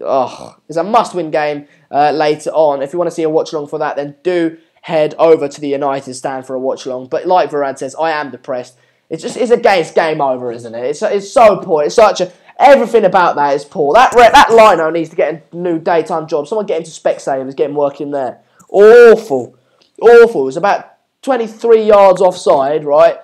it's a must-win game later on. If you want to see a watch-along for that, then do head over to the United stand for a watch along. But like Varad says, I am depressed. It's game over, isn't it? It's so poor. It's such a everything about that is poor. That lino needs to get a new daytime job. Someone get him to Specsavers, get him working there. Awful, awful. It was about 23 yards offside, right?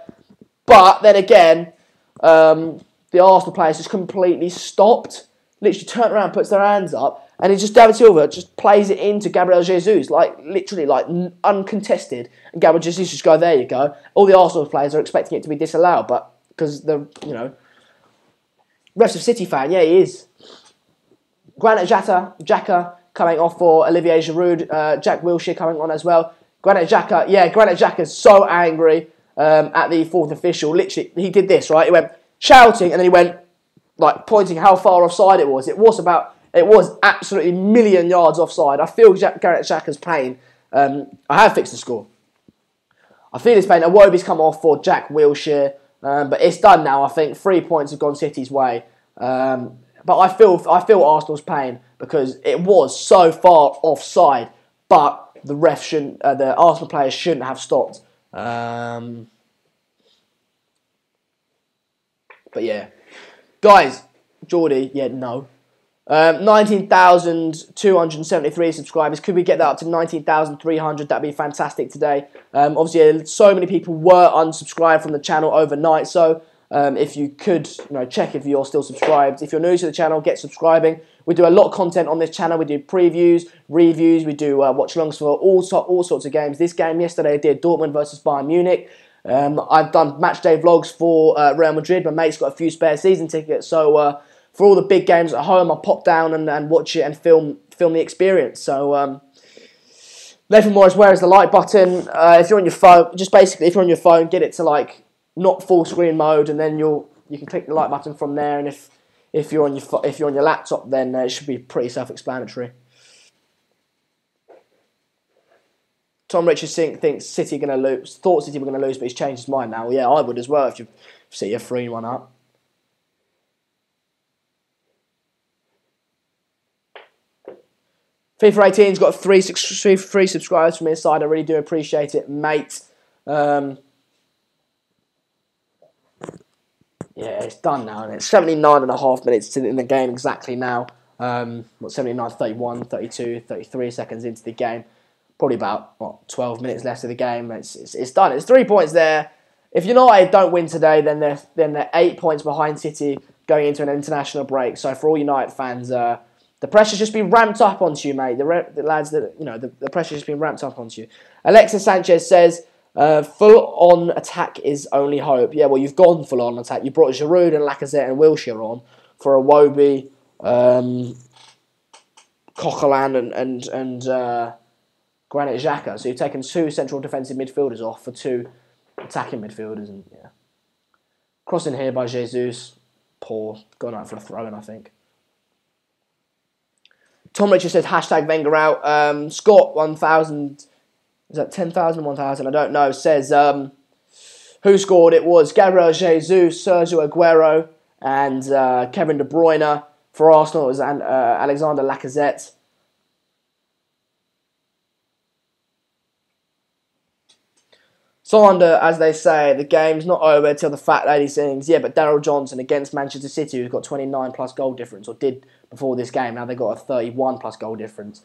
But then again, the Arsenal players just completely stopped. Literally turned around, puts their hands up, and it's just David Silva just plays it into Gabriel Jesus, literally uncontested. And Gabriel Jesus just go, there you go. All the Arsenal players are expecting it to be disallowed, but because the rest of City fan, yeah, he is. Granit Xhaka coming off for Olivier Giroud. Jack Wilshere coming on as well. Granit Xhaka's so angry at the fourth official. Literally, he did this, right? He went shouting, and then he went pointing how far offside it was. It was absolutely a million yards offside. I feel Granit Xhaka's pain. I have fixed the score. I feel his pain. Iwobi's come off for Jack Wilshere, but it's done now. I think 3 points have gone City's way. But I feel Arsenal's pain because it was so far offside. But the the Arsenal players shouldn't have stopped. But yeah, guys, Geordie, yeah, no. 19,273 subscribers. Could we get that up to 19,300? That'd be fantastic today. Obviously, so many people were unsubscribed from the channel overnight. So if you could, check if you're still subscribed. If you're new to the channel, get subscribing. We do a lot of content on this channel. We do previews, reviews. We do watch-alongs for all sorts of games. This game yesterday, I did Dortmund versus Bayern Munich. I've done match day vlogs for Real Madrid. My mate's got a few spare season tickets, so for all the big games at home, I pop down and watch it and film the experience. So Nathan Morris, where is the like button? If you're on your phone, just basically if you're on your phone, get it to not full screen mode, and then you can click the like button from there. And if you're on your laptop, then it should be pretty self-explanatory. Tom Richards thinks City are going to lose. Thought City were going to lose, but he's changed his mind now. Yeah, I would as well if City are 3-1 up. FIFA 18's got three subscribers from inside. I really do appreciate it, mate. Yeah, it's done now, and it's 79.5 minutes in the game exactly now. 79, 31, 32, 33 seconds into the game. Probably about 12 minutes left of the game. It's done. It's 3 points there. If United don't win today, then they're 8 points behind City going into an international break. So for all United fans, the pressure's just been ramped up onto you, mate. The lads that the pressure's just been ramped up onto you. Alexis Sanchez says, full-on attack is only hope. Yeah, well, you've gone full-on attack. You brought Giroud and Lacazette and Wilshere on for Iwobi, Coquelin and Granit Xhaka. So you've taken 2 central defensive midfielders off for 2 attacking midfielders. And yeah, crossing here by Jesus. Poor. Going out for a throw-in, I think. Tom Richard says, hashtag Wenger out. Scott 1000... Is that 10,000, 1,000? I don't know. Says, who scored? It was Gabriel Jesus, Sergio Aguero, and Kevin De Bruyne. For Arsenal, it was Alexander Lacazette. Solander, as they say, the game's not over till the fat lady sings. Yeah, but Daryl Johnson against Manchester City, who's got 29 plus goal difference, or did before this game. Now they've got a 31 plus goal difference.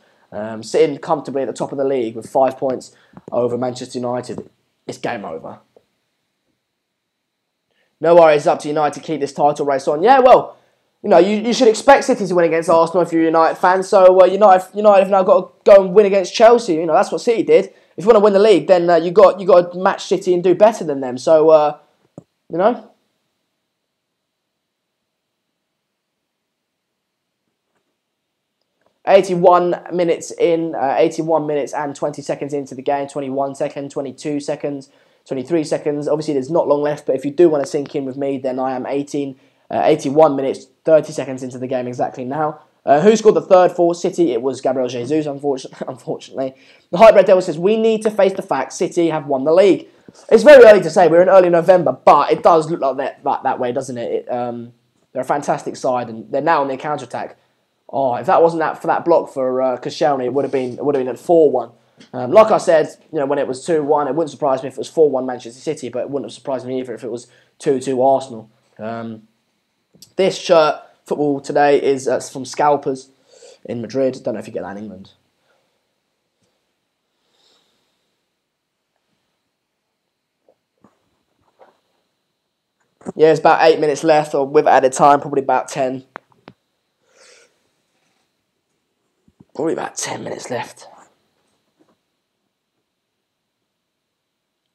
Sitting comfortably at the top of the league with 5 points over Manchester United. It's game over. No worries, it's up to United to keep this title race on. Yeah, well, you should expect City to win against Arsenal if you're a United fan. So United have now got to go and win against Chelsea. That's what City did. If you want to win the league, then you got to match City and do better than them. So 81 minutes in, 81 minutes and 20 seconds into the game, 21 seconds, 22 seconds, 23 seconds. Obviously, there's not long left, but if you do want to sink in with me, then I am 81 minutes, 30 seconds into the game exactly now. Who scored the third for City? It was Gabriel Jesus, unfortunately. The Hybrid Devil says, we need to face the fact City have won the league. It's very early to say, we're in early November, but it does look like that way, doesn't it? They're a fantastic side, and they're now on their counter-attack. Oh, if that wasn't for that block for Koscielny, it would have been at 4-1. Like I said, when it was 2-1, it wouldn't surprise me if it was 4-1 Manchester City, but it wouldn't have surprised me either if it was 2-2 Arsenal. This shirt, Football Today, is from Scalpers in Madrid. Don't know if you get that in England. Yeah, it's about 8 minutes left, or with added time, probably about 10. Probably about 10 minutes left.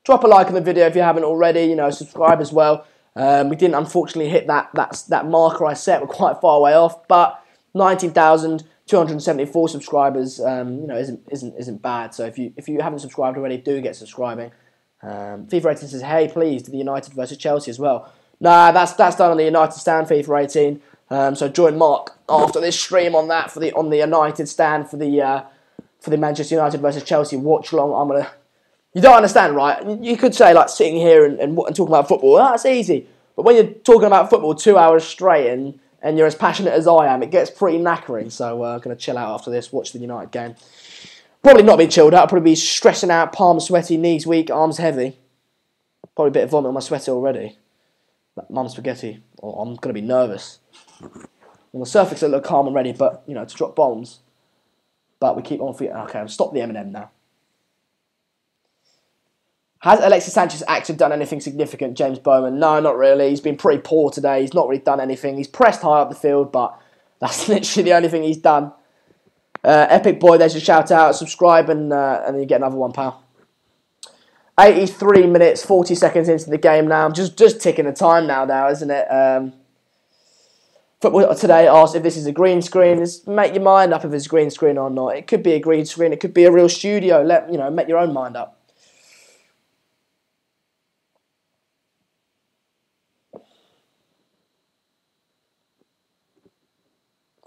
Drop a like on the video if you haven't already. Subscribe as well. We didn't unfortunately hit that marker I set. We're quite far away off, but 19,274 subscribers, isn't bad. So if you haven't subscribed already, do get subscribing. FIFA 18 says, hey, please, to the United versus Chelsea as well. Nah, that's done on the United stand, FIFA 18. So join Mark after this stream on that on the United stand for the Manchester United versus Chelsea watch-along. You don't understand, right? You could say, like, sitting here and talking about football, that's easy. But when you're talking about football 2 hours straight and you're as passionate as I am, it gets pretty knackering. So I'm going to chill out after this, watch the United game. Probably not be chilled out. I'll probably be stressing out, palms sweaty, knees weak, arms heavy. Probably a bit of vomit on my sweater already. Like mum spaghetti. I'm going to be nervous. On the surface, I look calm and ready, but, to drop bombs. But we keep on feet. Okay, I'll stop the M&M now. Has Alexis Sanchez actually done anything significant, James Bowman? No, not really. He's been pretty poor today. He's not really done anything. He's pressed high up the field, but that's literally the only thing he's done. Epic Boy, there's your shout out. Subscribe and then you get another one, pal. 83 minutes, 40 seconds into the game now. I'm just ticking the time now, isn't it? Football Today asked if this is a green screen. Just make your mind up if it's a green screen or not. It could be a green screen. It could be a real studio. Make your own mind up.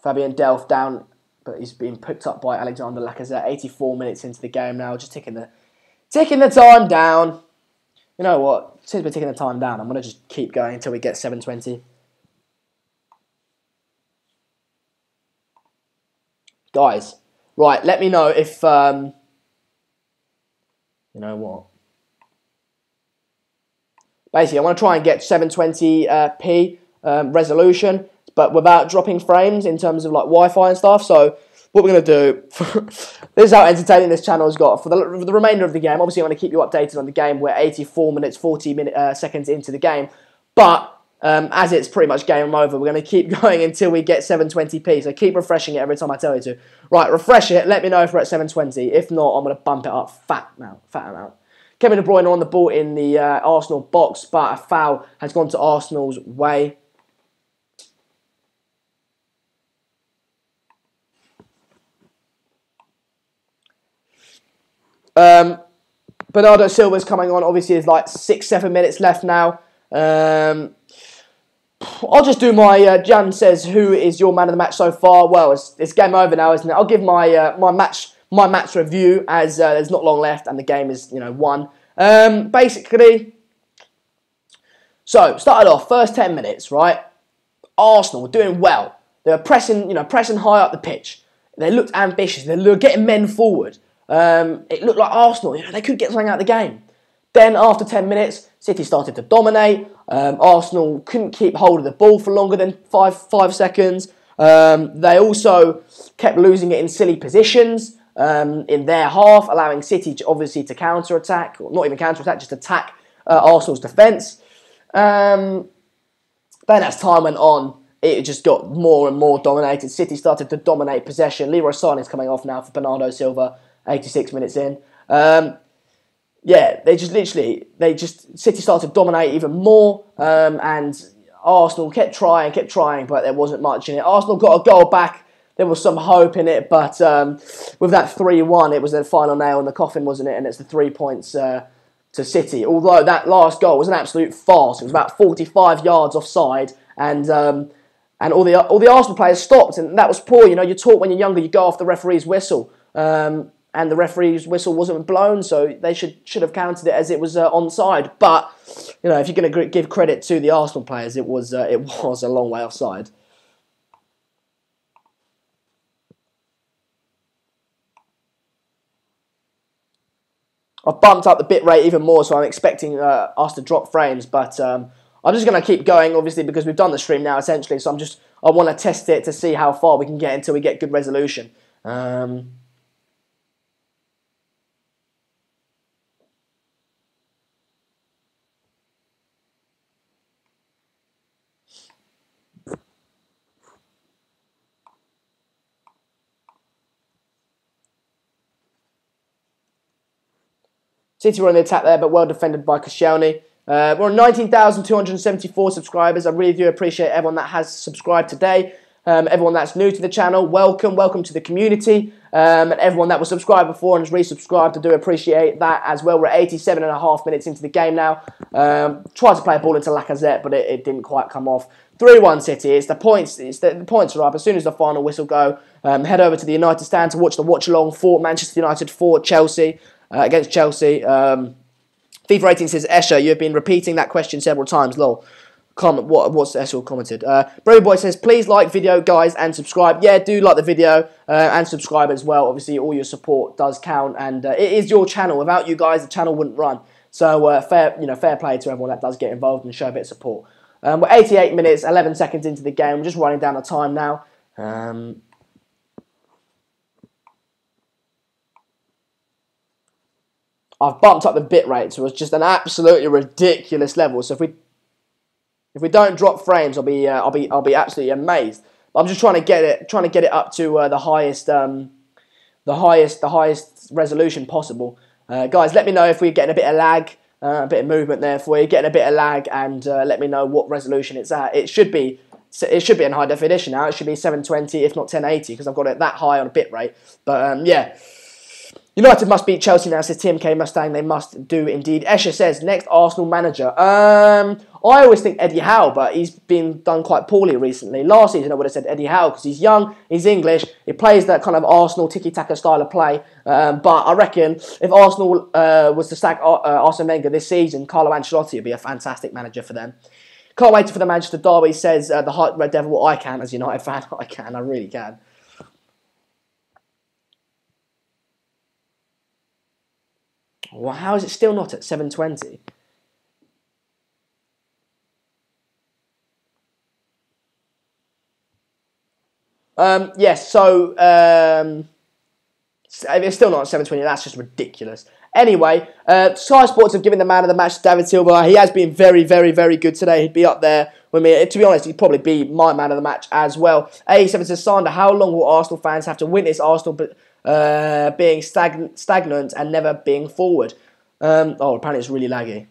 Fabian Delph down, but he's been picked up by Alexander Lacazette. 84 minutes into the game now, just ticking the time down. You know what? Since we're ticking the time down, I'm going to just keep going until we get 7:20. Guys, right, let me know if, you know what? Basically, I want to try and get 720p resolution, but without dropping frames in terms of like Wi-Fi and stuff. So what we're going to do, this is how entertaining this channel has got. For the remainder of the game, obviously I'm going to keep you updated on the game. We're 84 minutes, 40 seconds into the game. But as it's pretty much game over, we're going to keep going until we get 720p. So keep refreshing it every time I tell you to. Right, refresh it. Let me know if we're at 720. If not, I'm going to bump it up fat amount. Kevin De Bruyne on the ball in the Arsenal box, but a foul has gone to Arsenal's way. Bernardo Silva's coming on. Obviously, there's like 6-7 minutes left now. I'll just do my. Jan says, "Who is your man of the match so far?" Well, it's game over now, isn't it? I'll give my my match review as there's not long left and the game is won. Basically, so started off first 10 minutes, right? Arsenal were doing well. They were pressing high up the pitch. They looked ambitious. They were getting men forward. It looked like Arsenal, they could get something out of the game. Then after 10 minutes, City started to dominate. Arsenal couldn't keep hold of the ball for longer than 5 seconds. They also kept losing it in silly positions in their half, allowing City to counter-attack, or not even counter-attack, just attack Arsenal's defence. Then as time went on, it just got more and more dominated. City started to dominate possession. Leroy Sané's coming off now for Bernardo Silva, 86 minutes in. City started to dominate even more, and Arsenal kept trying, but there wasn't much in it. Arsenal got a goal back. There was some hope in it, but with that 3-1, it was the final nail in the coffin, wasn't it? And it's the 3 points to City. Although that last goal was an absolute farce. It was about 45 yards offside, and all the Arsenal players stopped, and that was poor. You're taught when you're younger, you go off the referee's whistle. And the referee's whistle wasn't blown, so they should have counted it as it was onside. But if you're going to give credit to the Arsenal players, it was a long way offside. I've bumped up the bitrate even more, so I'm expecting us to drop frames. But I'm just going to keep going, obviously, because we've done the stream now, essentially. So I want to test it to see how far we can get until we get good resolution. City were on the attack there, but well defended by Koscielny. We're on 19,274 subscribers. I really do appreciate everyone that has subscribed today. Everyone that's new to the channel, welcome to the community. And everyone that was subscribed before and has resubscribed, I do appreciate that as well. We're 87.5 minutes into the game now. Tried to play a ball into Lacazette, but it didn't quite come off. 3-1 City. It's the points. The points are up. As soon as the final whistle go, head over to the United stand to watch the watch-along for Manchester United for Chelsea. Against Chelsea. FIFA 18 says, Escher, you have been repeating that question several times. Lol. Comment. What's Escher commented? Brody Boy says, please like video, guys, and subscribe. Yeah, do like the video and subscribe as well. Obviously, all your support does count, and it is your channel. Without you guys, the channel wouldn't run. So fair play to everyone that does get involved and show a bit of support. We're 88 minutes, 11 seconds into the game. We're just running down the time now. I've bumped up the bitrate to just an absolutely ridiculous level. So if we don't drop frames, I'll be absolutely amazed. But I'm just trying to get it up to the highest resolution possible. Guys, let me know if we're getting a bit of lag, a bit of movement there. If we're getting a bit of lag, and let me know what resolution it's at. It should be in high definition now. It should be 720, if not 1080, because I've got it that high on a bitrate. But yeah. United must beat Chelsea now, says TMK Mustang. They must do indeed. Escher says, next Arsenal manager. I always think Eddie Howe, but he's been done quite poorly recently. Last season I would have said Eddie Howe because he's young, he's English, he plays that kind of Arsenal tiki-taka style of play. But I reckon if Arsenal was to sack Arsene Wenger this season, Carlo Ancelotti would be a fantastic manager for them. Can't wait for the Manchester derby, says the Heart Red Devil. I can, as a United fan, I really can. Well, how is it still not at 720? Yes, so it's still not at 720. That's just ridiculous. Anyway, Sky Sports have given the man of the match to David Silva. He has been very, very, very good today. He'd be up there with me. To be honest, he'd probably be my man of the match as well. A7 says, Sander, how long will Arsenal fans have to witness Arsenal being stagnant and never being forward? Apparently it's really laggy.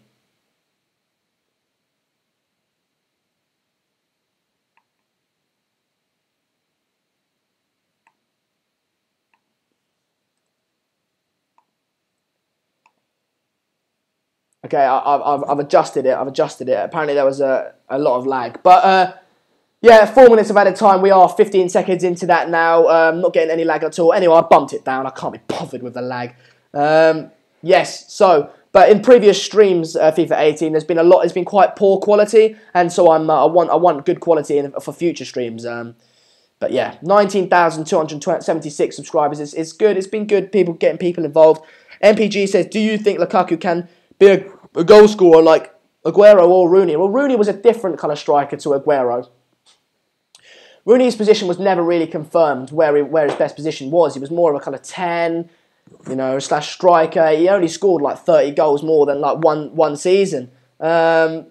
Okay, I've adjusted it. Apparently there was a lot of lag. But yeah, 4 minutes of added time. We are 15 seconds into that now. Not getting any lag at all. Anyway, I bumped it down. I can't be bothered with the lag. Yes, so, but in previous streams, FIFA 18, there's been quite poor quality, and so I want good quality for future streams. But yeah, 19,276 subscribers. It's good. It's been good. Getting people involved. MPG says, do you think Lukaku can be a goal scorer like Aguero or Rooney? Well, Rooney was a different kind of striker to Aguero. Rooney's position was never really confirmed where his best position was. He was more of a kind of 10, slash striker. He only scored like 30 goals more than like one season. But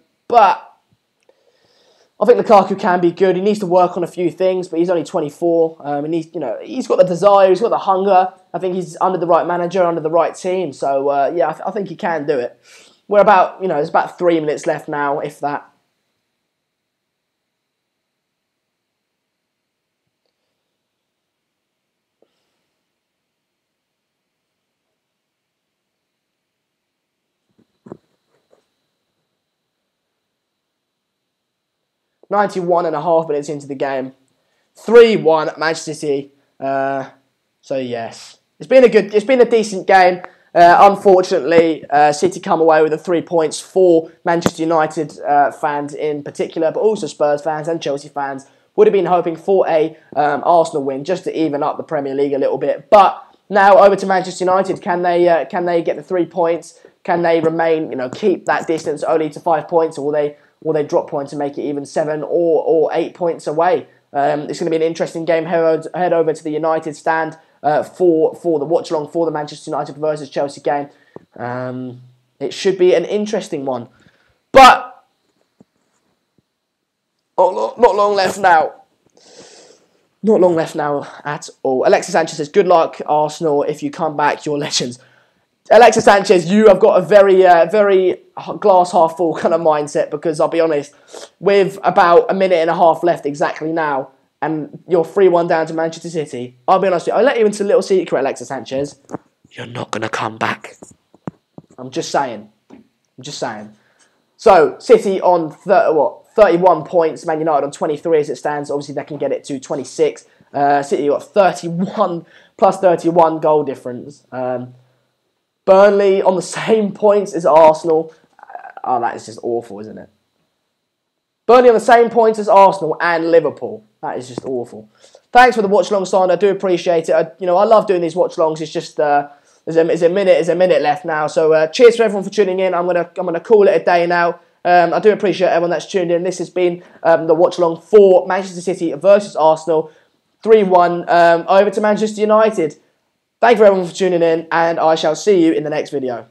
I think Lukaku can be good. He needs to work on a few things, but he's only 24. And he's got the desire, he's got the hunger. I think he's under the right manager, under the right team. So yeah, I think he can do it. We're about, there's about 3 minutes left now, if that. .5 minutes into the game, 3-1 Manchester City. So yes, it's been a decent game. Unfortunately, City come away with the 3 points for Manchester United fans in particular, but also Spurs fans and Chelsea fans would have been hoping for a Arsenal win just to even up the Premier League a little bit. But Now over to Manchester United. Can they get the 3 points? Can they remain, keep that distance only to 5 points, or will they drop points and make it even 7 or 8 points away? It's going to be an interesting game. Head over to the United stand for the watch-along for the Manchester United versus Chelsea game. It should be an interesting one. But not long left now. Not long left now at all. Alexis Sanchez says, good luck, Arsenal. If you come back, you're legends. Alexis Sanchez, you have got a very glass half full kind of mindset, because I'll be honest, with about a minute and a half left exactly now, and you're 3-1 down to Manchester City, I'll be honest with you, I'll let you into a little secret, Alexis Sanchez. You're not going to come back. I'm just saying. So, City on 31 points, Man United on 23 as it stands. Obviously, they can get it to 26. City got 31 plus 31 goal difference. Burnley on the same points as Arsenal. Oh, that is just awful, isn't it? Burnley on the same points as Arsenal and Liverpool. That is just awful. Thanks for the watch-along, Simon. I do appreciate it. I love doing these watch-alongs. It's just there's a minute left now. So cheers for everyone for tuning in. I'm gonna call it a day now. I do appreciate everyone that's tuned in. This has been the watch-along for Manchester City versus Arsenal. 3-1 over to Manchester United. Thank you everyone for tuning in, and I shall see you in the next video.